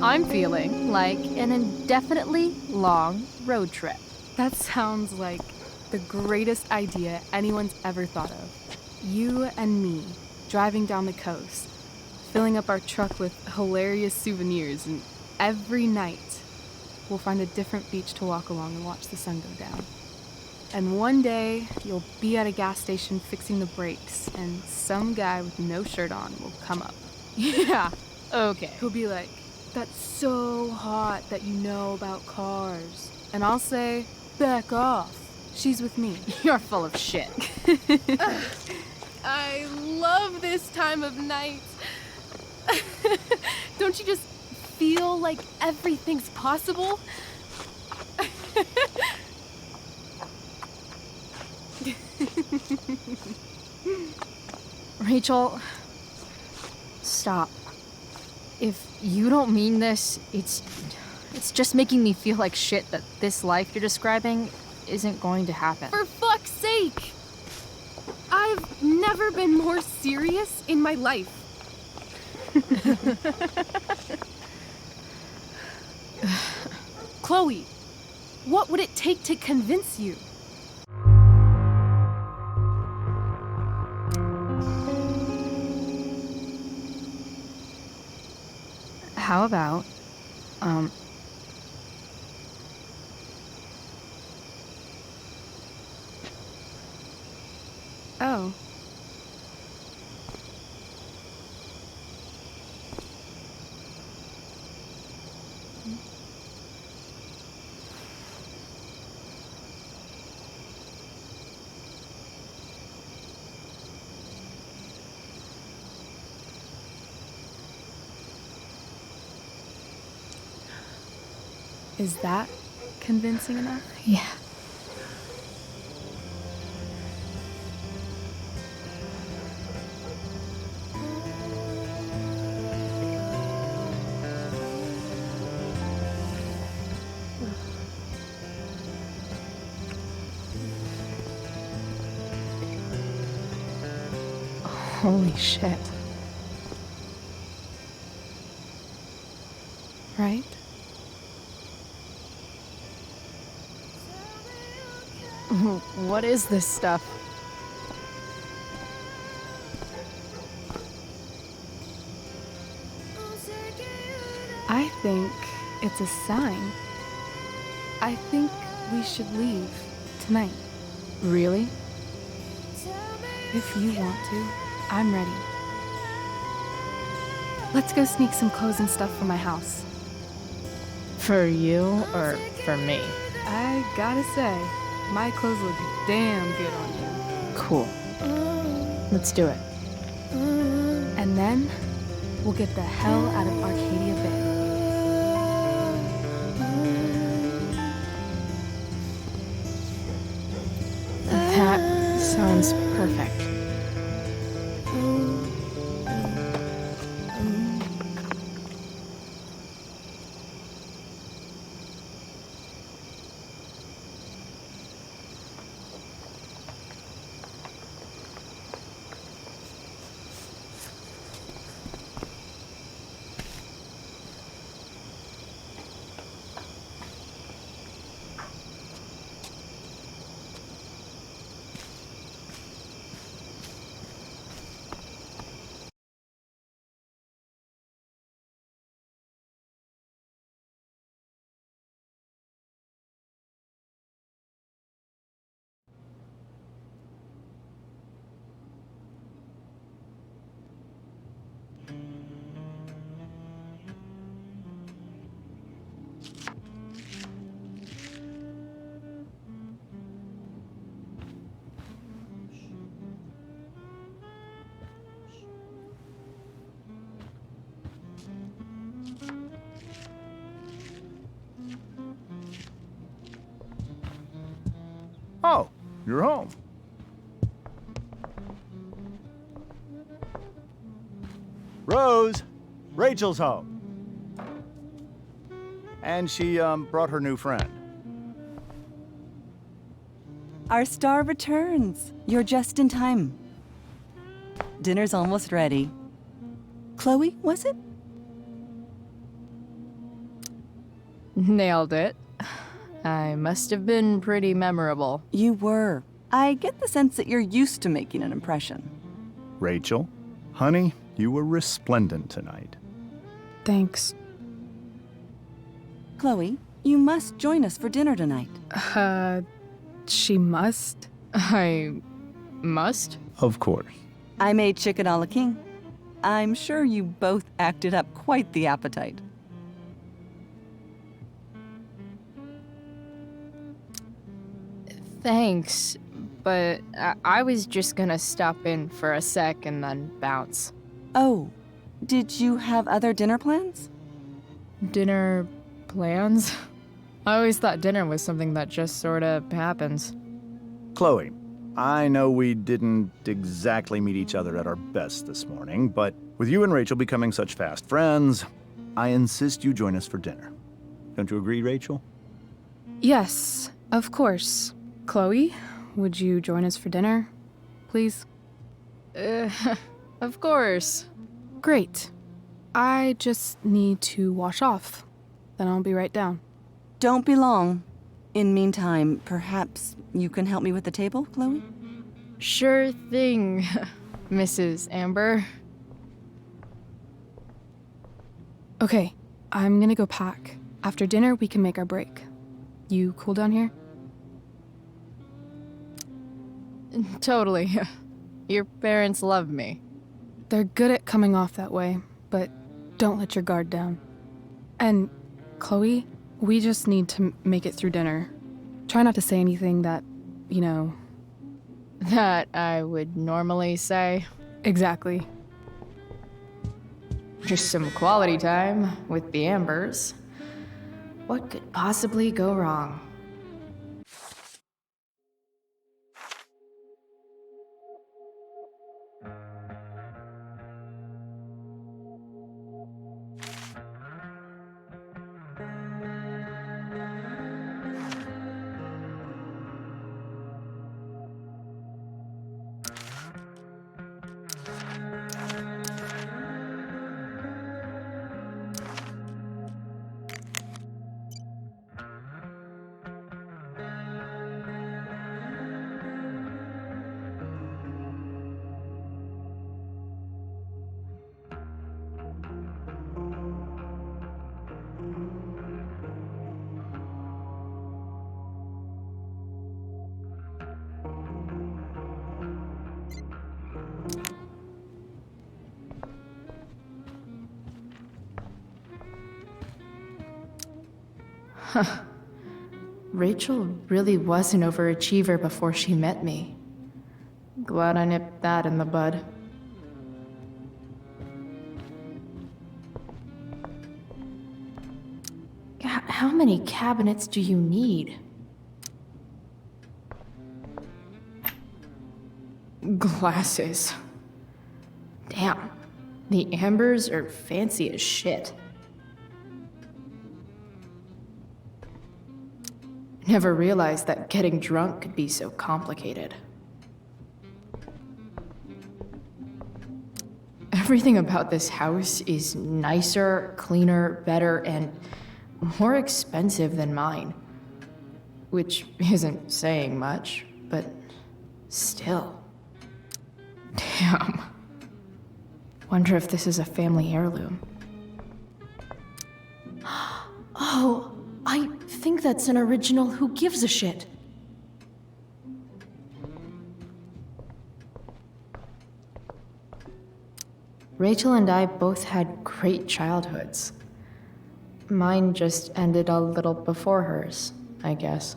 I'm feeling like an indefinitely long road trip. That sounds like the greatest idea anyone's ever thought of. You and me, driving down the coast, filling up our truck with hilarious souvenirs, and every night we'll find a different beach to walk along and watch the sun go down. And one day you'll be at a gas station fixing the brakes, and some guy with no shirt on will come up. Yeah, okay. He'll be like, "That's so hot that you know about cars." And I'll say, "Back off. She's with me." You're full of shit. I love this time of night. Don't you just feel like everything's possible? Rachel, stop. If you don't mean this, it's just making me feel like shit that this life you're describing isn't going to happen. For fuck's sake! I've never been more serious in my life. Chloe, what would it take to convince you? How about, Oh. Is that convincing enough? Yeah. Holy shit. Right? What is this stuff? I think it's a sign. I think we should leave tonight. Really? If you want to, I'm ready. Let's go sneak some clothes and stuff from my house. For you or for me? I gotta say, my clothes look damn good on you. Cool. Let's do it. And then, we'll get the hell out of Arcadia Bay. That sounds perfect. You're home. Rose, Rachel's home. And she, brought her new friend. Our star returns. You're just in time. Dinner's almost ready. Chloe, was it? Nailed it. I must have been pretty memorable. You were. I get the sense that you're used to making an impression. Rachel, honey, you were resplendent tonight. Thanks. Chloe, you must join us for dinner tonight. She must? I must? Of course. I made chicken a la king. I'm sure you both acted up quite the appetite. Thanks, but I was just gonna stop in for a sec and then bounce. Oh, did you have other dinner plans? Dinner plans? I always thought dinner was something that just sorta happens. Chloe, I know we didn't exactly meet each other at our best this morning, but with you and Rachel becoming such fast friends, I insist you join us for dinner. Don't you agree, Rachel? Yes, of course. Chloe, would you join us for dinner, please? Of course. Great. I just need to wash off. Then I'll be right down. Don't be long. In meantime, perhaps you can help me with the table, Chloe? Sure thing, Mrs. Amber. Okay, I'm gonna go pack. After dinner, we can make our break. You cool down here? Totally. Your parents love me. They're good at coming off that way, but don't let your guard down. And, Chloe, we just need to make it through dinner. Try not to say anything that, you know... That I would normally say. Exactly. Just some quality time with the Ambers. What could possibly go wrong? Huh. Rachel really was an overachiever before she met me. Glad I nipped that in the bud. How many cabinets do you need? Glasses. Damn. The Ambers are fancy as shit. Never realized that getting drunk could be so complicated. Everything about this house is nicer, cleaner, better, and more expensive than mine. Which isn't saying much, but still. Damn. Wonder if this is a family heirloom. Oh, I think that's an original Who Gives a Shit. Rachel and I both had great childhoods. Mine just ended a little before hers, I guess.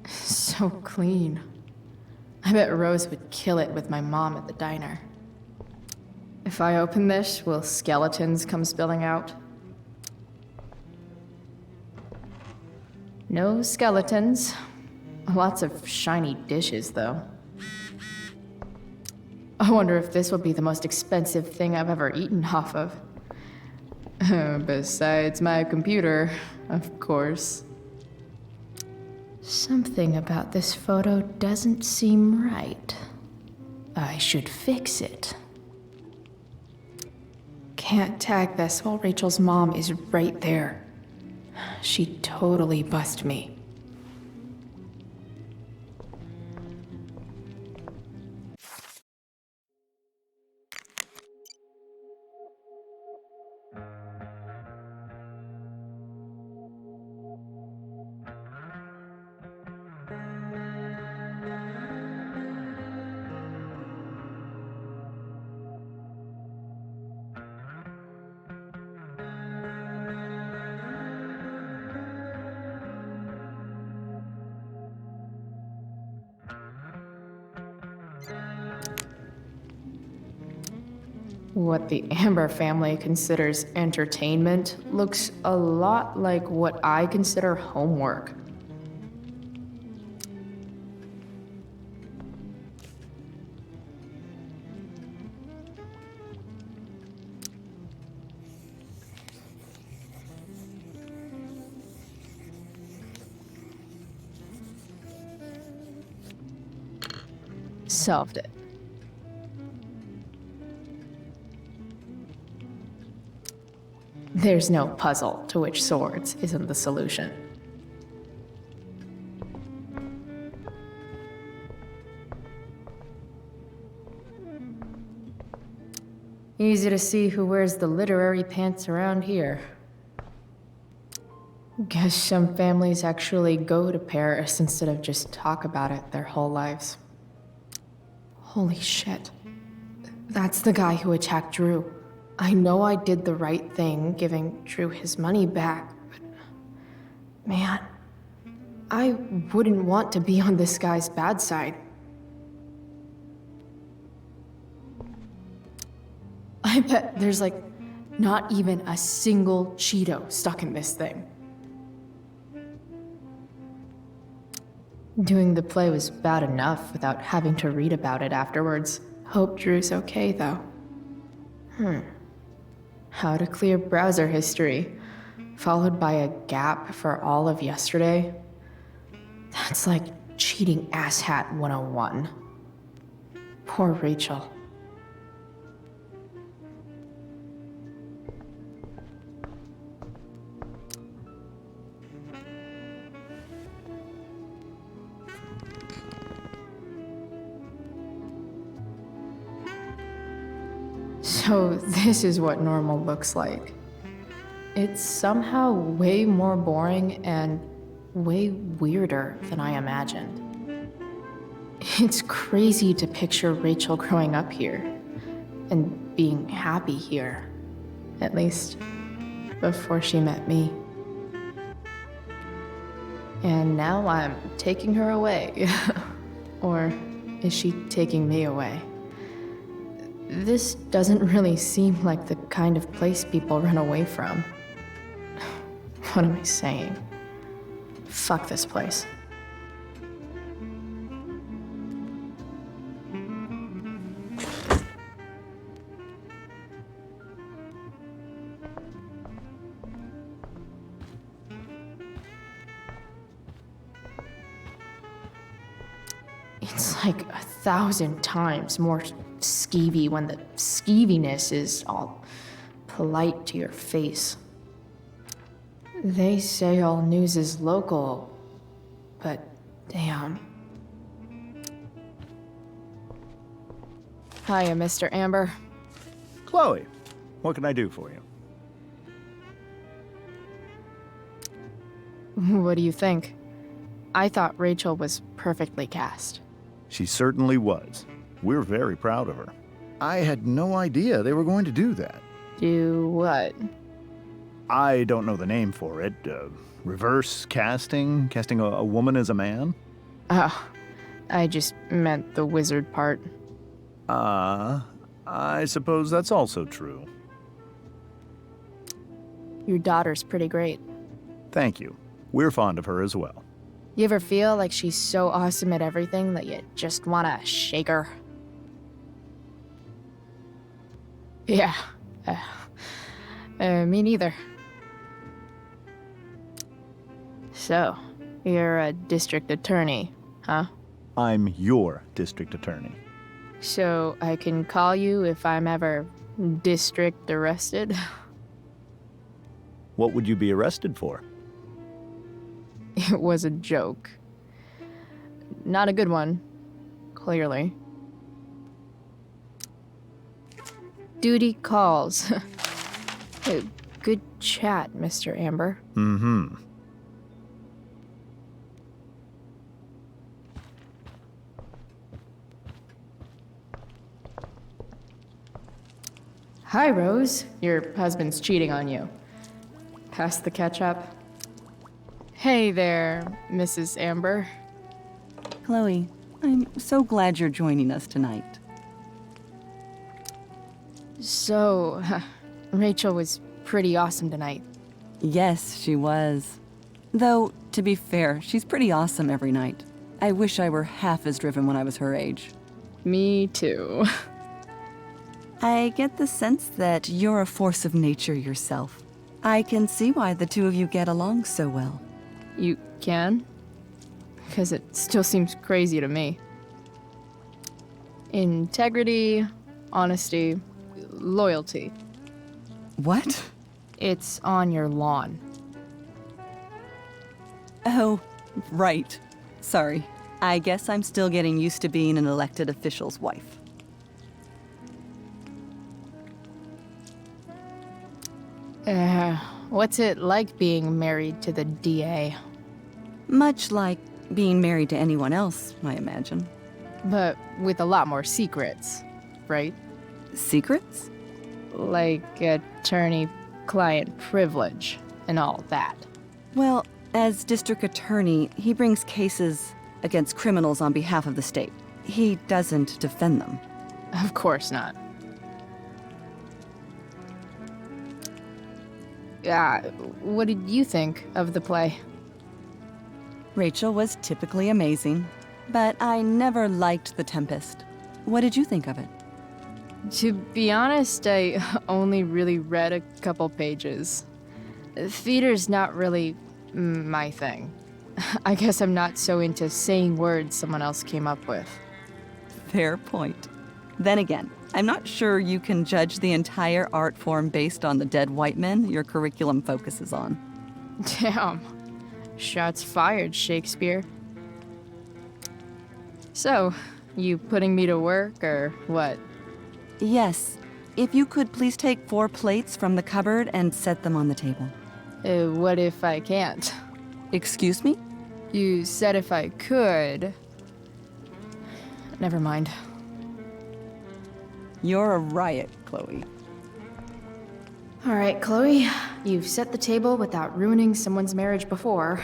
So clean. I bet Rose would kill it with my mom at the diner. If I open this, will skeletons come spilling out? No skeletons. Lots of shiny dishes, though. I wonder if this will be the most expensive thing I've ever eaten off of. Besides my computer, of course. Something about this photo doesn't seem right. I should fix it. Can't tag this while Rachel's mom is right there. She'd totally bust me. What the Amber family considers entertainment looks a lot like what I consider homework. Solved it. There's no puzzle to which swords isn't the solution. Easy to see who wears the literary pants around here. Guess some families actually go to Paris instead of just talk about it their whole lives. Holy shit. That's the guy who attacked Drew. I know I did the right thing giving Drew his money back, but man, I wouldn't want to be on this guy's bad side. I bet there's like not even a single Cheeto stuck in this thing. Doing the play was bad enough without having to read about it afterwards. Hope Drew's okay though. How to clear browser history, followed by a gap for all of yesterday. That's like cheating asshat 101. Poor Rachel. So this is what normal looks like. It's somehow way more boring and way weirder than I imagined. It's crazy to picture Rachel growing up here and being happy here, at least before she met me. And now I'm taking her away. Or is she taking me away? This doesn't really seem like the kind of place people run away from. What am I saying? Fuck this place. It's like 1,000 times more skeevy when the skeeviness is all polite to your face. They say all news is local, but damn. Hiya, Mr. Amber. Chloe, what can I do for you? What do you think? I thought Rachel was perfectly cast. She certainly was. We're very proud of her. I had no idea they were going to do that. Do what? I don't know the name for it. Reverse casting? Casting a woman as a man? Oh, I just meant the wizard part. I suppose that's also true. Your daughter's pretty great. Thank you. We're fond of her as well. You ever feel like she's so awesome at everything that you just wanna shake her? Yeah. Me neither. So, you're a district attorney, huh? I'm your district attorney. So I can call you if I'm ever district arrested? What would you be arrested for? It was a joke. Not a good one, clearly. Duty calls. Good chat, Mr. Amber. Mm-hmm. Hi, Rose. Your husband's cheating on you. Pass the ketchup. Hey there, Mrs. Amber. Chloe, I'm so glad you're joining us tonight. So, Rachel was pretty awesome tonight. Yes, she was. Though, to be fair, she's pretty awesome every night. I wish I were half as driven when I was her age. Me too. I get the sense that you're a force of nature yourself. I can see why the two of you get along so well. You can? Because it still seems crazy to me. Integrity, honesty, loyalty. What? It's on your lawn. Oh, right. Sorry. I guess I'm still getting used to being an elected official's wife. What's it like being married to the DA? Much like being married to anyone else, I imagine. But with a lot more secrets, right? Secrets? Like attorney-client privilege and all that. Well, as district attorney, he brings cases against criminals on behalf of the state. He doesn't defend them. Of course not. What did you think of the play? Rachel was typically amazing, but I never liked The Tempest. What did you think of it? To be honest, I only really read a couple pages. Theater's not really my thing. I guess I'm not so into saying words someone else came up with. Fair point. Then again, I'm not sure you can judge the entire art form based on the dead white men your curriculum focuses on. Damn. Shots fired, Shakespeare. So, you putting me to work, or what? Yes. If you could please take 4 plates from the cupboard and set them on the table. What if I can't? Excuse me? You said if I could. Never mind. You're a riot, Chloe. All right, Chloe. You've set the table without ruining someone's marriage before.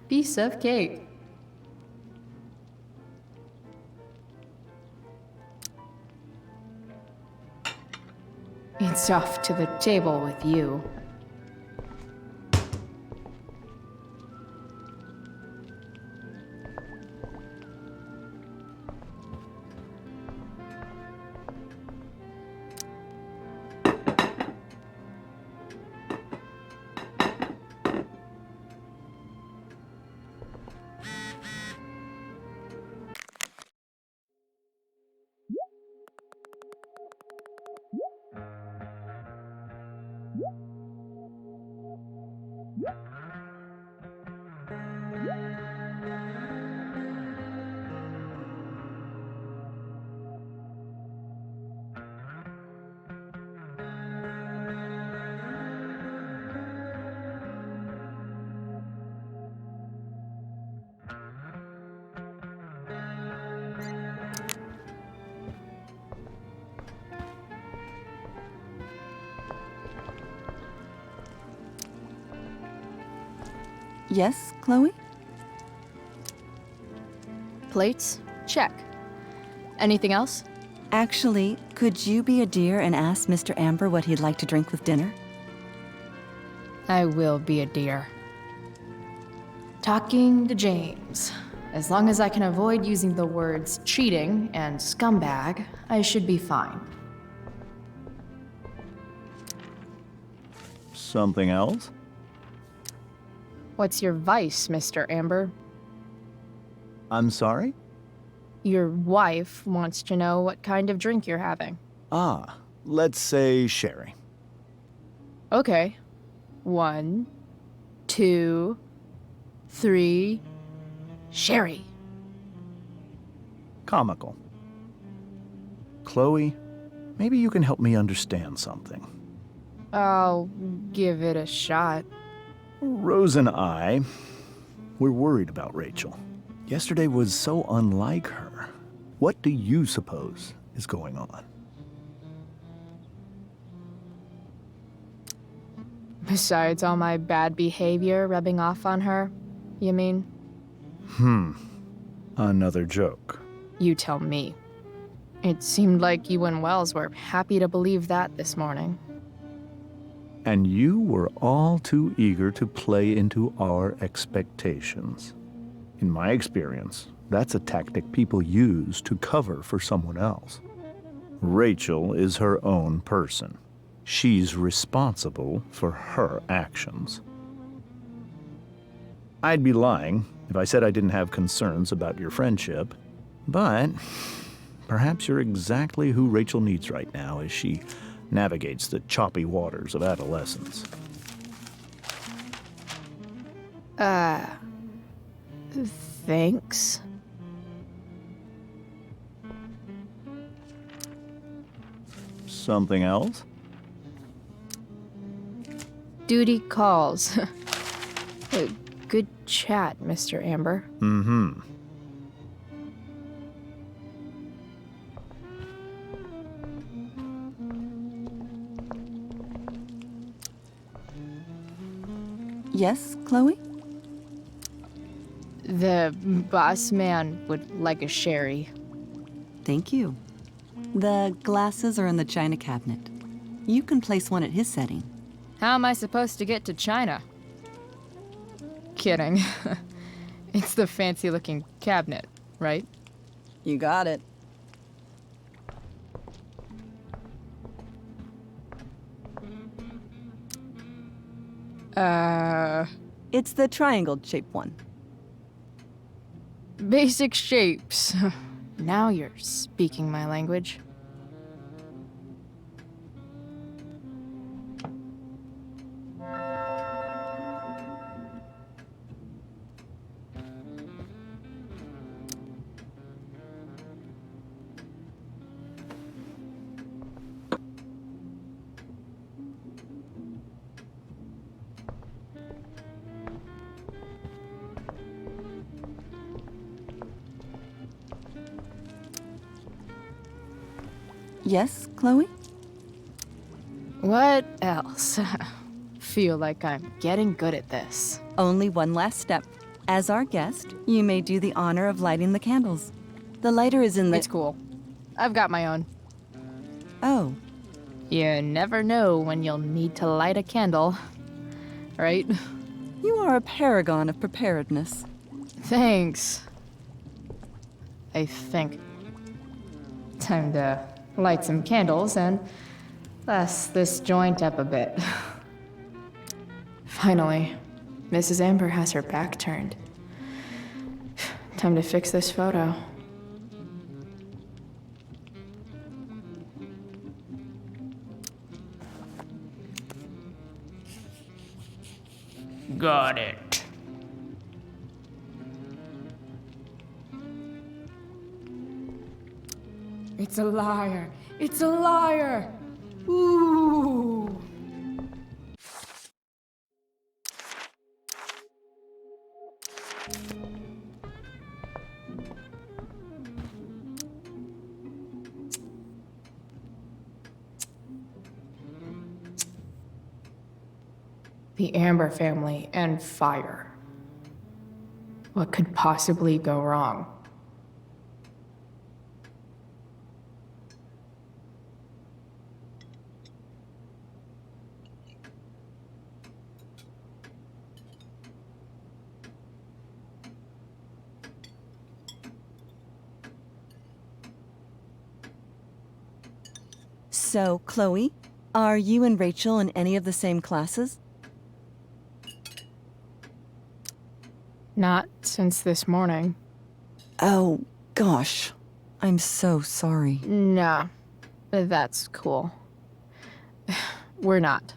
Piece of cake. It's off to the table with you. Yes, Chloe? Plates? Check. Anything else? Actually, could you be a dear and ask Mr. Amber what he'd like to drink with dinner? I will be a dear. Talking to James. As long as I can avoid using the words cheating and scumbag, I should be fine. Something else? What's your vice, Mr. Amber? I'm sorry? Your wife wants to know what kind of drink you're having. Ah, let's say sherry. Okay. 1, 2, 3. Sherry. Comical. Chloe, maybe you can help me understand something. I'll give it a shot. Rose and I, we're worried about Rachel. Yesterday was so unlike her. What do you suppose is going on? Besides all my bad behavior rubbing off on her, you mean? Another joke. You tell me. It seemed like you and Wells were happy to believe that this morning. And you were all too eager to play into our expectations. In my experience, that's a tactic people use to cover for someone else. Rachel is her own person. She's responsible for her actions. I'd be lying if I said I didn't have concerns about your friendship, but perhaps you're exactly who Rachel needs right now as she navigates the choppy waters of adolescence. Thanks. Something else? Duty calls. Good chat, Mr. Amber. Mm-hmm. Yes, Chloe? The boss man would like a sherry. Thank you. The glasses are in the china cabinet. You can place one at his setting. How am I supposed to get to China? Kidding. It's the fancy-looking cabinet, right? You got it. It's the triangle-shaped one. Basic shapes. Now you're speaking my language. Yes, Chloe? What else? Feel like I'm getting good at this. Only one last step. As our guest, you may do the honor of lighting the candles. The lighter is in the... It's cool. I've got my own. Oh. You never know when you'll need to light a candle, right? You are a paragon of preparedness. Thanks. I think. Time to light some candles and bless this joint up a bit. Finally, Mrs. Amber has her back turned. Time to fix this photo. Got it. It's a liar. It's a liar. Ooh. The Amber family and fire. What could possibly go wrong? So, Chloe, are you and Rachel in any of the same classes? Not since this morning. Oh, gosh. I'm so sorry. Nah, that's cool. We're not.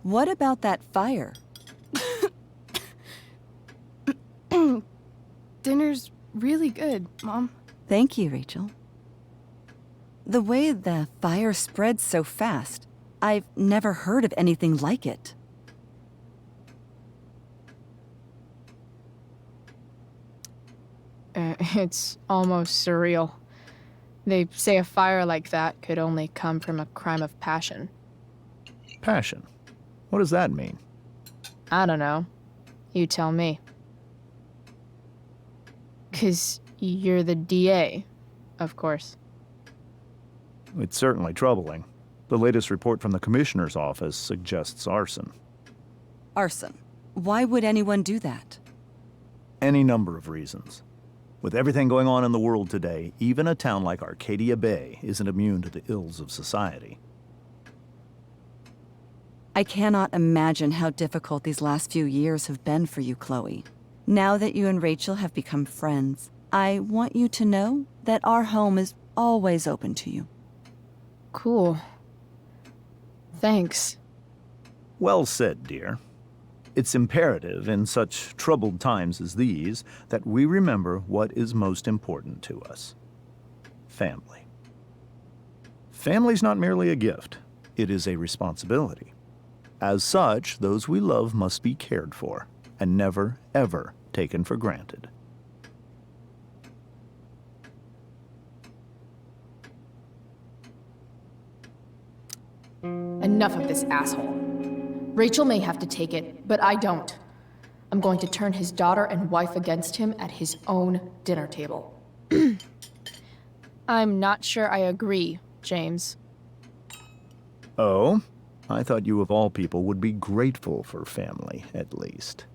What about that fire? Dinner's really good, Mom. Thank you, Rachel. The way the fire spread so fast, I've never heard of anything like it. It's almost surreal. They say a fire like that could only come from a crime of passion. Passion? What does that mean? I don't know. You tell me. 'Cause you're the DA, of course. It's certainly troubling. The latest report from the Commissioner's office suggests arson. Arson? Why would anyone do that? Any number of reasons. With everything going on in the world today, even a town like Arcadia Bay isn't immune to the ills of society. I cannot imagine how difficult these last few years have been for you, Chloe. Now that you and Rachel have become friends, I want you to know that our home is always open to you. Cool. Thanks. Well said, dear. It's imperative in such troubled times as these that we remember what is most important to us. Family. Family's not merely a gift, it is a responsibility. As such, those we love must be cared for and never, ever taken for granted. Enough of this asshole. Rachel may have to take it, but I don't. I'm going to turn his daughter and wife against him at his own dinner table. I'm not sure I agree, James. Oh? I thought you of all people would be grateful for family, at least.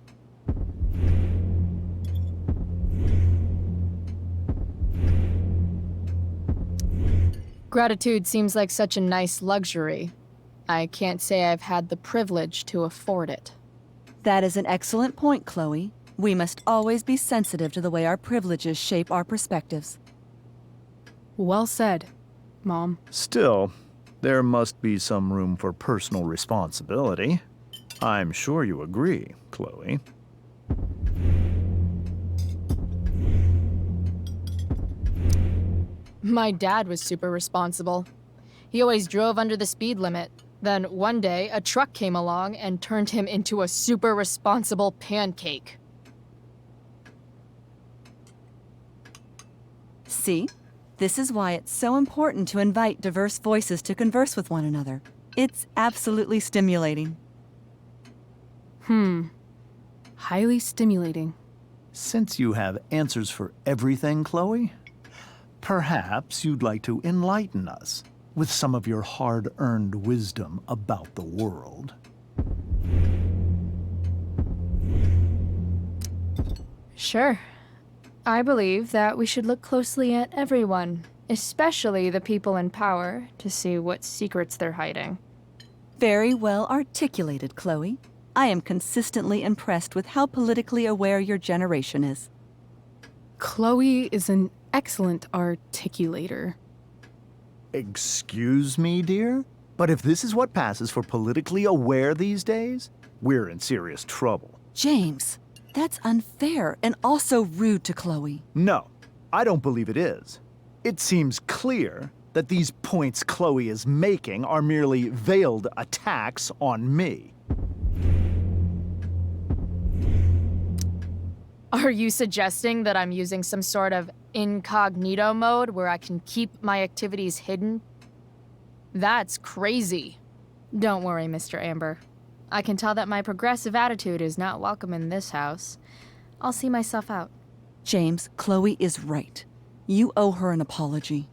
Gratitude seems like such a nice luxury. I can't say I've had the privilege to afford it. That is an excellent point, Chloe. We must always be sensitive to the way our privileges shape our perspectives. Well said, Mom. Still, there must be some room for personal responsibility. I'm sure you agree, Chloe. My dad was super responsible. He always drove under the speed limit. Then one day, a truck came along and turned him into a super responsible pancake. See? This is why it's so important to invite diverse voices to converse with one another. It's absolutely stimulating. Highly stimulating. Since you have answers for everything, Chloe, perhaps you'd like to enlighten us with some of your hard-earned wisdom about the world. Sure. I believe that we should look closely at everyone, especially the people in power, to see what secrets they're hiding. Very well articulated, Chloe. I am consistently impressed with how politically aware your generation is. Chloe is an excellent articulator. Excuse me, dear? But if this is what passes for politically aware these days, we're in serious trouble. James, that's unfair and also rude to Chloe. No, I don't believe it is. It seems clear that these points Chloe is making are merely veiled attacks on me. Are you suggesting that I'm using some sort of incognito mode where I can keep my activities hidden? That's crazy. Don't worry, Mr. Amber. I can tell that my progressive attitude is not welcome in this house. I'll see myself out. James, Chloe is right. You owe her an apology.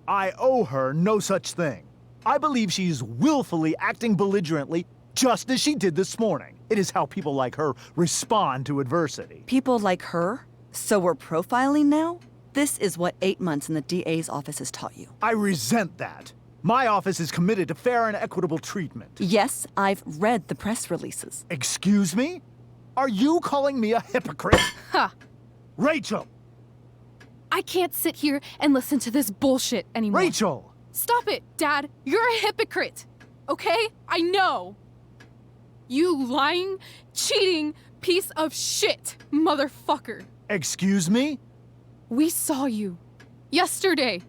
I owe her no such thing. I believe she's willfully acting belligerently just as she did this morning. It is how people like her respond to adversity. People like her? So we're profiling now? This is what 8 months in the DA's office has taught you. I resent that. My office is committed to fair and equitable treatment. Yes, I've read the press releases. Excuse me? Are you calling me a hypocrite? Ha! Rachel! I can't sit here and listen to this bullshit anymore. Rachel! Stop it, Dad! You're a hypocrite! Okay? I know! You lying, cheating piece of shit, motherfucker! Excuse me? We saw you yesterday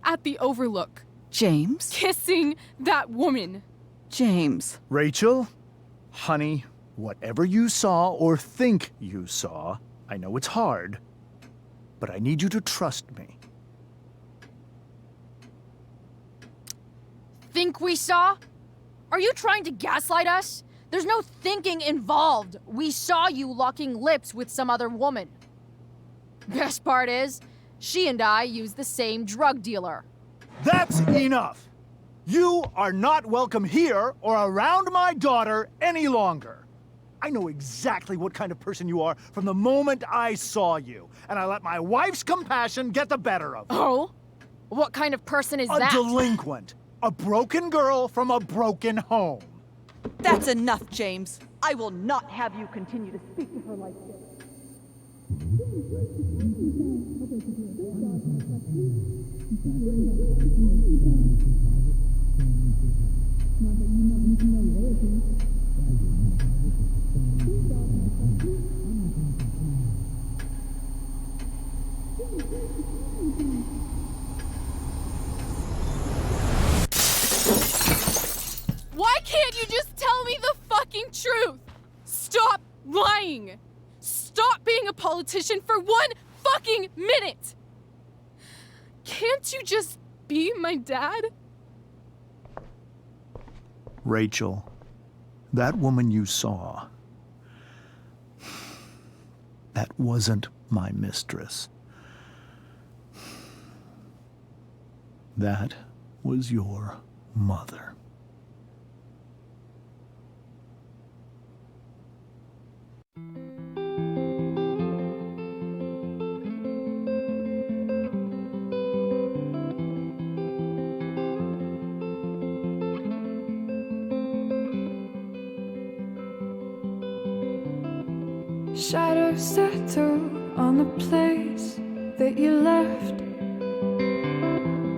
at the Overlook. James? Kissing that woman. James. Rachel? Honey, whatever you saw or think you saw, I know it's hard, but I need you to trust me. Think we saw? Are you trying to gaslight us? There's no thinking involved. We saw you locking lips with some other woman. Best part is, she and I use the same drug dealer. That's enough! You are not welcome here or around my daughter any longer. I know exactly what kind of person you are from the moment I saw you, and I let my wife's compassion get the better of me. Oh? What kind of person is that? A delinquent. A broken girl from a broken home. That's enough, James. I will not have you continue to speak to her like this. Why can't you just tell me the fucking truth? Stop lying! Stop being a politician for 1 fucking minute! Can't you just be my dad? Rachel, that woman you saw, that wasn't my mistress. That was your mother. Shadows settle on the place that you left.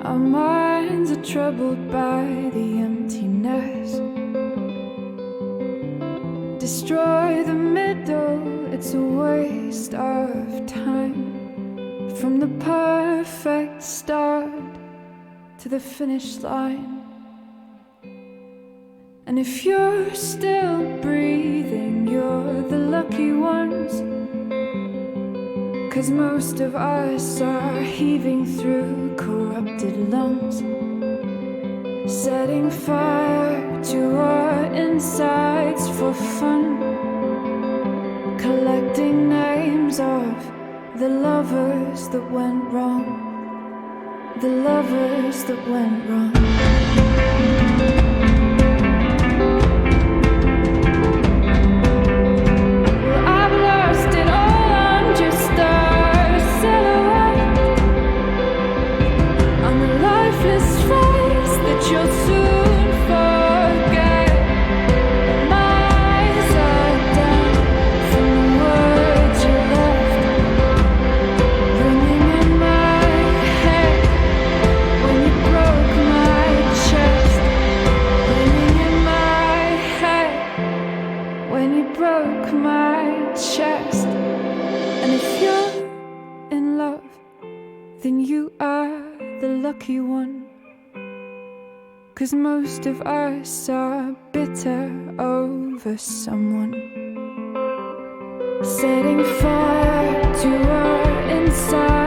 Our minds are troubled by the emptiness. Destroy the middle, it's a waste of time. From the perfect start to the finish line. And if you're still breathing, you're the lucky ones. 'Cause most of us are heaving through corrupted lungs, setting fire to our insides for fun, collecting names of the lovers that went wrong, the lovers that went wrong. Lucky one, 'cause most of us are bitter over someone, setting fire to our inside.